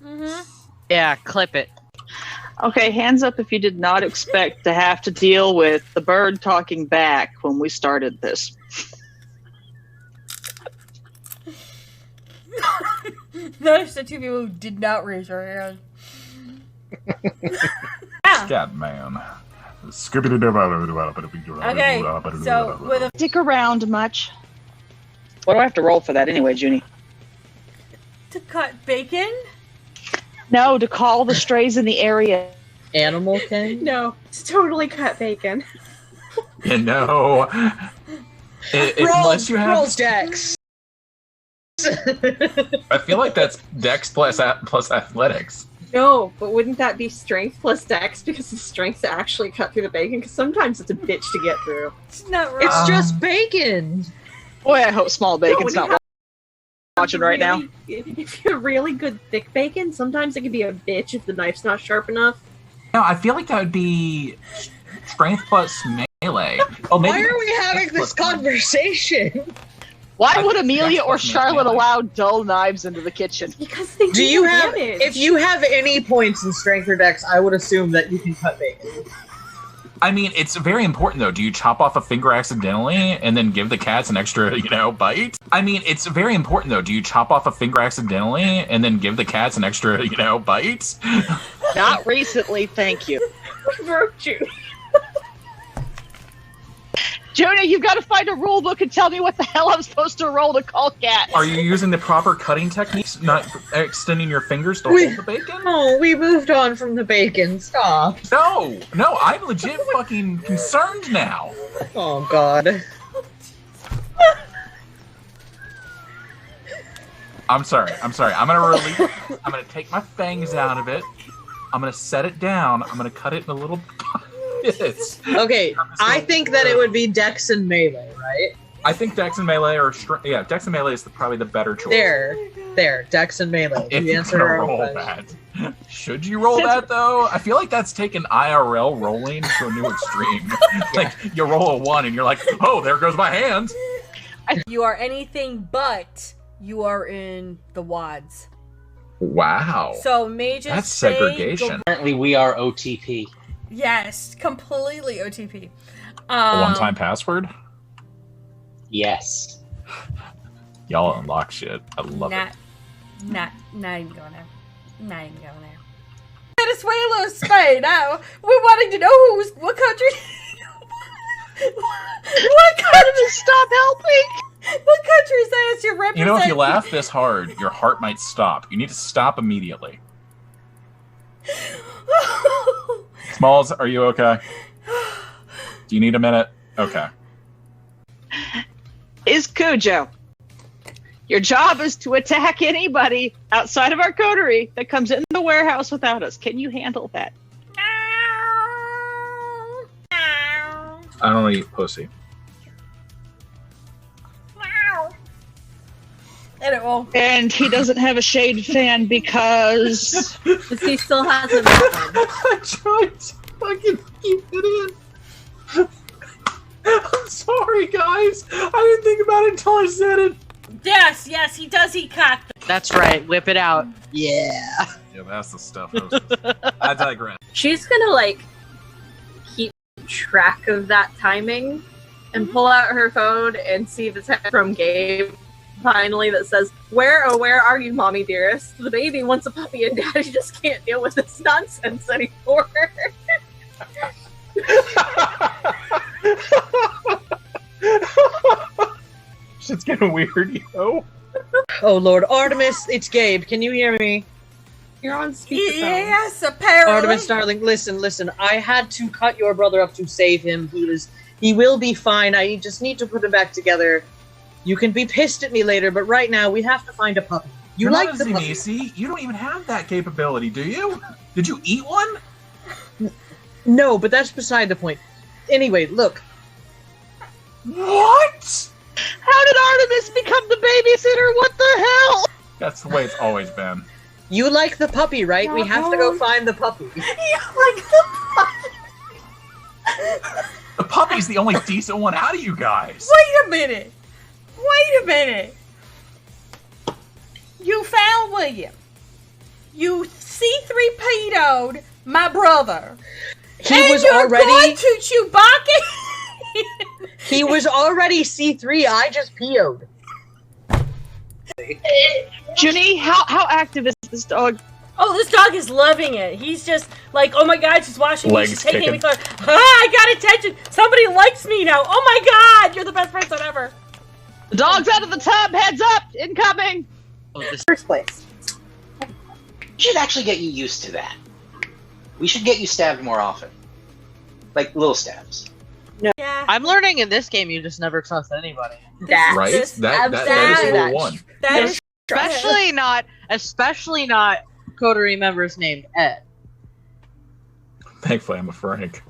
Mm-hmm. Yeah, clip it. Okay, hands up if you did not expect to have to deal with the bird talking back when we started this. Notice the two people who did not raise their hand. Yeah. God, man. Okay, so with a Stick around much. What do I have to roll for that anyway, Junie? to cut bacon. No, to call the strays in the area. Animal King? no, it's totally cut bacon. You know, unless you have Dex. I feel like that's Dex plus athletics. No, but wouldn't that be strength plus dex because the strength to actually cut through the bacon? Because sometimes it's a bitch to get through. It's not right. It's just bacon. Boy, I hope small bacon's when you not watching right now. If you have really good thick bacon, sometimes it can be a bitch if the knife's not sharp enough. No, I feel like that would be strength plus melee. Oh, maybe Why are we having this conversation? Why I would think Amelia that's or what's Charlotte melee. allow dull knives into the kitchen? Because they Do you have? damage. If you have any points in strength or dex, I would assume that you can cut bacon. I mean, it's very important though. Do you chop off a finger accidentally and then give the cats an extra, bite? I mean, it's very important though. Do you chop off a finger accidentally and then give the cats an extra, bite? Not recently, thank you. We broke Judy. Jonah, you've got to find a rule book and tell me what the hell I'm supposed to roll to call cats. Are you using the proper cutting techniques, not extending your fingers to hold the bacon? Oh, we moved on from the bacon. Stop. No, I'm legit fucking concerned now. Oh God. I'm sorry. I'm gonna I'm gonna take my fangs out of it. I'm gonna set it down. I'm gonna cut it in a little bits. Okay, I think that it would be dex and melee, right? I think Dex and Melee are Dex and Melee is probably the better choice. There, dex and melee. If You you're answered gonna our own roll question. that, should you roll that though? I feel like that's taken IRL rolling to a new extreme. Like you roll a 1 and you're like, oh, there goes my hand. You are anything but you are in the wads. Wow. So mages That's say segregation. Apparently, we are OTP. yes, completely OTP. A one-time password? Yes. Y'all unlock shit. I love it. Not even going there. Not even going there. Venezuela, Spain. Now we're wanting to know what country. What country? Stop helping! What country says you represent? You know, if you laugh this hard, your heart might stop. You need to stop immediately. Smalls, are you okay? Do you need a minute? Okay. Is Cujo. Your job is to attack anybody outside of our coterie that comes in the warehouse without us. Can you handle that? I don't eat pussy. And it won't. And he doesn't have a shade fan because He still hasn't met one. I tried to fucking keep it in. I'm sorry, guys. I didn't think about it until I said it. Yes, he does eat cock. That's right. Whip it out. Yeah. Yeah, that's the stuff. I digress. She's gonna keep track of that timing and pull out her phone and see the text from Gabe finally that says, where are you, mommy dearest? The baby wants a puppy and daddy just can't deal with this nonsense anymore. Shit's getting weird, yo. Oh Lord, Artemis, it's Gabe. Can you hear me? You're on speakerphone. Yes, apparently. Artemis, darling, listen. I had to cut your brother up to save him. He will be fine. I just need to put him back together. You can be pissed at me later, but right now we have to find a puppy. You You're like not the a puppy? Zenisi. You don't even have that capability, do you? Did you eat one? No, but that's beside the point. Anyway, look. What? How did Artemis become the babysitter? What the hell? That's the way it's always been. You like the puppy, right? We have to go find the puppy. You like the The puppy's the only decent one out of you guys. Wait a minute. You found William. You C3PO'd my brother. He was you're already. going to Chewbacca? He was already C3. I just PO'd. Junie, how active is this dog? Oh, this dog is loving it. He's just like, oh my god, she's watching me. Legs She's taking me kicking. close. I got attention. Somebody likes me now. Oh my god, you're the best person ever. The dog's out of the tub. Heads up, incoming. First place. We should actually get you used to that. We should get you stabbed more often. Like little stabs. Yeah. I'm learning in this game you just never trust anybody. Right? This- That is rule one. That is Especially not coterie members named Ed. Thankfully, I'm a Frank.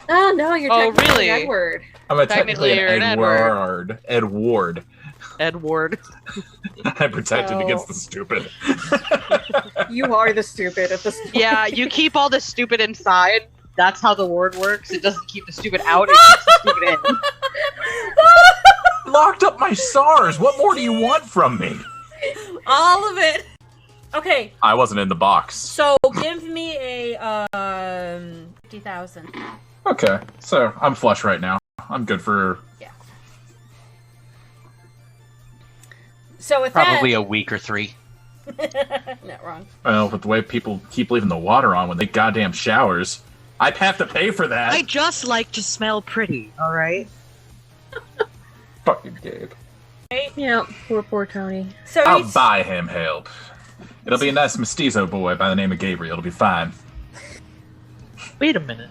Oh no, you're Oh, technically really? Edward. I'm a Technically, technically you're an an Edward. Edward. Edward. I'm protected So- against the stupid. You are the stupid at this point. Yeah, you keep all the stupid inside. That's how the word works. It doesn't keep the stupid out, it keeps the stupid in. Locked up my SARS. What more do you want from me? all of it. Okay, I wasn't in the box. so give me a 50,000. Okay, so I'm flush right now. I'm good for So with Probably a week or three. that, not wrong. well, with the way people keep leaving the water on when they goddamn showers, I'd have to pay for that. I just like to smell pretty, alright? Fucking Gabe. Yeah, poor Tony. So I'll it's- buy him help. It'll be a nice mestizo boy by the name of Gabriel. It'll be fine. Wait a minute.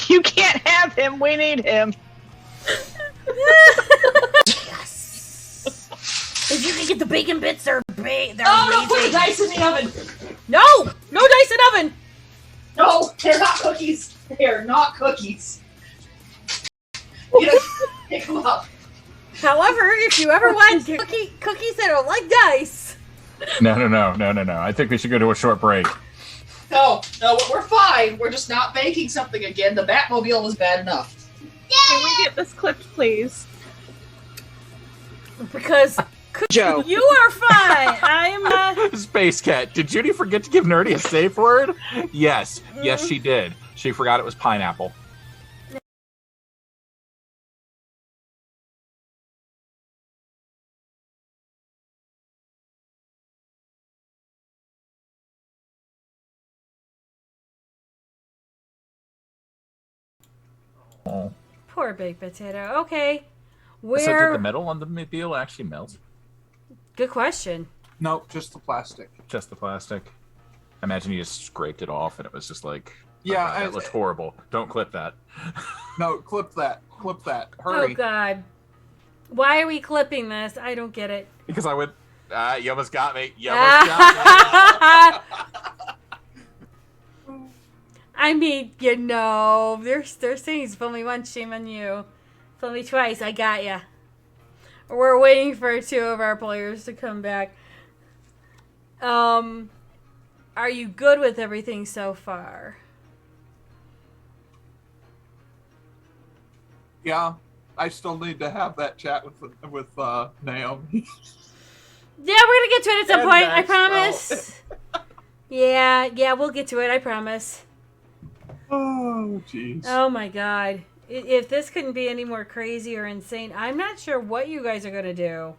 You can't have him. We need him. If you can get the bacon bits, they're they're Oh, don't put amazing. the dice in the oven! No dice in oven. No, they're not cookies. They are not cookies. You know, pick them up. However, if you ever want cookies that are like dice, No. I think we should go to a short break. No, we're fine. We're just not baking something again. The Batmobile was bad enough. Can we get this clipped, please? because Joe. you are fine. I am not. Space Cat, did Judy forget to give Nerdy a safe word? Yes, she did. She forgot it was pineapple. Oh. Poor baked potato. Okay, So did the where? metal on the mobile actually melt? Good question. No, just the plastic. Just the plastic. I imagine you just scraped it off and it was just like, Yeah, okay, that looked horrible. Don't clip that. No, clip that. Clip that. Oh Hurry. God, why are we clipping this? I don't get it. Because I went, you almost got me. You almost got me. I mean, you know, they're saying fool me once, shame on you. Fool me twice, I got ya. We're waiting for two of our players to come back. Are you good with everything so far? Yeah, I still need to have that chat with Naomi. Yeah, we're gonna get to it at some And point. I Maxwell. promise. Yeah, we'll get to it. I promise. Oh, jeez. Oh my God. If this couldn't be any more crazy or insane, I'm not sure what you guys are gonna do.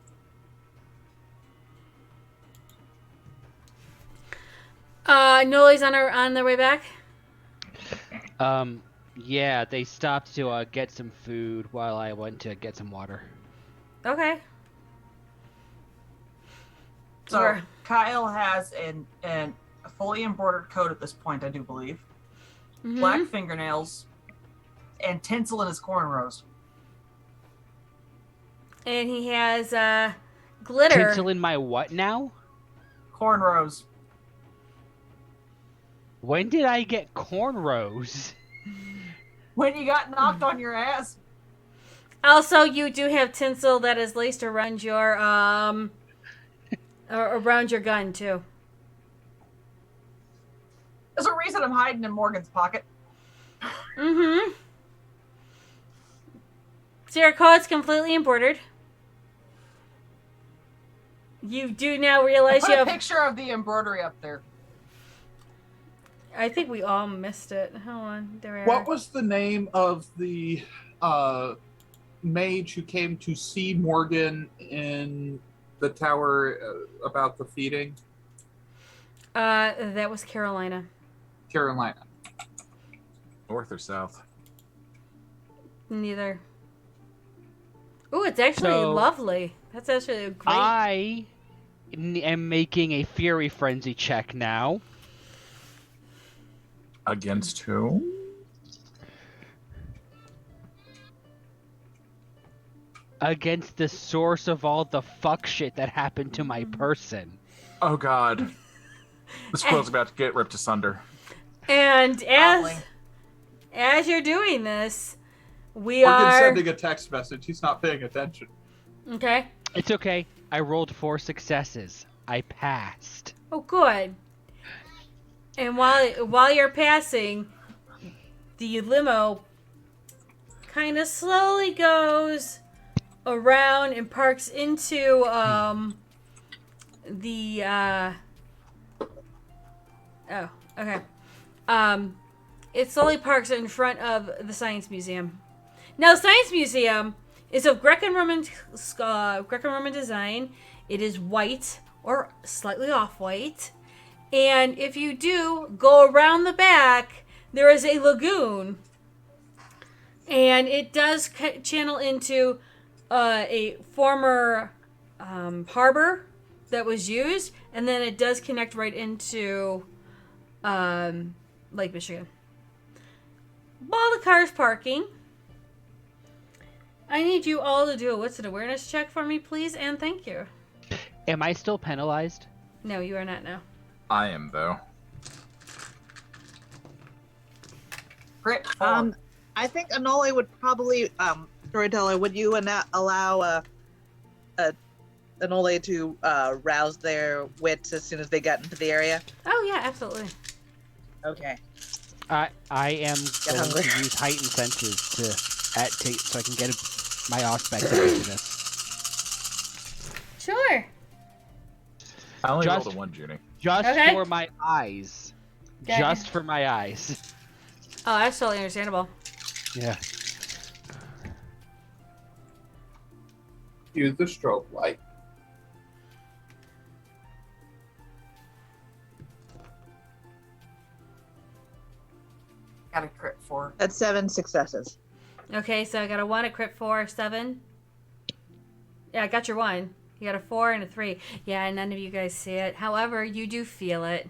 Noli's on their way back. Yeah, they stopped to get some food while I went to get some water. Okay. So Sure. Kyle has a fully embroidered coat at this point, I do believe. Mhm. Black fingernails, and tinsel in his cornrows. And he has glitter. Tinsel in my what now? Cornrows. When did I get cornrows? When you got knocked on your ass. Also, you do have tinsel that is laced around your around your gun too. There's a reason I'm hiding in Morgan's pocket. Mm-hmm. So your coat's completely embroidered. You do now realize Put you a have. picture of the embroidery up there. I think we all missed it. Hold on, there we are. What was the name of the mage who came to see Morgan in the tower about the feeding? That was Carolina. Carolina. North or south? Neither. Ooh, it's actually So- lovely. That's actually a great. I am making a Fury Frenzy check now. Against who? Against the source of all the fuck shit that happened to my person. Oh God. This quill's about to get ripped asunder. And Probably. as you're doing this, we Morgan's are sending a text message. He's not paying attention. okay. It's okay. I rolled 4 successes. I passed. Oh, good. And while you're passing, the limo kind of slowly goes around and parks into the oh, okay. It slowly parks in front of the Science Museum. Now, the Science Museum is of Greco-Roman design. It is white or slightly off-white. And if you do go around the back, there is a lagoon. And it does channel into a former harbor that was used. And then it does connect right into Lake Michigan. While the car's parking, I need you all to do a what's an awareness check for me, please, and thank you. Am I still penalized? No, you are not now. I am though. Crit. I think Anole would probably, Storyteller, would you allow Anole to rouse their wits as soon as they got into the area? Oh yeah, absolutely. Okay. I am going hungry. to use heightened senses so I can get my aspect into this. Sure. I only Just- rolled a 1, Junie. Just Okay. for my eyes. Okay. Just for my eyes. Oh, that's totally understandable. Yeah. Use the strobe light. Got a crit 4. That's 7 successes. Okay, so I got a 1, a crit 4, 7. Yeah, I got your 1. You got a 4 and a 3. Yeah, none of you guys see it. However, you do feel it.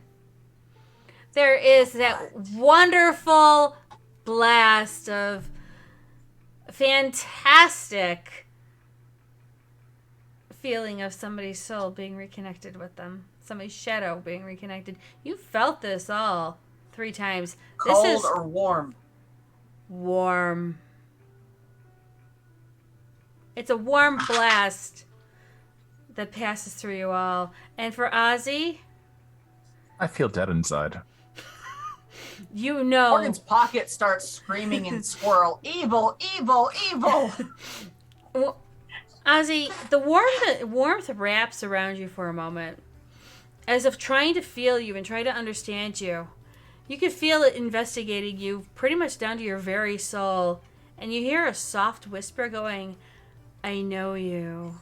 There is that wonderful blast of fantastic feeling of somebody's soul being reconnected with them. Somebody's shadow being reconnected. You felt this all 3 times. Cold This is or warm? warm. It's a warm blast that passes through you all. And for Ozzy, I feel dead inside. you know. Morgan's pocket starts screaming in squirrel. Evil, evil, evil! Well, Ozzy, the warmth wraps around you for a moment, as if trying to feel you and try to understand you. You can feel it investigating you pretty much down to your very soul, and you hear a soft whisper going, "I know you.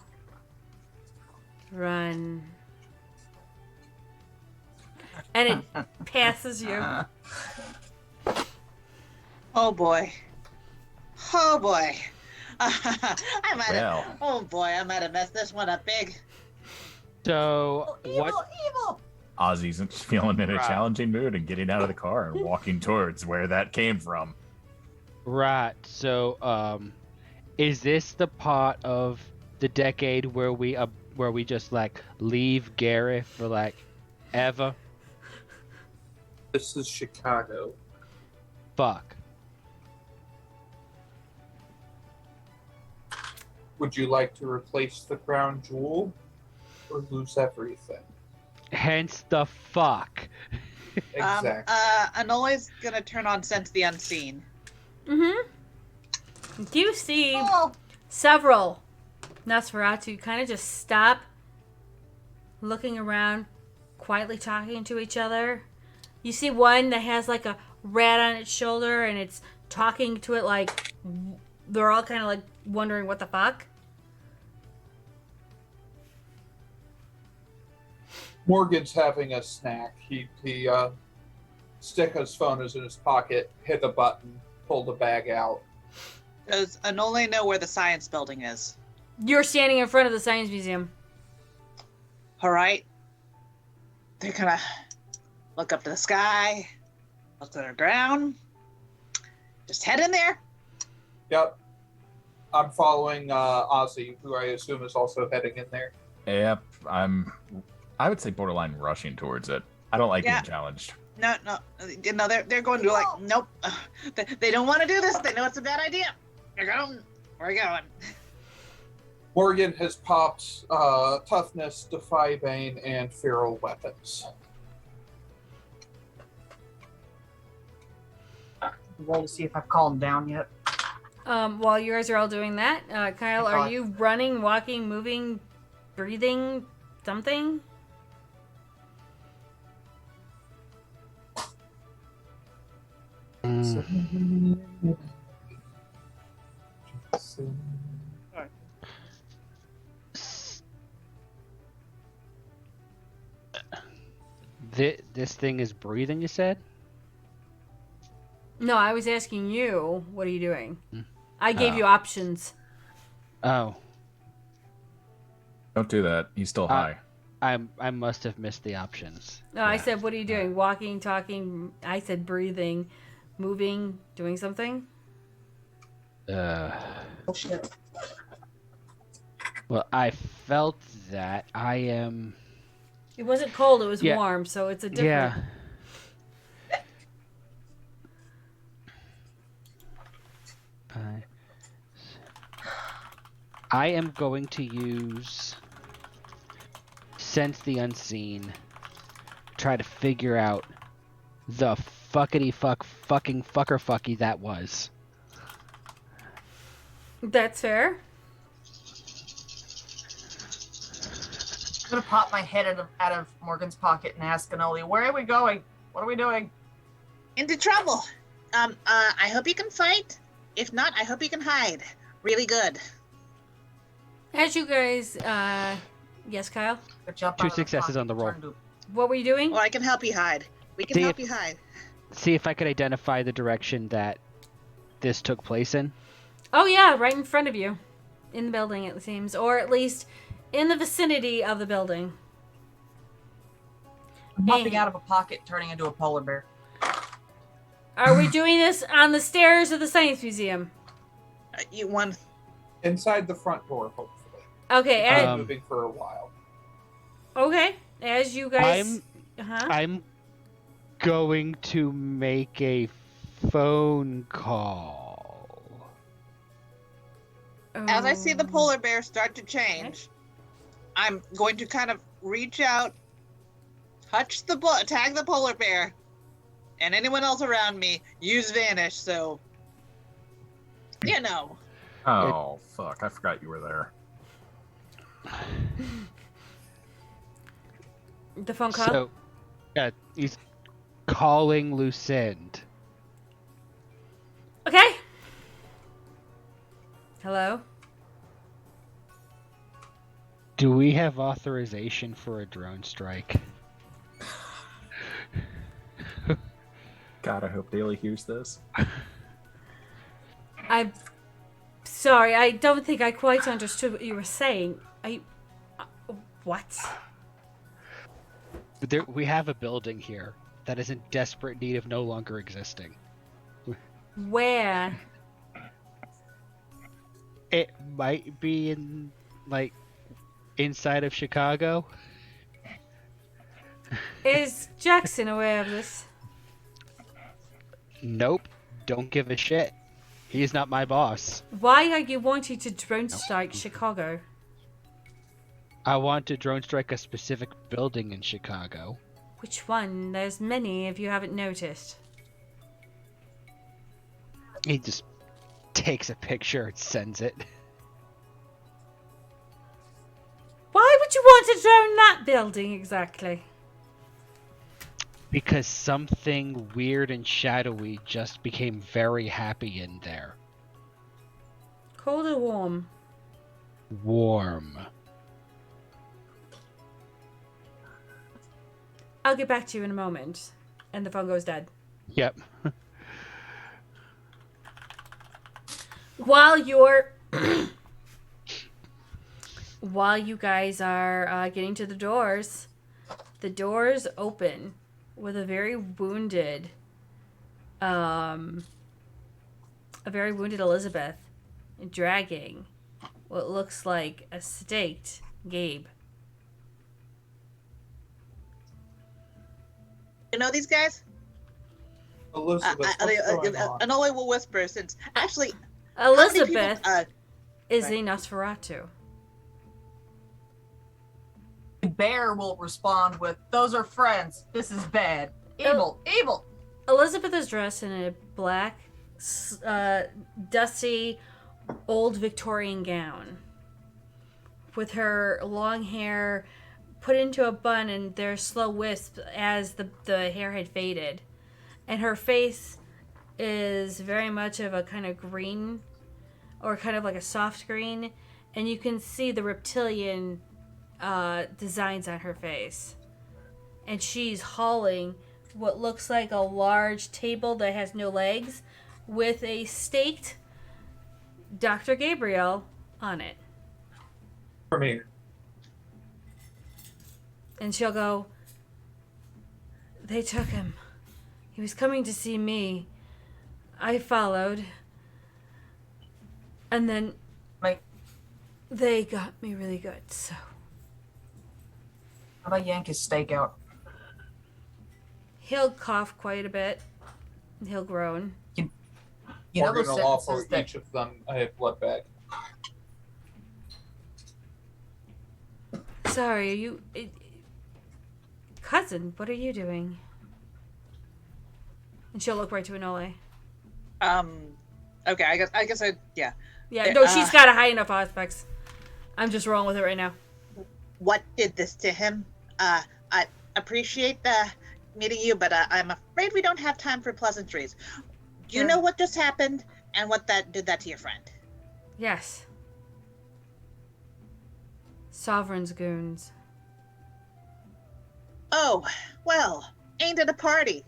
Run." And it passes you. Oh boy. Oh boy. I might Well. have. Oh boy, I might have messed this one up big. So Evil, what? evil. Ozzy's feeling in a Right. challenging mood and getting out of the car and walking towards where that came from. Right. So is this the part of the decade where we just like leave Gary for like ever? This is Chicago. Fuck. Would you like to replace the crown jewel or lose everything? Hence the fuck. Exactly. Anola's gonna turn on Sense the Unseen. Mm-hmm. You see Oh, several Nosferatu kind of just stop, looking around, quietly talking to each other. You see one that has like a rat on its shoulder and it's talking to it like they're all kind of like wondering what the fuck. Morgan's having a snack. He stick his phone is in his pocket, hit a button, pull the bag out. Does Anola know where the science building is? You're standing in front of the science museum. All right. They're gonna look up to the sky, look to the ground. Just head in there. Yep. I'm following Ozzy, who I assume is also heading in there. Yep, I would say borderline rushing towards it. I don't like Yeah. being challenged. No, they're going to like, nope. They don't want to do this. They know it's a bad idea. We're going. Morgan has popped Toughness, Defy Bane, and Feral Weapons. roll to see if I've calmed down yet. While you guys are all doing that, Kyle, are you running, walking, moving, breathing, something? This thing is breathing, you said? No, I was asking you. What are you doing? I gave Oh. you options. Oh, Don't do that. He's still high. I must have missed the options. No, I said, what are you doing? Walking, talking. I said breathing, moving, doing something. Oh shit. Well, I felt that I am. It wasn't cold. It was Yeah. warm, so it's a different. Yeah. I am going to use Sense the Unseen. Try to figure out the fuckity fucking fucker fucky that was. That's fair. I'm gonna pop my head out of Morgan's pocket and ask Anoli, where are we going? What are we doing? Into trouble. I hope you can fight. If not, I hope you can hide. Really good. As you guys, yes, Kyle. Two successes on the roll. What were you doing? Well, I can help you hide. We can See help if- you hide. See if I could identify the direction that this took place in. Oh yeah, right in front of you, in the building it seems, or at least in the vicinity of the building. I'm popping out of a pocket, turning into a polar bear. Are we doing this on the stairs of the science museum? You want Inside the front door, hopefully. Okay, I'm moving for a while. okay. As you guys, I'm going to make a phone call. As I see the polar bear start to change, I'm going to kind of reach out, tag the polar bear, and anyone else around me use vanish. So, you know. Oh, fuck. I forgot you were there. The phone call. So, yeah, he's calling Lucinde. Okay. Hello. Do we have authorization for a drone strike? God, I hope Daly hears this. Sorry, I don't think I quite understood what you were saying. What? We have a building here that is in desperate need of no longer existing. Where? It might be in, inside of Chicago. Is Jackson aware of this? Nope. Don't give a shit. He's not my boss. Why are you wanting to drone strike Chicago? I want to drone strike a specific building in Chicago. Which one? There's many if you haven't noticed. He just takes a picture and sends it. Why would you want to drone that building exactly? Because something weird and shadowy just became very happy in there. Cold or warm? Warm. I'll get back to you in a moment. And the phone goes dead. Yep. While you're... While you guys are getting to the doors open with a very wounded Elizabeth dragging what looks like a staked Gabe. You know these guys? Elizabeth, what's going on? Enola will whisper since actually Elizabeth how many people, is right. a Nosferatu. Bear will respond with, "Those are friends. This is bad. Evil. Evil." Elizabeth is dressed in a black, dusty, old Victorian gown with her long hair put into a bun and their slow wisp as the hair had faded. And her face is very much of a kind of green, or kind of like a soft green, and you can see the reptilian designs on her face. And she's hauling what looks like a large table that has no legs with a staked Dr. Gabriel on it. For me. And she'll go, "They took him. He was coming to see me. I followed. And then they got me really good, so." How about yank his steak out? He'll cough quite a bit. He'll groan. You know We're those going to offer sentences that each of them a blood bag. Sorry, are you... Cousin, what are you doing? And she'll look right to Enola. Okay, I guess yeah. Yeah, no, she's got a high enough aspects. I'm just rolling with it right now. What did this to him? I appreciate meeting you, but I'm afraid we don't have time for pleasantries. Do you know what just happened and what did that to your friend? Yes. Sovereign's goons. Oh, well, ain't it a party?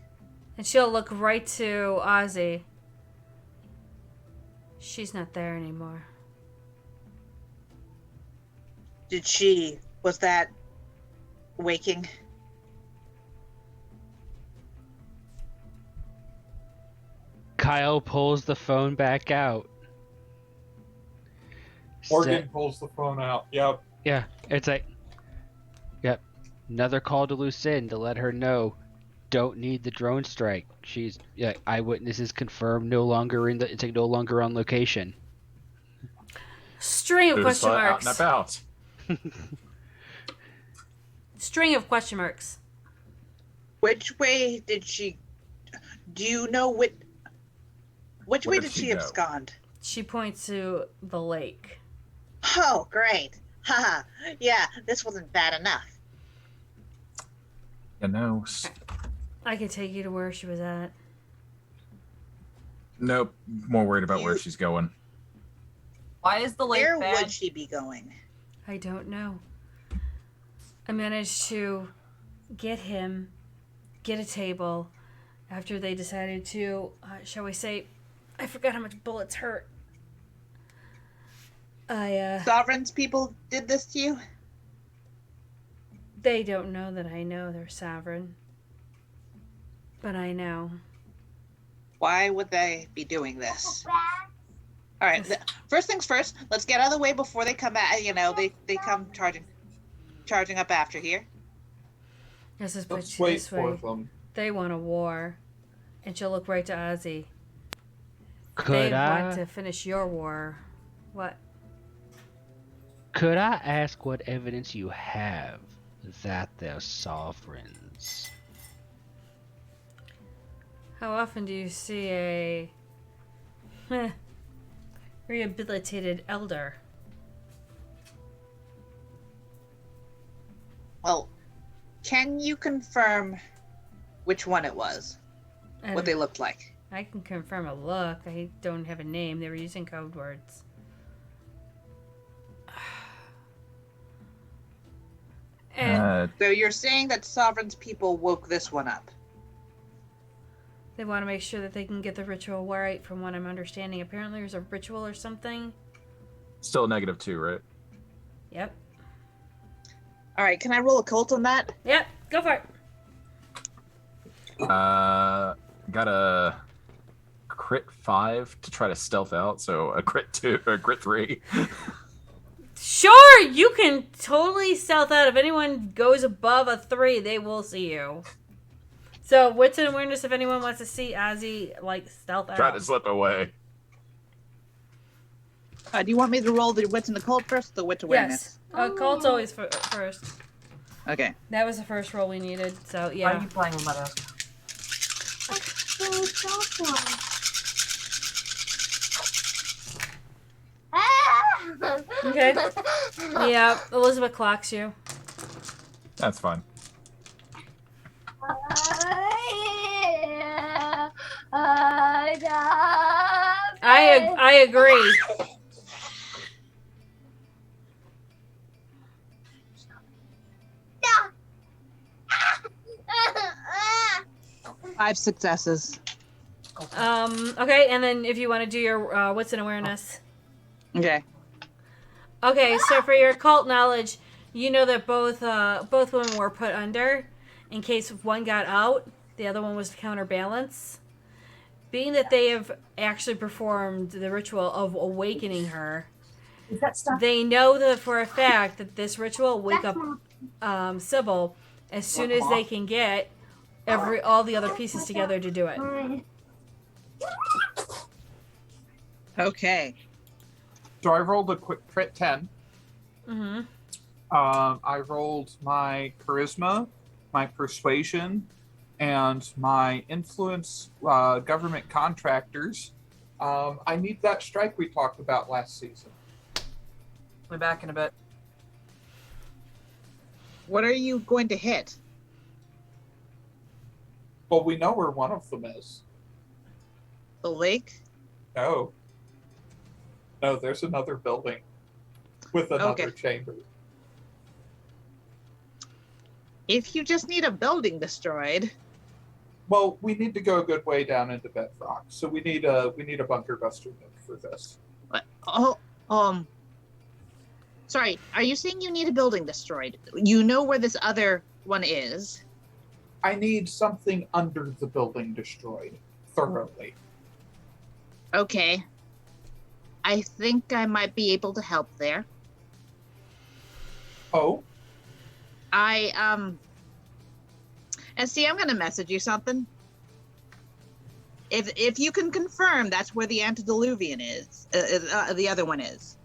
And she'll look right to Ozzy. She's not there anymore. Was that waking? Kyle pulls the phone back out. Morgan pulls the phone out. Yep. Yeah, it's like, yep. Another call to Lucinda to let her know, don't need the drone strike. She's eyewitnesses confirmed no longer no longer on location. String of question marks. Out and about. String of question marks. Which way did she? Do you know which way does did she she go? abscond? She points to the lake. Oh, great. Haha. Yeah, this wasn't bad enough. You know, I could take you to where she was at. nope. More worried about where she's going. Why is the lake Where bad? would she be going? I don't know. I managed to get a table after they decided to, shall we say, I forgot how much bullets hurt. Sovereign's people did this to you? They don't know that I know they're sovereign. But I know. Why would they be doing this? All right. First things first. Let's get out of the way before they come back. You know, they come charging up after here. Let's just Let's put it wait this for way. them. They want a war, and she'll look right to Ozzy. Could they I? want to finish your war. What? Could I ask what evidence you have that they're sovereigns? How often do you see a rehabilitated elder? Well, can you confirm which one it was? What they looked like? I can confirm a look. I don't have a name. They were using code words. And So you're saying that Sovereign's people woke this one up? they want to make sure that they can get the ritual right, from what I'm understanding. Apparently there's a ritual or something. Still -2, right? Yep. All right, can I roll a cult on that? Yep, go for it. Got a crit 5 to try to stealth out, so a crit 2 or crit 3. Sure, you can totally stealth out. If anyone goes above a 3, they will see you. So, wits and awareness if anyone wants to see Ozzy, like, stealth out. Try to slip away. Do you want me to roll the wits and the cult first, or the wits awareness? Yes. Cult's always first. Okay. That was the first roll we needed, so Why are yeah. you playing with my desk? Okay. Yeah, Elizabeth clocks you. That's fine. I agree. Five successes. Okay, and then if you want to do your wits and awareness. Okay. Okay, so for your occult knowledge, you know that both women were put under in case one got out, the other one was to counterbalance. Being that they have actually performed the ritual of awakening her, Is that stuff? they know that for a fact that this ritual will wake up Sybil as soon as they can get all the other pieces together to do it. Okay. So I rolled a quick crit 10. Mm-hmm. I rolled my charisma, my persuasion, and my influence government contractors. I need that strike we talked about last season. We'll be back in a bit. What are you going to hit? Well, we know where one of them is. The lake? No. No, there's another building with another chamber. If you just need a building destroyed. Well, we need to go a good way down into bedrock, so we need a bunker buster move for this. What? Sorry, are you saying you need a building destroyed? You know where this other one is. I need something under the building destroyed thoroughly. Okay. I think I might be able to help there. Oh? And see, I'm gonna message you something. If you can confirm that's where the antediluvian is, the other one is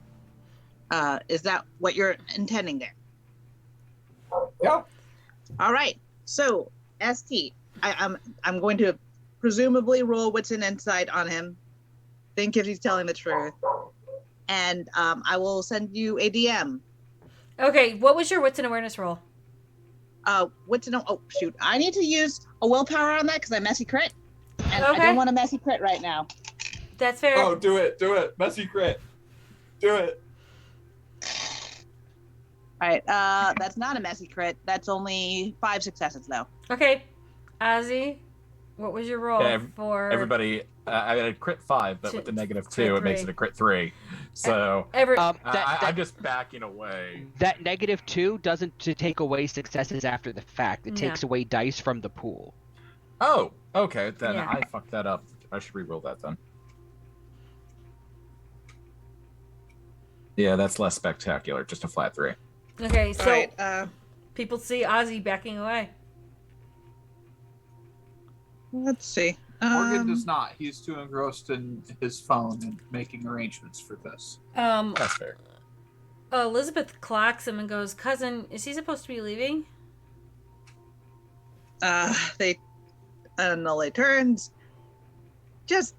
that what you're intending there? Yeah. All right. So, ST, I'm going to presumably roll what's in insight on him. Think if he's telling the truth, and I will send you a DM. Okay, what was your wits and awareness roll? What's in? Oh shoot! I need to use a willpower on that because I messy crit, and I Okay. don't want a messy crit right now. That's fair. Oh, do it. Messy crit. Do it. All right. That's not a messy crit. That's only 5 successes though. Okay, Ozzy, What was your roll Yeah, for Everybody, I got a crit 5, but with the negative 2, it makes it a crit 3. So I'm just backing away. That -2 doesn't to take away successes after the fact. It No. takes away dice from the pool. Oh, okay. Then Yeah. I fucked that up. I should re-roll that then. Yeah, that's less spectacular. Just a flat 3. Okay, so Alright, people see Ozzy backing away. let's see. Morgan does not. He's too engrossed in his phone and making arrangements for this. That's fair. Elizabeth clocks him and goes, "Cousin, is he supposed to be leaving?" They Nole turns, just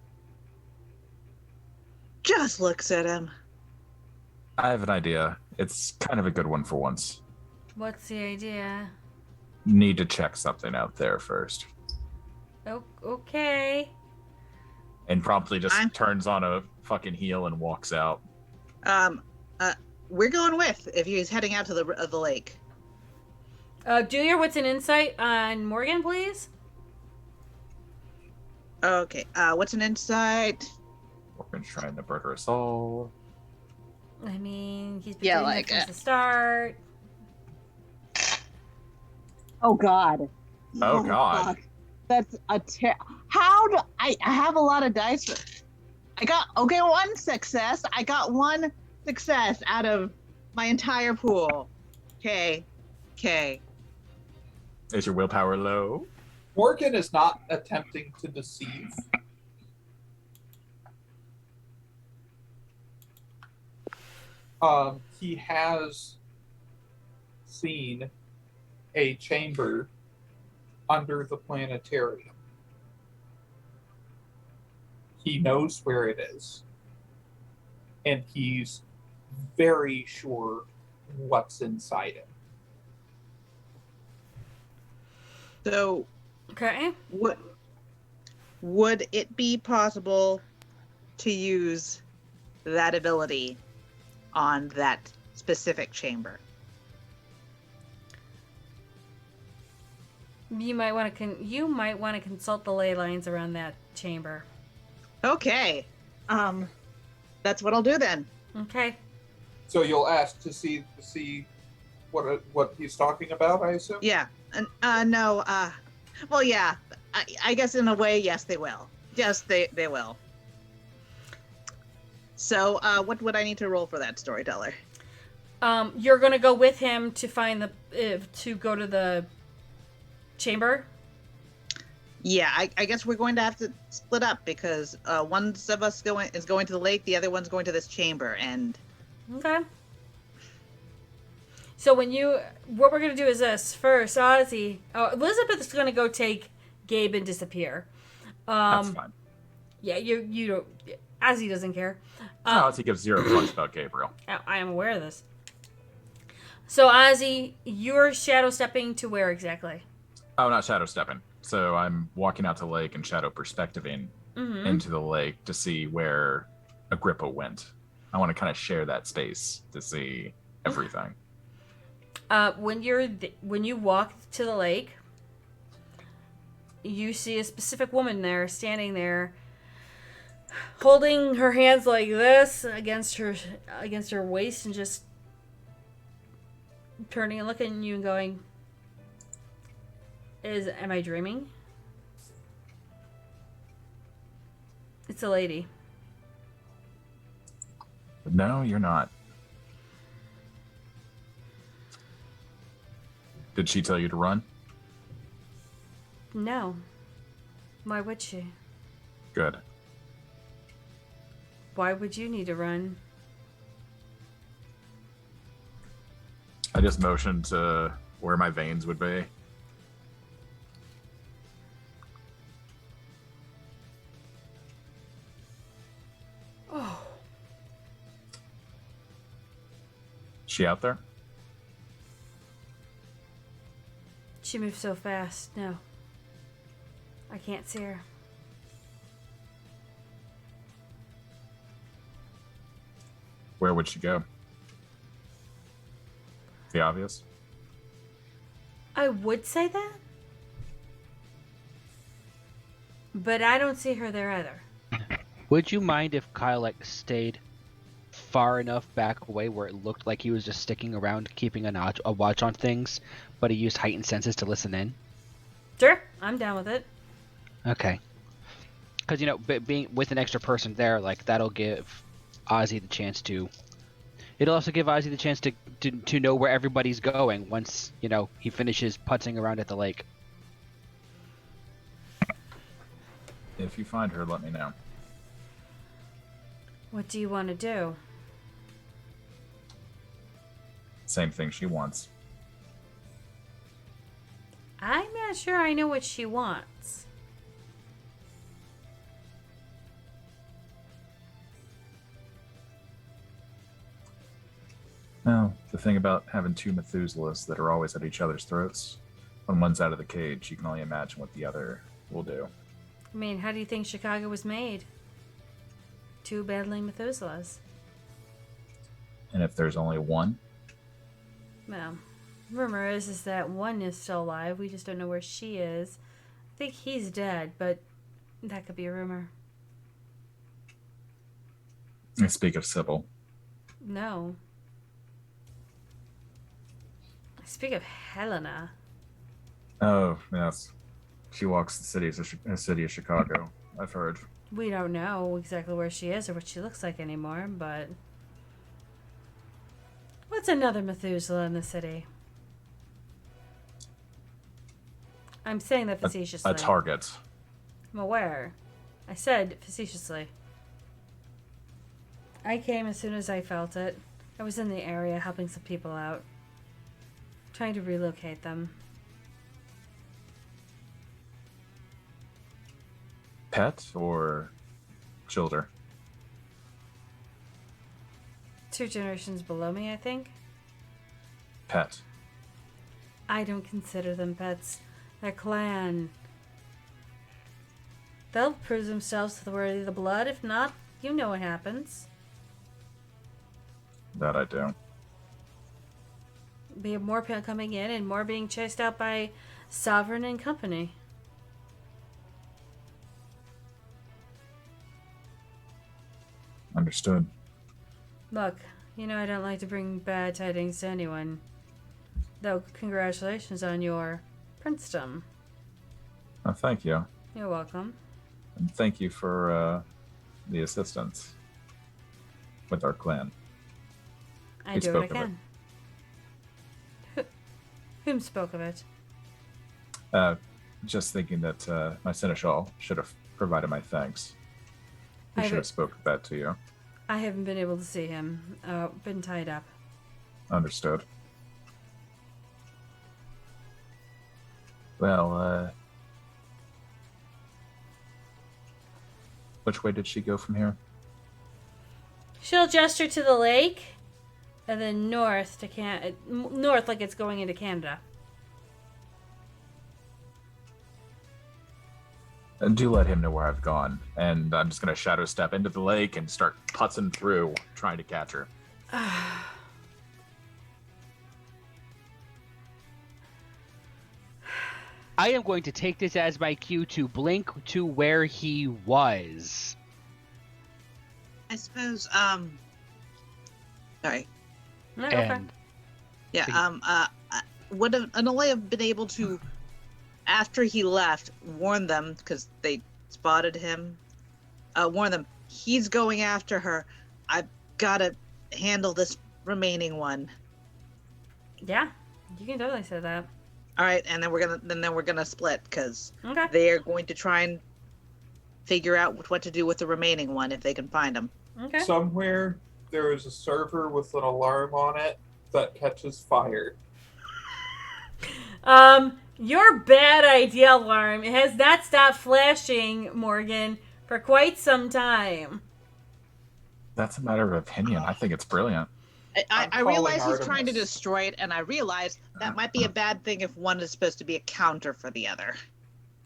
looks at him. I have an idea. It's kind of a good one for once. What's the idea? Need to check something out there first. Oh, okay. And promptly just turns on a fucking heel and walks out. We're going with if he's heading out to the lake. Do your what's an insight on Morgan, please? Okay. What's an insight? Morgan's trying to murder us all. I mean, he's been Yeah, doing like, that since the start. Oh God. Oh God. Fuck. That's a how do I have a lot of dice? I got one success. I got one success out of my entire pool. Okay. Is your willpower low? Morgan is not attempting to deceive. He has seen a chamber under the planetarium. He knows where it is. And he's very sure what's inside it. So, okay. Would it be possible to use that ability on that specific chamber? You might want to consult the ley lines around that chamber. Okay. That's what I'll do then. Okay. So you'll ask to see what he's talking about, I assume? Yeah. No. Well, yeah. I guess in a way, yes, they will. Yes, they will. So, what would I need to roll for that, storyteller? You're gonna go with him to find to go to the chamber. Yeah, I guess we're going to have to split up because one of us is going to the lake, the other one's going to this chamber, and. Okay. So what we're gonna do is this first, Ozzy. Elizabeth is gonna go take Gabe and disappear. That's fine. Yeah, you don't. Ozzy doesn't care. Ozzy gives 0 fucks about Gabriel. I am aware of this. So Ozzy, you're shadow stepping to where exactly? Oh, not shadow stepping. So I'm walking out to the lake and shadow perspectiving into the lake to see where Agrippa went. I want to kind of share that space to see everything. When you walk to the lake, you see a specific woman there, standing there, holding her hands like this against her waist, and just turning and looking at you and going, am I dreaming? It's a lady. No, you're not. Did she tell you to run? No. Why would she? Good. Why would you need to run? I just motioned to where my veins would be. Oh. She out there? She moves so fast. No. I can't see her. Where would she go? The obvious? I would say that. But I don't see her there either. Would you mind if Kyle like stayed far enough back away where it looked like he was just sticking around, keeping a watch on things, but he used heightened senses to listen in? Sure, I'm down with it. Okay. Because being with an extra person there, like that'll give Ozzy the chance to. It'll also give Ozzy the chance to know where everybody's going once he finishes putzing around at the lake. If you find her, let me know. What do you want to do? Same thing she wants. I'm not sure I know what she wants. Well, the thing about having two Methuselahs that are always at each other's throats, when one's out of the cage, you can only imagine what the other will do. I mean, how do you think Chicago was made? Two battling Methuselahs. And if there's only one? Well, rumor is that one is still alive. We just don't know where she is. I think he's dead, but that could be a rumor. I speak of Sybil. No. I speak of Helena. Oh, yes. She walks the city of Chicago, I've heard. We don't know exactly where she is or what she looks like anymore, but... What's another Methuselah in the city? I'm saying that facetiously. A target. I'm aware. I said facetiously. I came as soon as I felt it. I was in the area helping some people out. Trying to relocate them. Pet or children? 2 generations below me, I think. Pet. I don't consider them pets. They're clan. They'll prove themselves to the worthy of the blood. If not, you know what happens. That I do. We have more people coming in and more being chased out by Sovereign and company. Understood. Look, I don't like to bring bad tidings to anyone. Though, congratulations on your princedom. Oh, thank you. You're welcome. And thank you for the assistance with our clan. I do what I can. Whom spoke of it? Just thinking that my seneschal should have provided my thanks. He should have spoken that to you. I haven't been able to see him. Been tied up. Understood. Well, which way did she go from here? She'll gesture to the lake, and then north to north like it's going into Canada. And do let him know where I've gone. And I'm just going to shadow step into the lake and start putzing through, trying to catch her. I am going to take this as my cue to blink to where he was. I suppose, sorry. No, And Yeah, would Anola have been able to, after he left, warn them, because they spotted him, warn them, he's going after her. I've got to handle this remaining one. Yeah, you can totally say that. All right, and then we're gonna split, because Okay. they're going to try and figure out what to do with the remaining one if they can find him. Okay. Somewhere there is a server with an alarm on it that catches fire. Your bad idea alarm has not stopped flashing, Morgan, for quite some time. That's a matter of opinion. I think it's brilliant. I calling realize he's trying to Artemis. destroy it, and I realize that might be a bad thing if one is supposed to be a counter for the other.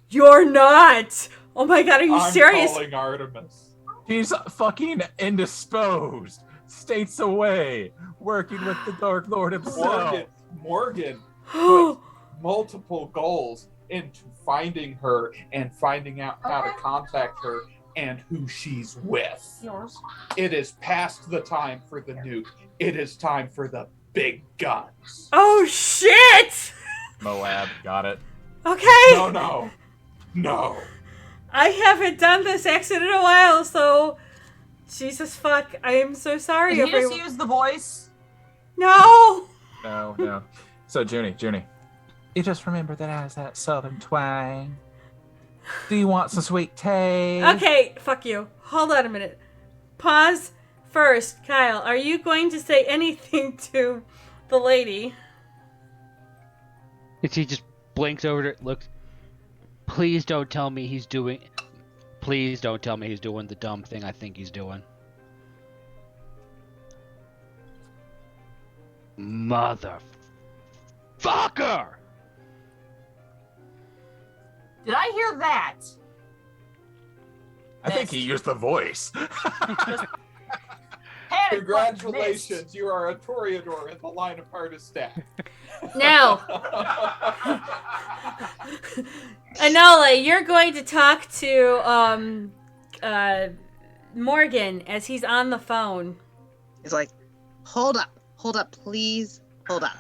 You're not! Oh my god, are you I'm serious? calling Artemis. He's fucking indisposed. States away. Working with the Dark Lord himself. Morgan put multiple goals into finding her and finding out how to contact her and who she's with. Yours. It is past the time for the nuke. It is time for the big guns. Oh shit! Moab, got it. Okay. No. I haven't done this accent in a while, so Jesus fuck. I am so sorry. Did you just everyone. use the voice? No. No. So, Junie, you just remember that it has that southern twang. Do you want some sweet tea? Okay, fuck you. Hold on a minute. Pause first. Kyle, are you going to say anything to the lady? And she just blinks over to looks. Please don't tell me he's doing. Please don't tell me he's doing the dumb thing I think he's doing. Motherfucker! Did I hear that? I think he used the voice. Congratulations, you are a Toreador in the line of hardest staff. Now, Enola, you're going to talk to Morgan as he's on the phone. He's like, hold up, please, hold up.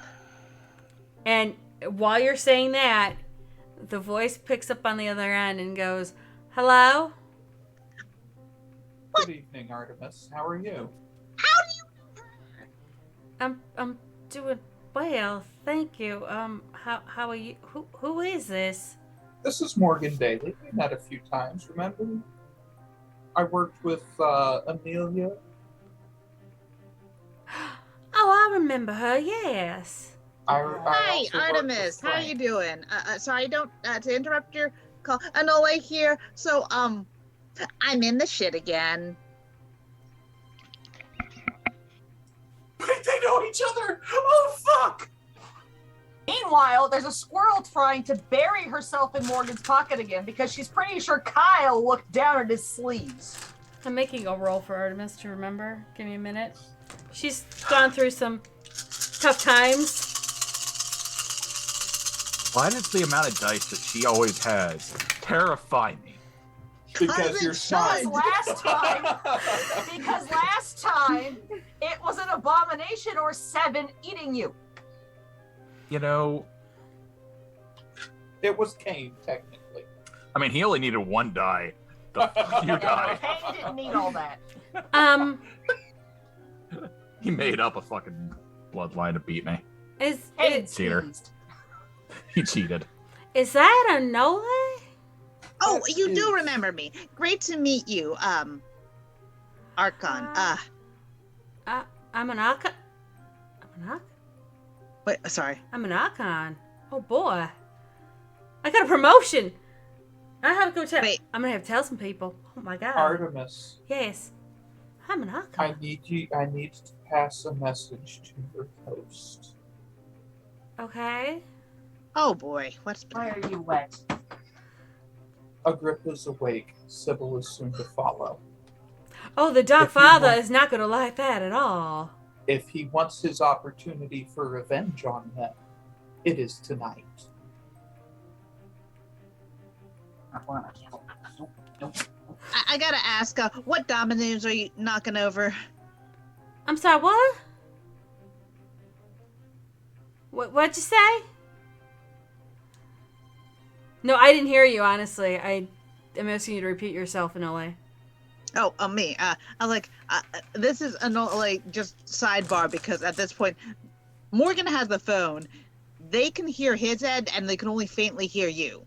And while you're saying that, the voice picks up on the other end and goes, "Hello? Good evening, Artemis. How are you? I'm doing well, thank you. How are you? Who is this?" This is Morgan Daly. We met a few times, remember? I worked with Amelia. Oh, I remember her. Yes. Hi, also worked Artemis. with How are Frank. you doing? Sorry, don't to interrupt your call. Enola here. So, I'm in the shit again. They know each other. Oh fuck! Meanwhile, there's a squirrel trying to bury herself in Morgan's pocket again because she's pretty sure Kyle looked down at his sleeves. I'm making a roll for Artemis to remember. Give me a minute. She's gone through some tough times. Why does the amount of dice that she always has terrify me? Because you're Because shy. last time it was an abomination or 7 eating you. You know, It was Kane, technically. I mean, he only needed 1 die. The fuck you die. Kane didn't need all that. He made up a fucking bloodline to beat me. Is Kane Cheater. teased. He cheated. Is that Enola? Oh, you do remember me. Great to meet you, Archon. I'm an Archon. Wait, sorry. I'm an Archon. Oh boy. I got a promotion. I have to go tell. Wait. I'm gonna have to tell some people. Oh my god. Artemis, Yes. I'm an I Archon. need to pass a message to your host. Okay. Oh boy, what's Why are you wet? Agrippa's awake. Sybil is soon to follow. Oh, the Dark If you Father want- is not gonna like that at all. If he wants his opportunity for revenge on them, it is tonight. I gotta ask, what dominoes are you knocking over? I'm sorry, what? What'd you say? No, I didn't hear you, honestly. I'm asking you to repeat yourself, Enola. Oh, me. This is just sidebar because at this point, Morgan has the phone. They can hear his end, and they can only faintly hear you.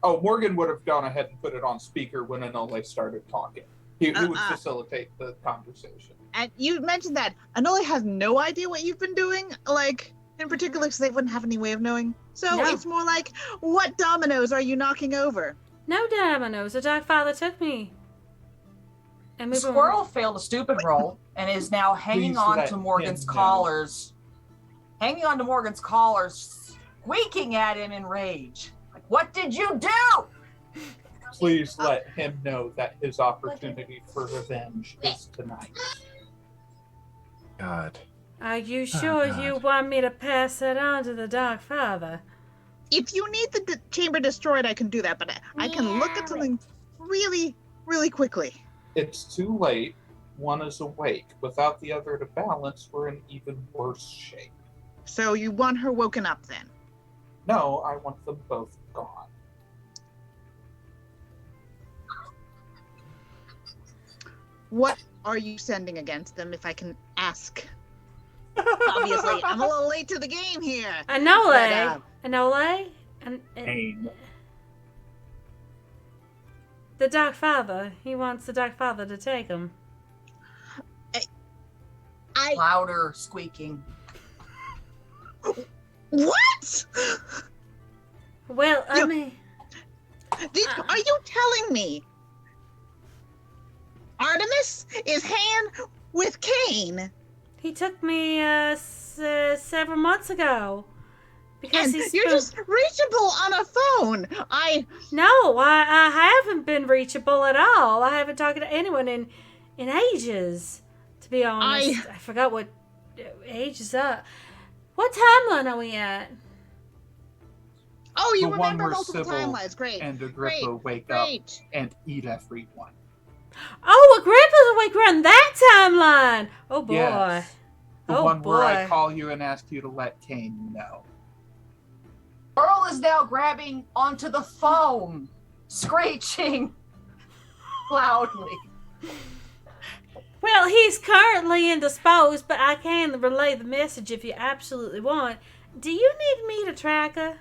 Oh, Morgan would have gone ahead and put it on speaker when Anole started talking. He would facilitate the conversation. And you mentioned that Anole has no idea what you've been doing, in particular, because they wouldn't have any way of knowing. So No. it's more like, what dominoes are you knocking over? No dominoes. The Dark Father took me. And The we were- squirrel failed a stupid roll and is now hanging Please on let to Morgan's him know. collars. Hanging on to Morgan's collars, squeaking at him in rage. Like, what did you do? Please let him know that his opportunity for revenge is tonight. God. Are you sure God. you want me to pass that on to the Dark Father? if you need the chamber destroyed, I can do that, but I can look at something really, really quickly. It's too late. One is awake. Without the other to balance, we're in even worse shape. So you want her woken up then? No, I want them both gone. What are you sending against them, if I can ask? Obviously, I'm a little late to the game here. Anole. But, Anole? Pain. The Dark Father. He wants the Dark Father to take him. Louder squeaking. What? Well, I mean... Are you telling me Artemis is hand with Cain? He took me several months ago. Because And you're just reachable on a phone. No, I haven't been reachable at all. I haven't talked to anyone in ages, to be honest. I forgot what age is up. What timeline are we at? Oh, you The one remember where multiple Sybil timelines. Great. and Agrippa Great. wake up Great. and eat everyone. Oh, Agrippa's awake around that timeline. Oh boy. Yes. The Oh, one where I boy. call you and ask you to let Cain know. Earl is now grabbing onto the phone, screeching loudly. Well, he's currently indisposed, but I can relay the message if you absolutely want. Do you need me to track her?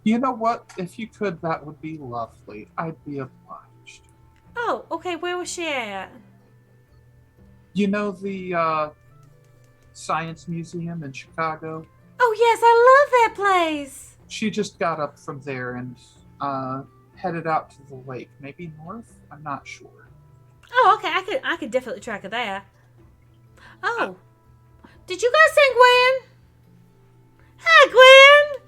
You know what? If you could, that would be lovely. I'd be obliged. Oh, okay. Where was she at? You know the Science Museum in Chicago? Oh, yes, I love that place. She just got up from there and headed out to the lake. Maybe north? I'm not sure. Oh, okay. I could definitely track her there. Oh, did you guys send Gwen? Hi, Gwen.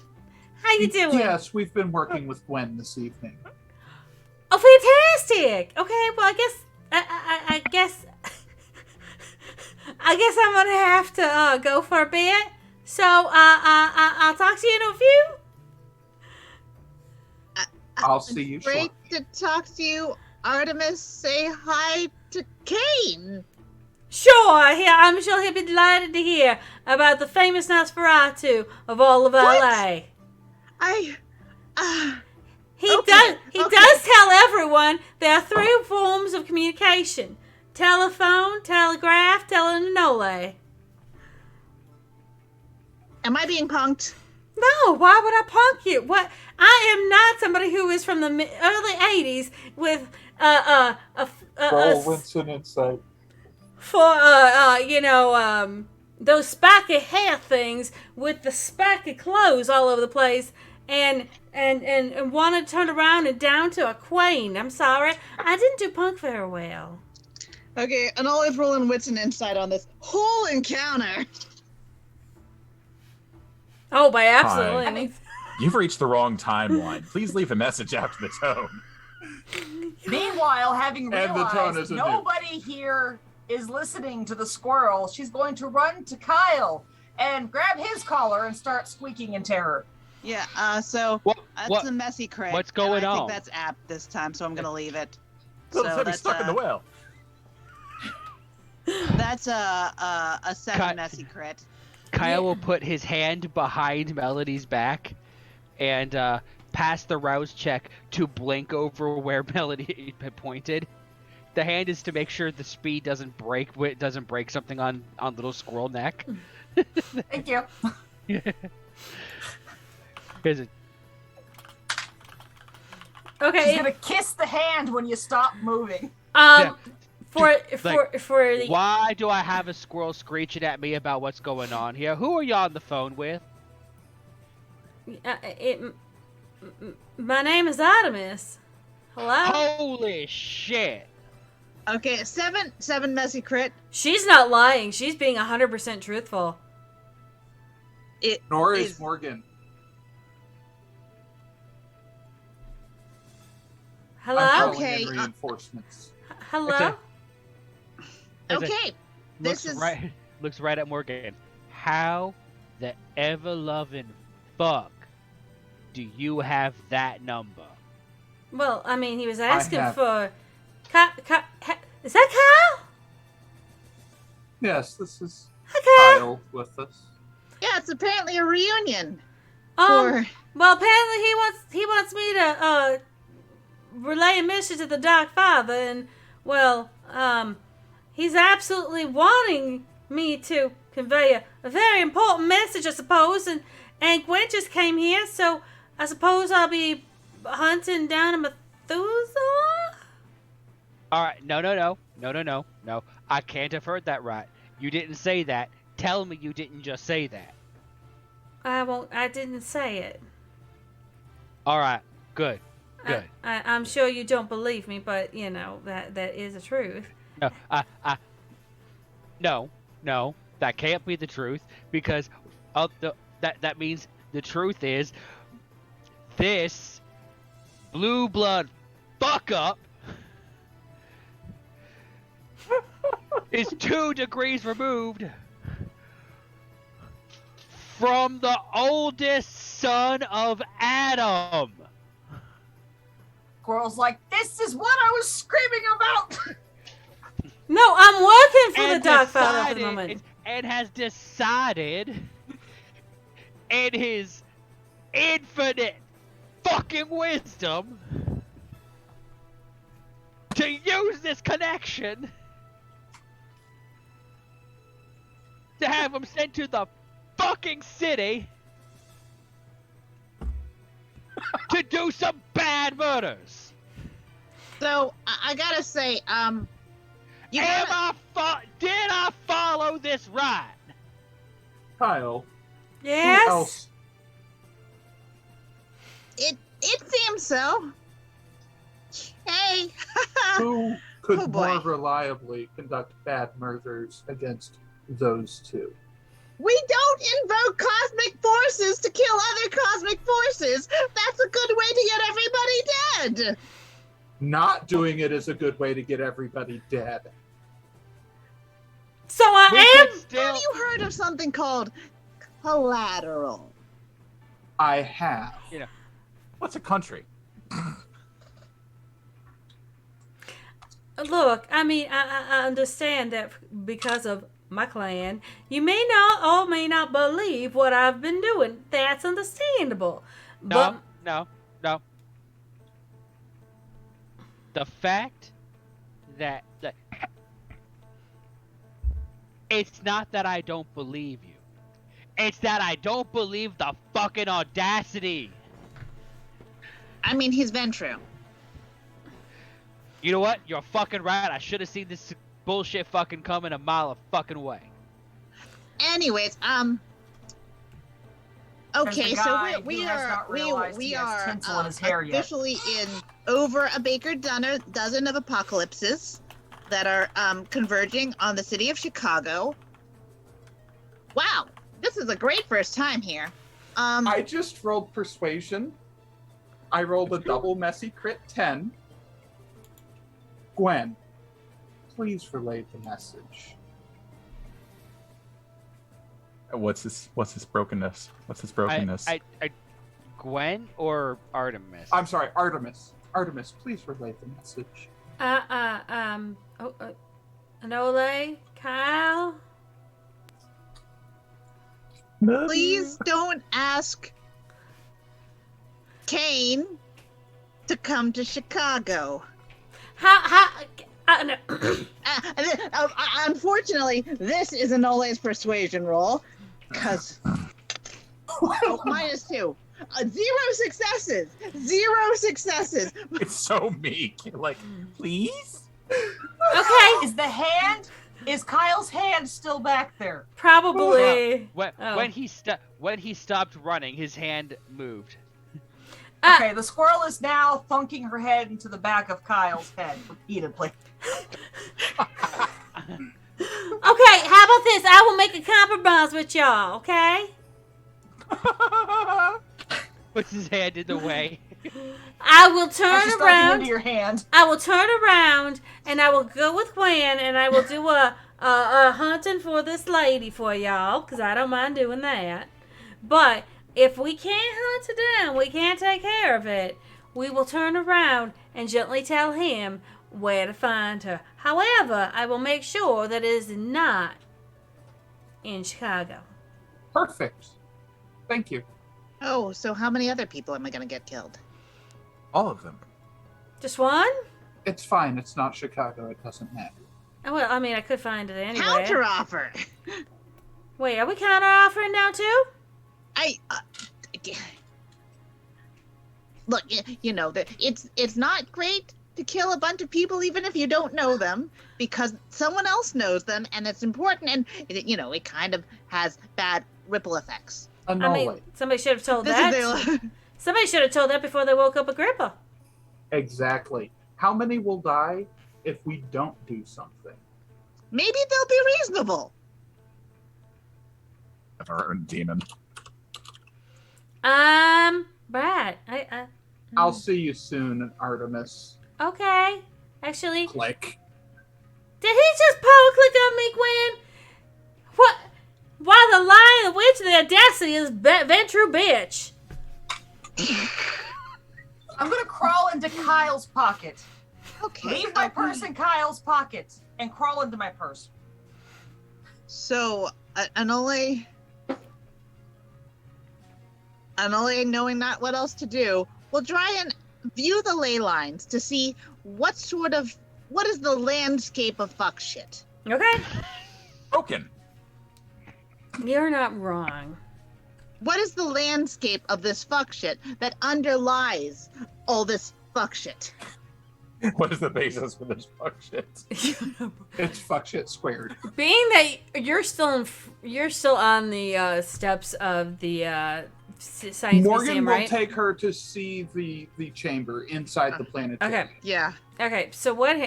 How you doing? Yes, we've been working with Gwen this evening. Oh, fantastic. Okay, well, I guess I'm gonna have to go for a bit. So I'll talk to you in a few. I'll see you Great shortly. to talk to you, Artemis. Say hi to Cain. Sure, yeah, I'm sure he'll be delighted to hear about the famous Nosferatu of all of LA. He does tell everyone there are 3 forms of communication: telephone, telegraph, telenole. Am I being punked? No, why would I punk you? What? I am not somebody who is from the early 80s with Winston insight. for those spiky hair things with the spiky clothes all over the place and want to turn around and down to a queen. I'm sorry, I didn't do punk very well. Okay, and always rolling wits and insight on this whole encounter. Oh, by Hi. absolutely. You've reached the wrong timeline. Please leave a message after the tone. Meanwhile, having And the tone realized isn't nobody here is listening to the squirrel, she's going to run to Kyle and grab his collar and start squeaking in terror. Yeah, so that's what- a messy crit. what's and going I on? think that's apt this time, so I'm gonna leave it. Little So Timmy that's stuck in the well. That's a 7 Cut. messy crit. Kyle will put his hand behind Melody's back and pass the rouse check to blink over where Melody had pointed. The hand is to make sure the speed doesn't break something on little squirrel neck. Thank you. Here's a- Okay. She's gonna kiss the hand when you stop moving. For Like, the why do I have a squirrel screeching at me about what's going on here? Who are you on the phone with? my name is Artemis. Hello? Holy shit! Okay, 7 messy crit. She's not lying. She's being 100% truthful. Nor is Morgan. Hello? I'm calling Okay, in reinforcements. Hello? Okay, this Looks is looks right at Morgan. How the ever-loving fuck do you have that number? Well, I mean, he was asking have- for. Is that Kyle? Yes, this is Hi, Kyle. Kyle with us. Yeah, it's apparently a reunion. Well, apparently he wants me to relay a message to the Dark Father, and well, he's absolutely wanting me to convey a very important message, I suppose. And Gwen just came here, so I suppose I'll be hunting down a Methuselah. All right, no. I can't have heard that right. You didn't say that. Tell me you didn't just say that. I didn't say it. All right, good. I'm sure you don't believe me, but you know that is the truth. No, that can't be the truth because that means the truth is this blue blood fuck up is 2 degrees removed from the oldest son of Adam. Squirrel's like, this is what I was screaming about. No, I'm working for And the Dark Father at the decided- moment. and has decided in his infinite fucking wisdom to use this connection to have him sent to the fucking city to do some bad murders. So I gotta say, you gotta, Did I follow this right? Kyle, Yes. who else? it seems so. Hey. Who could Oh, boy. more reliably conduct bad murders against those two? We don't invoke cosmic forces to kill other cosmic forces. That's a good way to get everybody dead. Not doing it is a good way to get everybody dead. So I am. Have you heard of something called collateral? I have. What's a country? Look, I mean, I understand that because of my clan, you may not or may not believe what I've been doing. That's understandable. But No. The fact that it's not that I don't believe you. It's that I don't believe the fucking audacity. I mean, he's been true. You know what? You're fucking right. I should have seen this bullshit fucking coming a mile a fucking way. Anyways, okay, the so guy who we has are not realized we he has are tinsel in his hair yet. officially in over a baker dozen of apocalypses that are converging on the city of Chicago. Wow, this is a great first time here. I just rolled persuasion. I rolled a double messy crit 10. Gwen, please relay the message. What's this brokenness? What's this brokenness? I Gwen or Artemis? I'm sorry, Artemis. Artemis, please relay the message. Anole, Kyle. Please don't ask Kane to come to Chicago. No. Unfortunately, this is Anole's persuasion roll, because -2. 0 successes. 0 successes. It's so meek. You're like, please? Okay. Is Kyle's hand still back there? Probably. When he stopped running, his hand moved. Okay, the squirrel is now thunking her head into the back of Kyle's head repeatedly. Okay, how about this? I will make a compromise with y'all, okay? Puts his hand in the way. I will She's turn thumping around. into your hand. I will turn around and I will go with Gwen and I will do a hunting for this lady for y'all, because I don't mind doing that. But if we can't hunt it down, we can't take care of it, we will turn around and gently tell him where to find her. However, I will make sure that it is not in Chicago. Perfect. Thank you. Oh, so how many other people am I going to get killed? All of them. Just one? It's fine. It's not Chicago. It doesn't matter. Oh, well, I mean, I could find it anyway. Counteroffer. Wait, are we counter-offering now, too? Look, you know, it's not great to kill a bunch of people even if you don't know them, because someone else knows them, and it's important, and, you know, it kind of has bad ripple effects. I mean, somebody should have told This that. is Somebody should have told that before they woke up Agrippa. Exactly. How many will die if we don't do something? Maybe they'll be reasonable. Our own demon. Brad, I'll see you soon, Artemis. Okay. Actually, Click. did he just power click on me, Gwen? What? Why the lion, the witch, and the audacity is Ventru bitch. I'm gonna crawl into Kyle's pocket. Okay. Leave my purse in Kyle's pocket and crawl into my purse. So, Anole, knowing not what else to do, will try and view the ley lines to see what is the landscape of fuck shit. Okay. Broken. You're not wrong. What is the landscape of this fuck shit that underlies all this fuck shit? What is the basis for this fuck shit? It's fuck shit squared. Being that you're still on the steps of the science Morgan museum, will right? take her to see the chamber inside the planetarium. Okay. Yeah. Okay. So what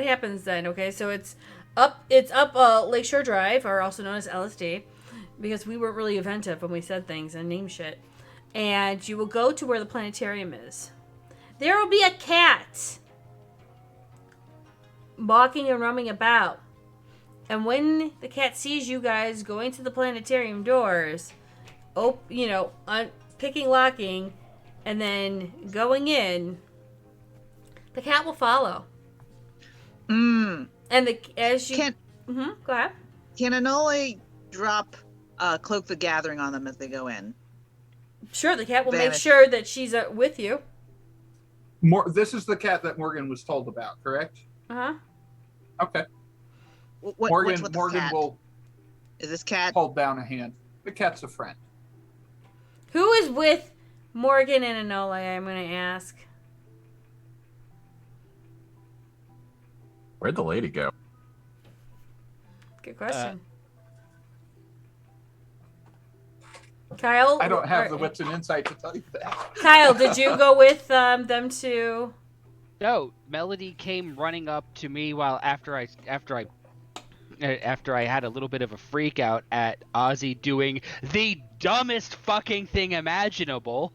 happens then? Okay. So it's up Lakeshore Drive, or also known as LSD, because we weren't really inventive when we said things and named shit. And you will go to where the planetarium is. There will be a cat walking and roaming about. And when the cat sees you guys going to the planetarium doors, picking, locking, and then going in, the cat will follow. Mm. And go ahead. Can Anole drop Cloak the Gathering on them as they go in? Sure, the cat will make Vanish. sure that she's with you. This is the cat that Morgan was told about, correct? Uh-huh. Okay. What's with the Morgan cat? will Is this cat? hold down a hand. The cat's a friend. Who is with Morgan and Anole, I'm going to ask? Where'd the lady go? Good question. Kyle? I don't have the wits and insight to tell you that. Kyle, did you go with them to... No, Melody came running up to me after I had a little bit of a freak out at Ozzy doing the dumbest fucking thing imaginable.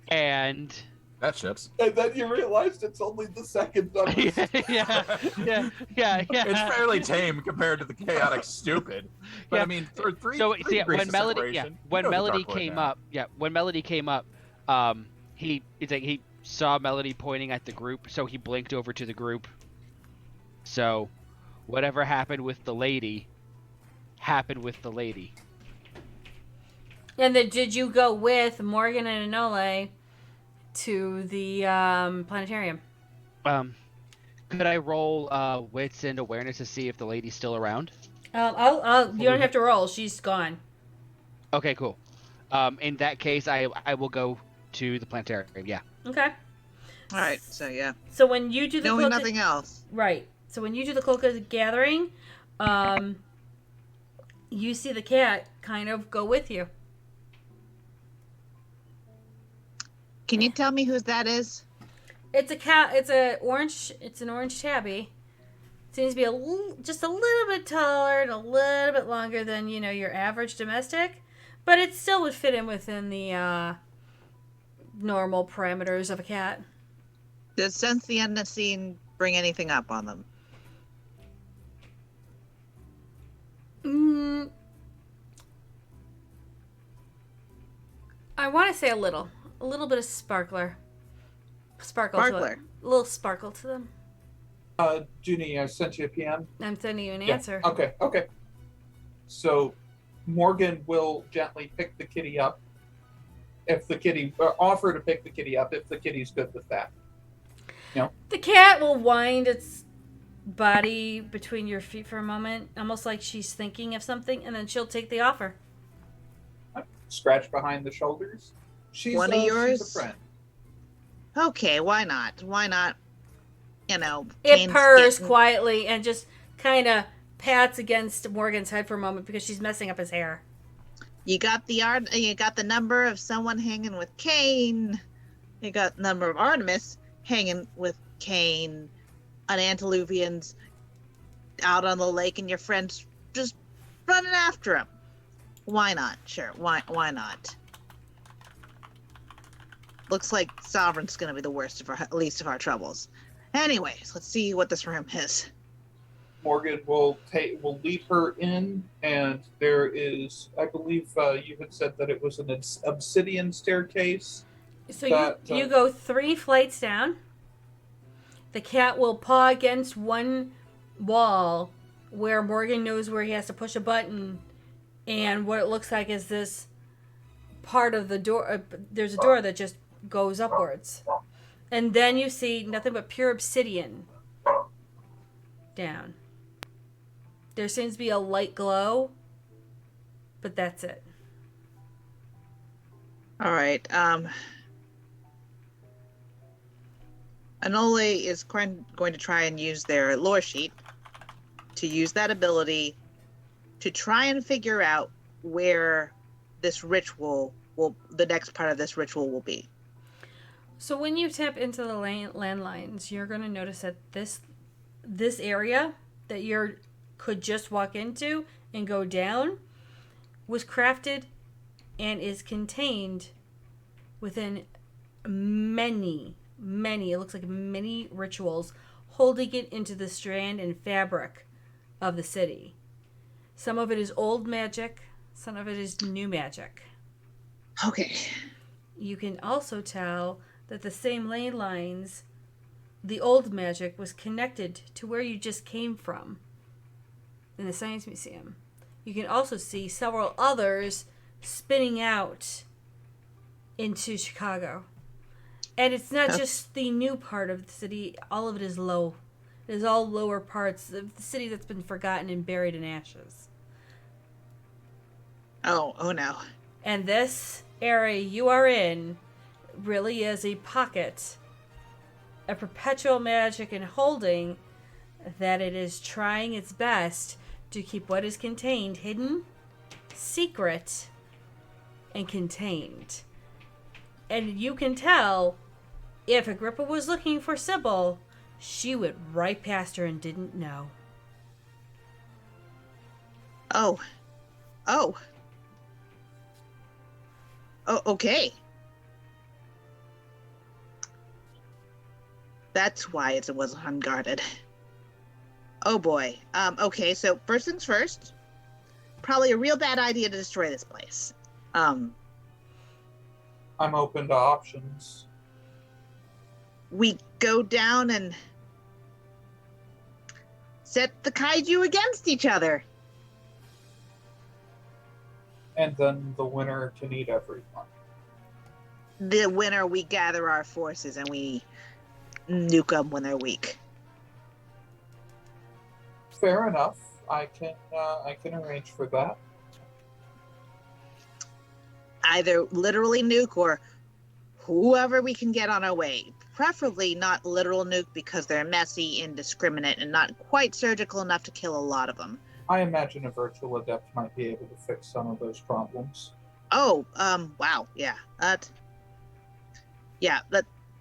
And That ships. And then you realized it's only the second dumbest. yeah. It's fairly tame compared to the chaotic stupid. But Yeah. I mean, for three. So three degrees when of Melody, separation, when you know the Melody Dark Lord came now. up, when Melody came up, he saw Melody pointing at the group, so he blinked over to the group. So, whatever happened with the lady, happened with the lady. And then did you go with Morgan and Anole to the planetarium? Could I roll wits and awareness to see if the lady's still around? You don't have to roll. She's gone. Okay, cool. In that case, I will go to the planetarium. Yeah. Okay. All right. So yeah. So when you do the Knowing cloak nothing else. Right. So when you do the Cloak of the Gathering, you see the cat kind of go with you. Can you tell me whose that is? It's a cat. It's an orange tabby. Seems to be just a little bit taller and a little bit longer than your average domestic, but it still would fit in within the normal parameters of a cat. Does Sense the Unseen bring anything up on them? I want to say a little bit of sparkle to Sparkler. it. A little sparkle to them. Junie, I sent you a PM. I'm sending you an Yeah. answer. Okay. So Morgan will gently pick the kitty up. If the kitty, offer to pick the kitty up if the kitty's good with that. The cat will wind its body between your feet for a moment, almost like she's thinking of something, and then she'll take the offer. Scratch behind the shoulders. She's One of yours? She's a friend. Okay, why not? Why not? It Kane's purrs getting- quietly and just kind of pats against Morgan's head for a moment because she's messing up his hair. You got the number of someone hanging with Kane. You got the number of Artemis hanging with Kane. An Antiluvian's out on the lake, and your friend's just running after him. Why not? Sure, why not? Looks like Sovereign's gonna be the worst of least of our troubles. Anyways, let's see what this room is. Morgan will lead her in, and there is, I believe, you had said that it was an obsidian staircase. So That, you go 3 flights down. The cat will paw against one wall where Morgan knows where he has to push a button, and what it looks like is this part of the door. There's a door that just goes upwards, and then you see nothing but pure obsidian down. There seems to be a light glow, but that's it. All right. Anole is going to try and use their lore sheet to use that ability to try and figure out where this ritual the next part of this ritual will be. So when you tap into the landlines, you're going to notice that this area that you could just walk into and go down was crafted and is contained within many, it looks like many rituals holding it into the strand and fabric of the city. Some of it is old magic, some of it is new magic. Okay. You can also tell that the same ley lines, the old magic, was connected to where you just came from in the Science Museum. You can also see several others spinning out into Chicago. And it's not just the new part of the city, all of it is low. It is all lower parts of the city that's been forgotten and buried in ashes. Oh no. And this area you are in really is a pocket of perpetual magic and holding that it is trying its best to keep what is contained hidden, secret, and contained. And you can tell if Agrippa was looking for Sybil, she went right past her and didn't know. Oh, okay. That's why it was unguarded. Oh boy. Okay, so first things first. Probably a real bad idea to destroy this place. I'm open to options. We go down and set the kaiju against each other. And then the winner can eat everyone. The winner, we gather our forces and we nuke them when they're weak. Fair enough. I can arrange for that. Either literally nuke or whoever we can get on our way. Preferably not literal nuke because they're messy, indiscriminate, and not quite surgical enough to kill a lot of them. I imagine a virtual adept might be able to fix some of those problems. Oh, wow, yeah. But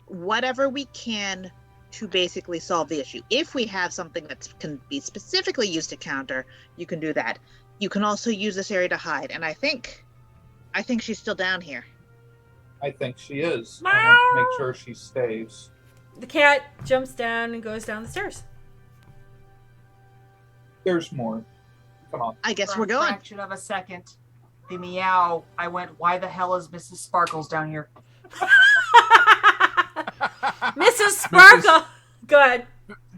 whatever we can to basically solve the issue. If we have something that can be specifically used to counter, you can do that. You can also use this area to hide, and I think she's still down here. I think she is. I want to make sure she stays. The cat jumps down and goes down the stairs. There's more. Come on. I guess For we're a going. fraction of a second. the meow, I went, why the hell is Mrs. Sparkles down here? Mrs. Sparkle! Go ahead.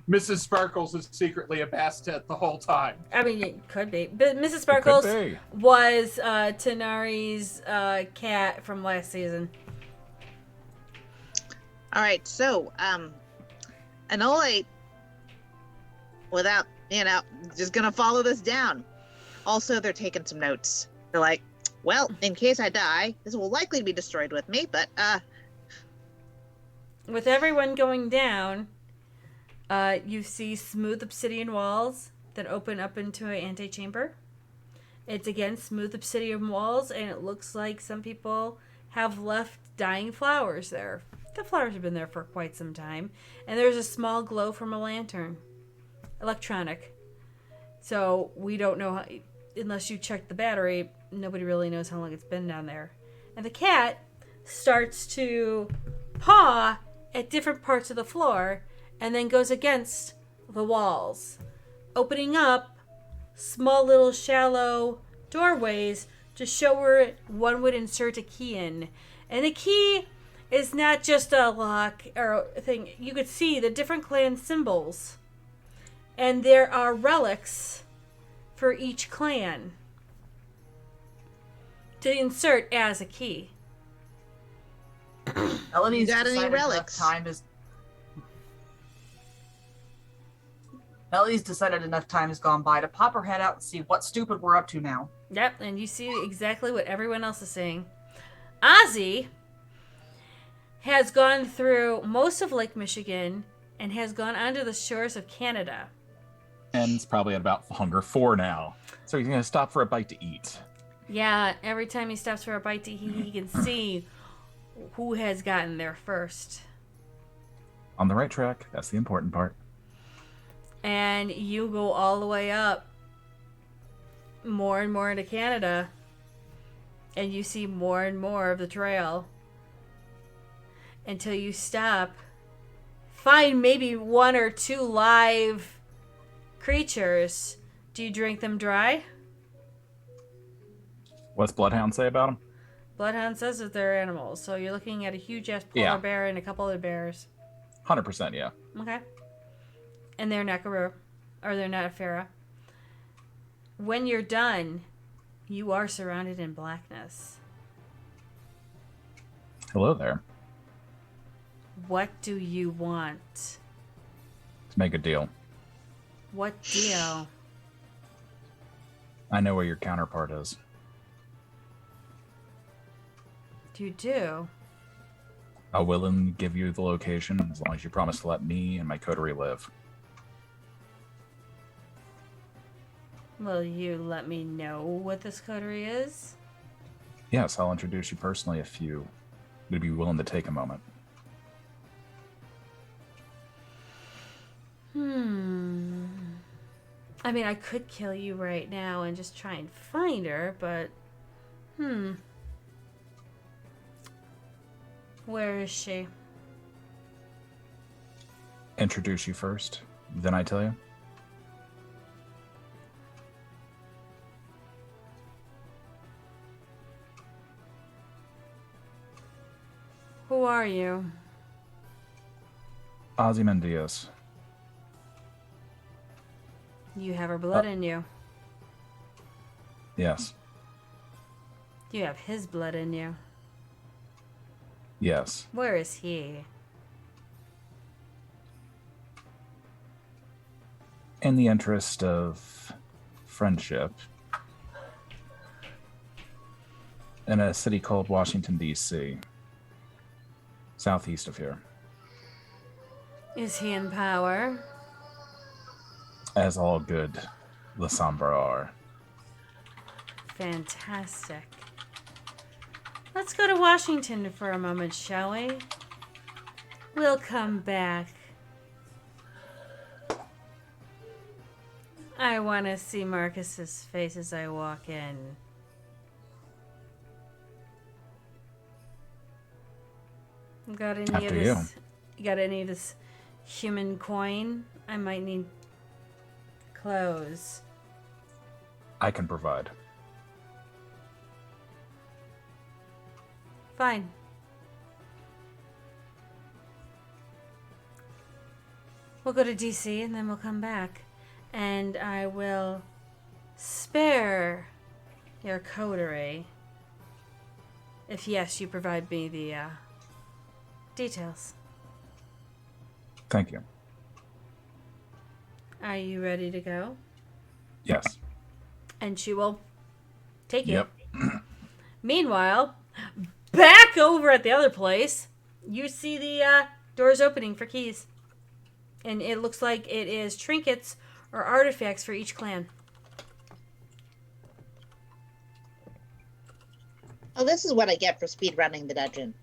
Mrs. Sparkles is secretly a Bastet the whole time. I mean, it could be. But Mrs. Sparkles was Tanari's cat from last season. All right, so, Anole, without, just gonna follow this down. Also, they're taking some notes. They're like, well, in case I die, this will likely be destroyed with me, but, With everyone going down, you see smooth obsidian walls that open up into an antechamber. It's again smooth obsidian walls, and it looks like some people have left dying flowers there. The flowers have been there for quite some time. And there's a small glow from a lantern. Electronic. So we don't know, how, unless you check the battery, nobody really knows how long it's been down there. And the cat starts to paw at different parts of the floor and then goes against the walls, opening up small little shallow doorways to show where one would insert a key in. And the key is not just a lock or a thing. You could see the different clan symbols. And there are relics for each clan to insert as a key. Melody's got any decided relics? Melody's decided enough time has gone by to pop her head out and see what stupid we're up to now. Yep, and you see exactly what everyone else is saying. Ozzy has gone through most of Lake Michigan and has gone onto the shores of Canada. And it's probably at about hunger 4 now. So he's going to stop for a bite to eat. Yeah, every time he stops for a bite to eat, he can see who has gotten there first. On the right track. That's the important part. And you go all the way up more and more into Canada. And you see more and more of the trail. Until you stop. Find maybe 1 or 2 live creatures. Do you drink them dry? What's Bloodhound say about him? Bloodhound says that they're animals. So you're looking at a huge ass polar bear and a couple other bears. 100%, yeah. Okay. And they're Nakaru. Or they're not a Farah. When you're done, you are surrounded in blackness. Hello there. What do you want? Let's make a deal. What deal? I know where your counterpart is. You do? I'll willingly give you the location as long as you promise to let me and my coterie live. Will you let me know what this coterie is? Yes, I'll introduce you personally if you would be willing to take a moment. I mean, I could kill you right now and just try and find her, but... Where is she? Introduce you first, then I tell you. Who are you? Ozymandias. You have her blood in you. Yes. You have his blood in you. Yes. Where is he? In the interest of friendship, in a city called Washington, D.C., southeast of here. Is he in power? As all good Lasombra are. Fantastic. Let's go to Washington for a moment, shall we? We'll come back. I want to see Marcus's face as I walk in. Got any After of this? You got any of this human coin? I might need clothes. I can provide. Fine. We'll go to DC and then we'll come back. And I will spare your coterie. If yes, you provide me the details. Thank you. Are you ready to go? Yes. And she will take it. Yep. Meanwhile, back over at the other place, you see the doors opening for keys. And it looks like it is trinkets or artifacts for each clan. Oh, this is what I get for speed running the dungeon.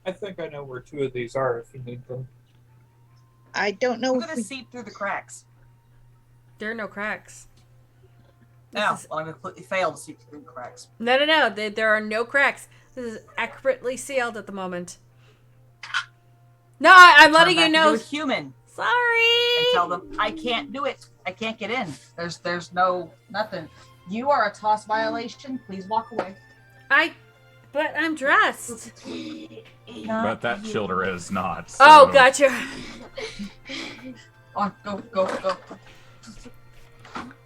I think I know where 2 of these are if you need them. I don't know. I'm gonna seep through the cracks. There are no cracks. No, well, I'm gonna completely fail to seep through the cracks. No. There are no cracks. This is accurately sealed at the moment. No, I'm letting you know. A human. Sorry. And tell them I can't do it. I can't get in. There's no nothing. You are a toss violation. Please walk away. But I'm dressed. But that childer is not. So. Oh, gotcha. On, go.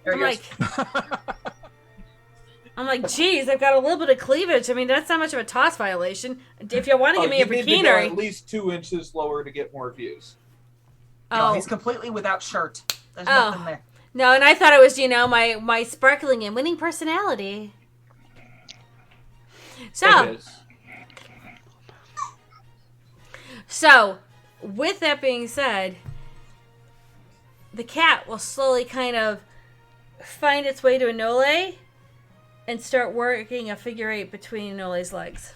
There I'm he like, goes. geez, I've got a little bit of cleavage. I mean, that's not much of a toss violation. If you want to give me a you need to go bikini, at least 2 inches lower to get more views. No, he's completely without shirt. There's nothing there. No, and I thought it was, my sparkling and winning personality. So, with that being said, the cat will slowly kind of find its way to Anole and start working a figure 8 between Anole's legs.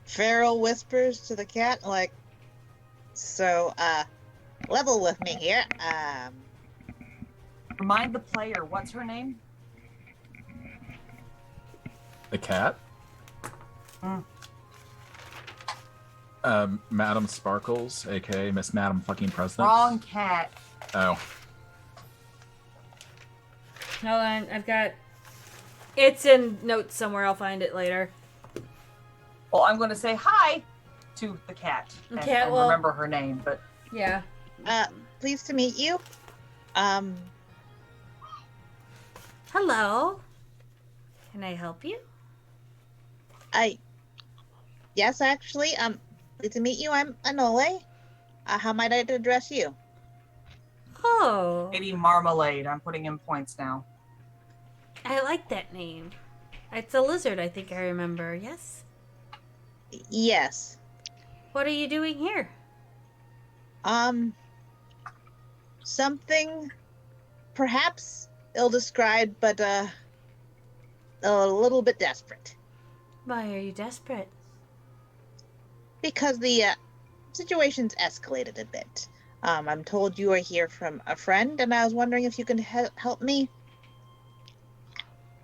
Farrell whispers to the cat, like, so, level with me here. Remind the player, what's her name? The cat? Madam Sparkles, aka Miss Madam fucking President. Wrong cat. Oh. Hold on, I've got... It's in notes somewhere, I'll find it later. Well, I'm going to say hi to the cat. The and, cat and will... remember her name, but... Yeah. Pleased to meet you. Hello. Can I help you? Yes, actually. Pleased to meet you. I'm Anole. How might I address you? Oh. Lady Marmalade. I'm putting in points now. I like that name. It's a lizard, I think I remember. Yes? Yes. What are you doing here? Something perhaps ill-described, but, a little bit desperate. Why are you desperate? Because the, situation's escalated a bit. I'm told you are here from a friend, and I was wondering if you can help me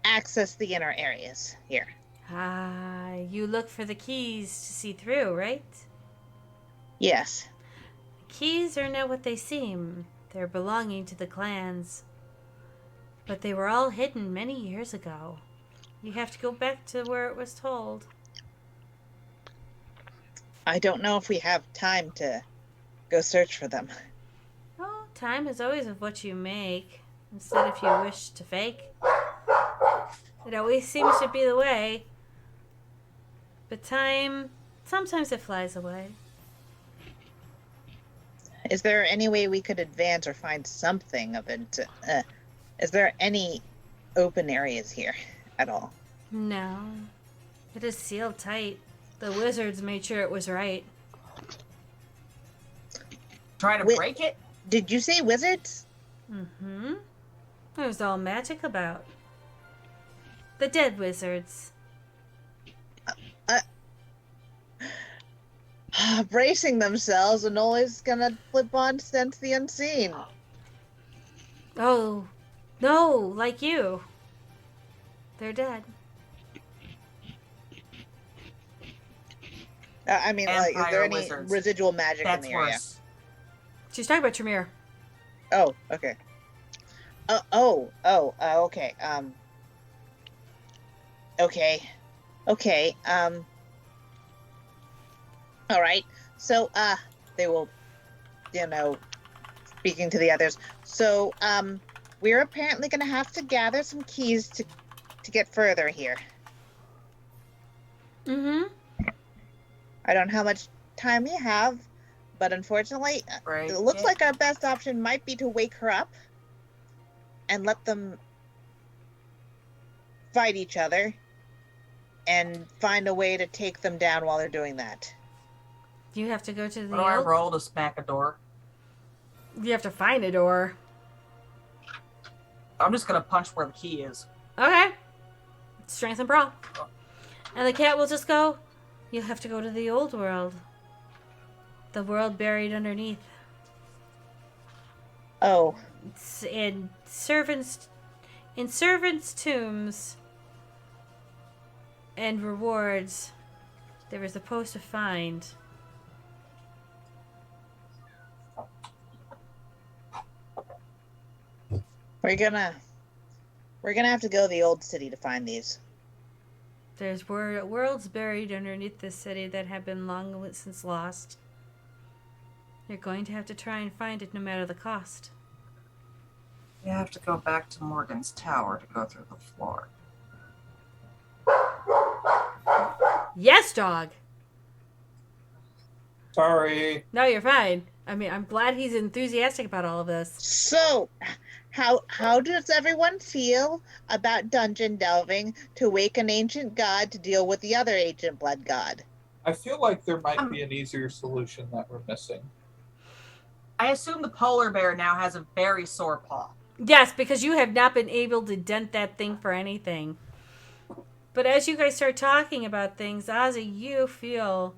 access the inner areas here. You look for the keys to see through, right? Yes. Keys are not what they seem. They're belonging to the clans. But they were all hidden many years ago. You have to go back to where it was told. I don't know if we have time to go search for them. Oh, time is always of what you make, instead if you wish to fake. It always seems to be the way. But time, sometimes it flies away. Is there any way we could advance or find something of it? Is there any open areas here at all? No. It is sealed tight. The wizards made sure it was right. Trying to break it? Did you say wizards? Mm-hmm. What was all magic about? The dead wizards. Bracing themselves, and always gonna flip on sense the unseen. Oh, no, like you. They're dead. I mean, like, is there any wizards. residual magic That's in the area? worse. She's talking about Tremere. Oh, okay. Okay. Okay. All right. So, they will, speaking to the others. So, we're apparently going to have to gather some keys to get further here. Mm-hmm. I don't know how much time we have, but unfortunately, it looks like our best option might be to wake her up and let them fight each other and find a way to take them down while they're doing that. You have to go to the. What do I roll to smack a door? You have to find a door. I'm just gonna punch where the key is. Okay. Strength and brawl. And the cat will just go, you have to go to the old world. The world buried underneath. Oh. It's in servants' tombs and rewards. There is a post to find. We're gonna have to go to the old city to find these. There's worlds buried underneath this city that have been long since lost. You're going to have to try and find it no matter the cost. You have to go back to Morgan's tower to go through the floor. Yes, dog! Sorry. No, you're fine. I mean, I'm glad he's enthusiastic about all of this. So, how does everyone feel about dungeon delving to wake an ancient god to deal with the other ancient blood god? I feel like there might be an easier solution that we're missing. I assume the polar bear now has a very sore paw. Yes, because you have not been able to dent that thing for anything. But as you guys start talking about things, Ozzy, you feel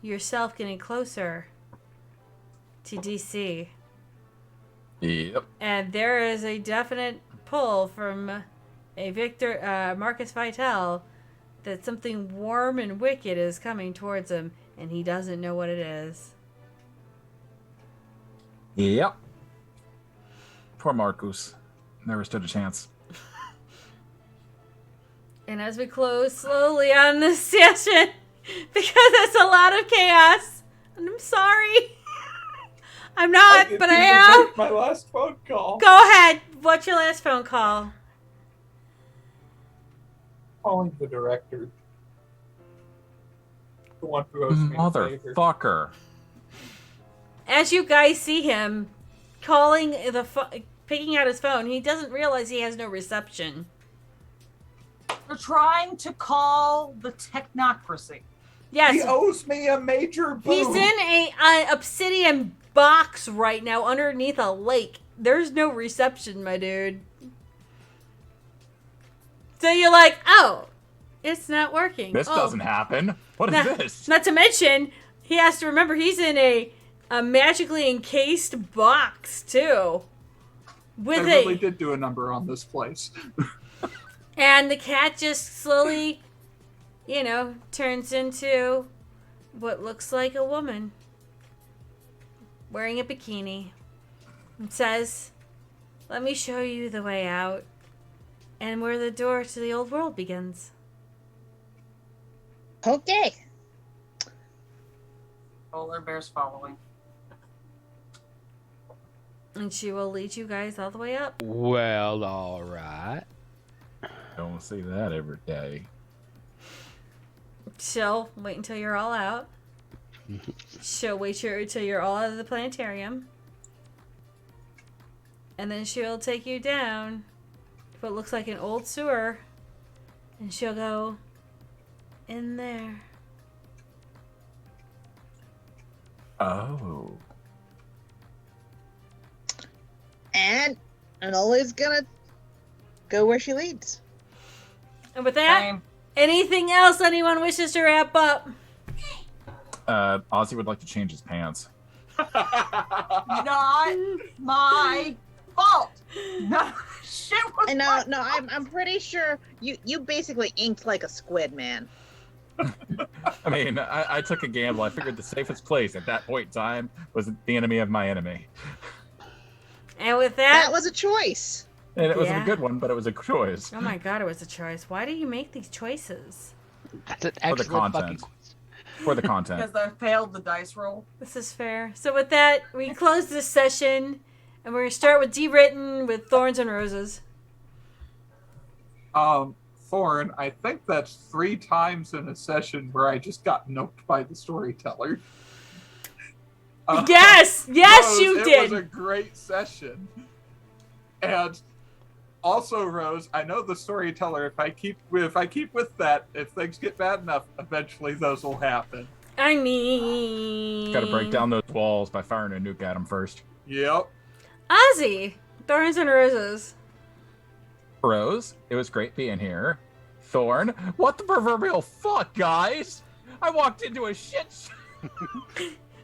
yourself getting closer to DC. Yep. And there is a definite pull from a Marcus Vital, that something warm and wicked is coming towards him, and he doesn't know what it is. Yep. Poor Marcus. Never stood a chance. And as we close slowly on this session, because it's a lot of chaos, and I'm sorry. I'm not, but I am. My last phone call. Go ahead. What's your last phone call? Calling the director. The one who owes me a favor. Motherfucker. As you guys see him calling picking out his phone, he doesn't realize he has no reception. We're trying to call the technocracy. Yes. He owes me a major boon. He's in an obsidian box right now underneath a lake. There's no reception, my dude. So you're like, oh, it's not working. This doesn't happen. What is this? Not to mention, he has to remember he's in a magically encased box, too. I really did do a number on this place. And the cat just slowly, turns into what looks like a woman wearing a bikini and says, let me show you the way out and where the door to the old world begins. Okay. Polar bear's following. And she will lead you guys all the way up. Well, all right. Don't see that every day. She'll wait until you're all out. She'll wait until you're all out of the planetarium. And then she'll take you down to what looks like an old sewer. And she'll go in there. Oh. And Enola's gonna go where she leads. And with that, anything else anyone wishes to wrap up? Ozzy would like to change his pants. Not my fault. No shit was No, I'm pretty sure you basically inked like a squid, man. I mean, I took a gamble. I figured the safest place at that point in time was the enemy of my enemy. And with that, was a choice. And it wasn't Yeah. a good one, but it was a choice. Oh my god, it was a choice. Why do you make these choices? That's an For the excellent fucking content. For the content. Because I failed the dice roll. This is fair. So with that, we close this session, and we're gonna start with D. Written with Thorns and Roses. Thorn, I think that's 3 times in a session where I just got noped by the storyteller. Yes! Yes, you Rose, did! It was a great session. And also, Rose, I know the storyteller, if I keep with that, if things get bad enough, eventually those will happen. I mean... Got to break down those walls by firing a nuke at them first. Yep. Ozzy! Thorns and Roses. Rose, it was great being here. Thorn, what the proverbial fuck, guys? I walked into a shit.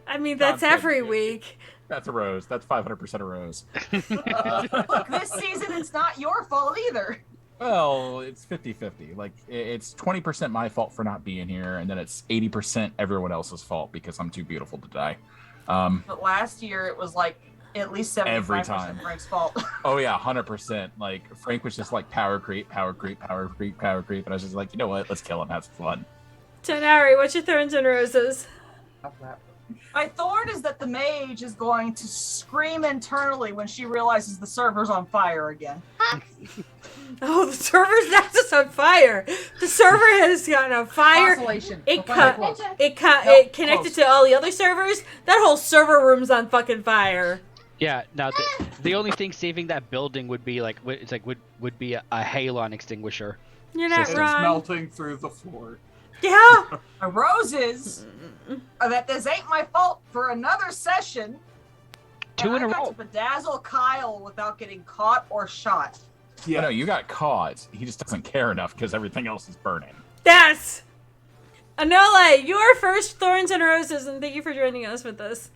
I mean, that's I'm kidding, every dude. week. That's a Rose. That's 500% a Rose. Look, this season it's not your fault either. Well, it's 50-50. Like, it's 20% my fault for not being here, and then it's 80% everyone else's fault because I'm too beautiful to die. But last year it was like at least 75% Every time. Frank's fault. Oh yeah, 100%. Like, Frank was just like power creep, and I was just like, you know what? Let's kill him, have some fun. Tonari, what's your Thorns and Roses? My thorn is that the mage is going to scream internally when she realizes the server's on fire again. Oh, the server's not just on fire. The server has gotten on fire. Oscillation. It Close. it connected to all the other servers. That whole server room's on fucking fire. Yeah. Now the only thing saving that building would be like would be a halon extinguisher. You're not It's wrong. melting through the floor. Yeah. My roses are that this ain't my fault for another session. 2 in a I got row. to bedazzle Kyle without getting caught or shot. Yeah, no, you got caught. He just doesn't care enough because everything else is burning. Yes. Anola, your first Thorns and Roses, and thank you for joining us with us.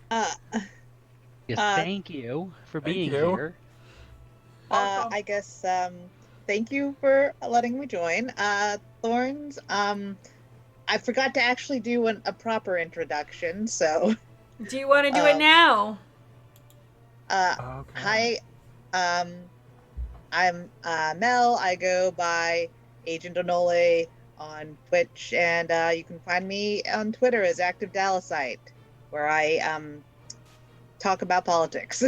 Yes, thank you for being you. here. I guess thank you for letting me join. Thorns, I forgot to actually do a proper introduction, so Do you want to do it now? hi, I'm Mel. I go by Agent Onole on Twitch, and you can find me on Twitter as Active Dalasite, where I talk about politics.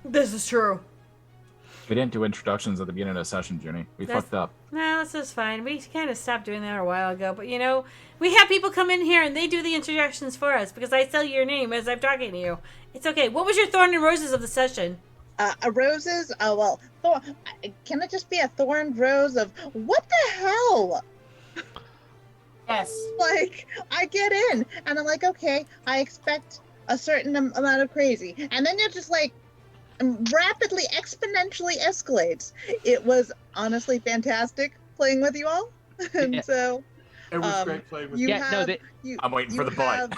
This is true. We didn't do introductions at the beginning of the session, Junie. We That's- fucked up. No, this is fine. We kind of stopped doing that a while ago, but you know, we have people come in here and they do the introductions for us because I tell your name as I'm talking to you. It's okay. What was your Thorn and Roses of the session? Roses? Oh, well, can it just be a thorned rose of what the hell? Yes. Like, I get in, and I'm like, okay, I expect a certain amount of crazy. And then it just, like, rapidly, exponentially escalates. It was honestly fantastic playing with you all. And Yeah. so, It was great playing with you you. Yeah, have, no, I'm waiting for the bite.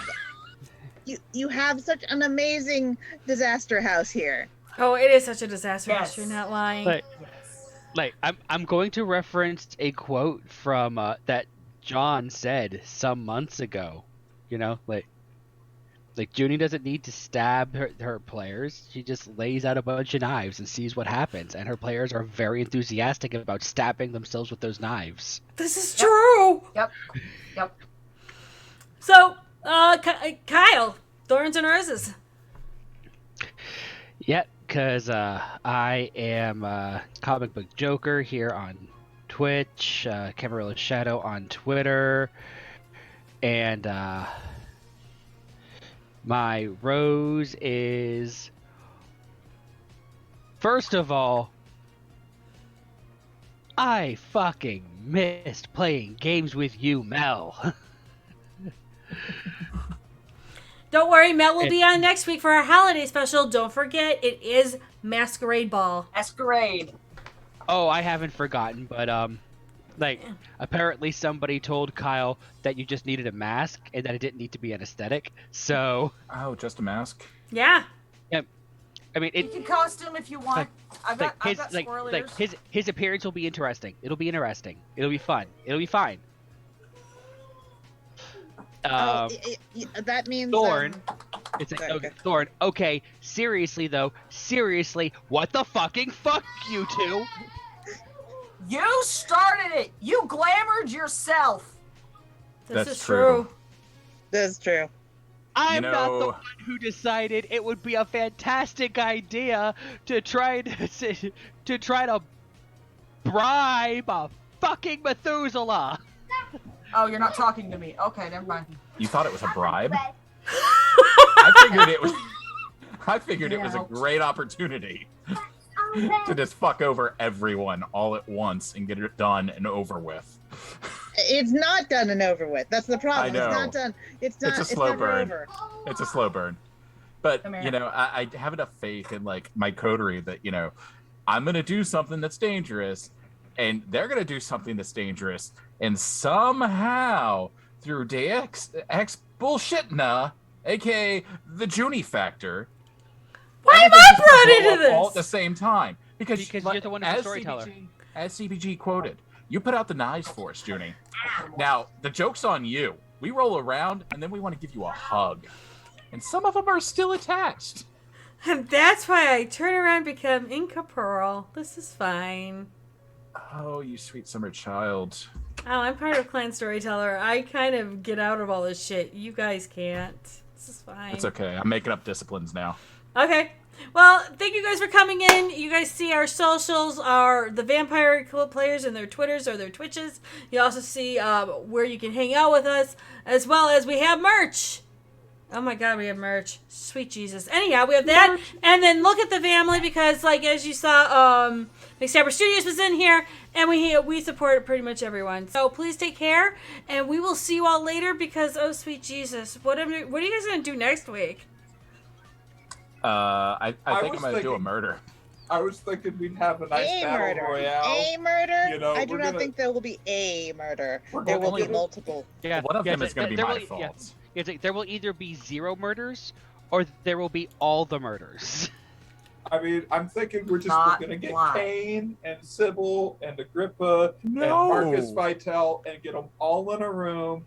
You have such an amazing disaster house here. Oh, it is such a disaster. Yes. You're not lying. Like I'm going to reference a quote from that John said some months ago. You know, like Junie doesn't need to stab her players. She just lays out a bunch of knives and sees what happens. And her players are very enthusiastic about stabbing themselves with those knives. This is true. Yep. So, Kyle, Thorns and Roses. Yeah, because I am Comic Book Joker here on Twitch, Camarillo Shadow on Twitter, and my rose is, first of all, I fucking missed playing games with you, Mel. Don't worry, Mel will be on next week for our holiday special. Don't forget, it is Masquerade Ball. Masquerade. Oh, I haven't forgotten, but apparently somebody told Kyle that you just needed a mask and that it didn't need to be an aesthetic. So, Oh, just a mask? Yeah. I mean, You can costume if you want. I've got squirrel ears. his appearance will be interesting. It'll be interesting. It'll be fun. It'll be fine. That means Thorn. It's like, okay, Thorn. Okay, seriously though, seriously, what the fucking fuck, you two? You started it. You glamored yourself. This is true. That's true. I'm not the one who decided it would be a fantastic idea to try to bribe a fucking Methuselah. Oh, you're not talking to me. Okay, never mind. You thought it was a bribe? I figured it was a great opportunity to just fuck over everyone all at once and get it done and over with. It's not done and over with. That's the problem. I know. It's not done. It's not. It's a slow never burn. over. It's a slow burn. But, Come here. you know, I have enough faith in, like, my coterie that, you know, I'm going to do something that's dangerous, and they're going to do something that's dangerous, and somehow, through Deus Ex Bullshitna, aka the Junie factor, why am I brought into this? All at the same time. Because you're the one who's the storyteller. As CBG quoted, you put out the knives for us, Junie. Now, the joke's on you. We roll around, and then we want to give you a hug. And some of them are still attached. And that's why I turn around and become incorporeal. This is fine. Oh, you sweet summer child. Oh, I'm part of Clan Storyteller. I kind of get out of all this shit. You guys can't. This is fine. It's okay. I'm making up disciplines now. Okay. Well, thank you guys for coming in. You guys see our socials, are the Vampire Club players and their Twitters or their Twitches. You also see where you can hang out with us, as well as we have merch. Oh my god, we have merch. Sweet Jesus. Anyhow, we have that. And then look at the family because, like, as you saw, McStabber Studios was in here, and we support pretty much everyone. So please take care, and we will see you all later because, oh sweet Jesus, what are you guys going to do next week? I think I'm going to do a murder. I was thinking we'd have a nice battle royale. A murder? You know, I do not think there will be a murder. There will be multiple. Yeah, one of them is going to be my fault. Yeah. It's like there will either be 0 murders or there will be all the murders. I mean, I'm thinking we're going to get Kane and Sybil and Agrippa and Marcus Vitel and get them all in a room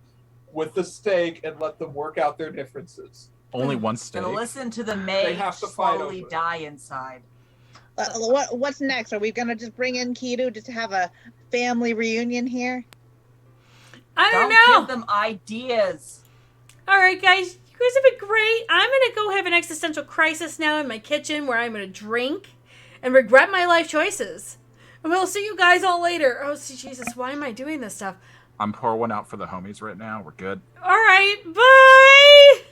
with the stake and let them work out their differences. Only one stake. Gonna listen to the They mage have to fight slowly over it. die inside. What's next? Are we gonna just bring in Kido just to have a family reunion here? I don't know. Give them ideas. All right, guys. You guys have been great. I'm going to go have an existential crisis now in my kitchen where I'm going to drink and regret my life choices. And we'll see you guys all later. Oh, see, Jesus, why am I doing this stuff? I'm pouring one out for the homies right now. We're good. All right, bye.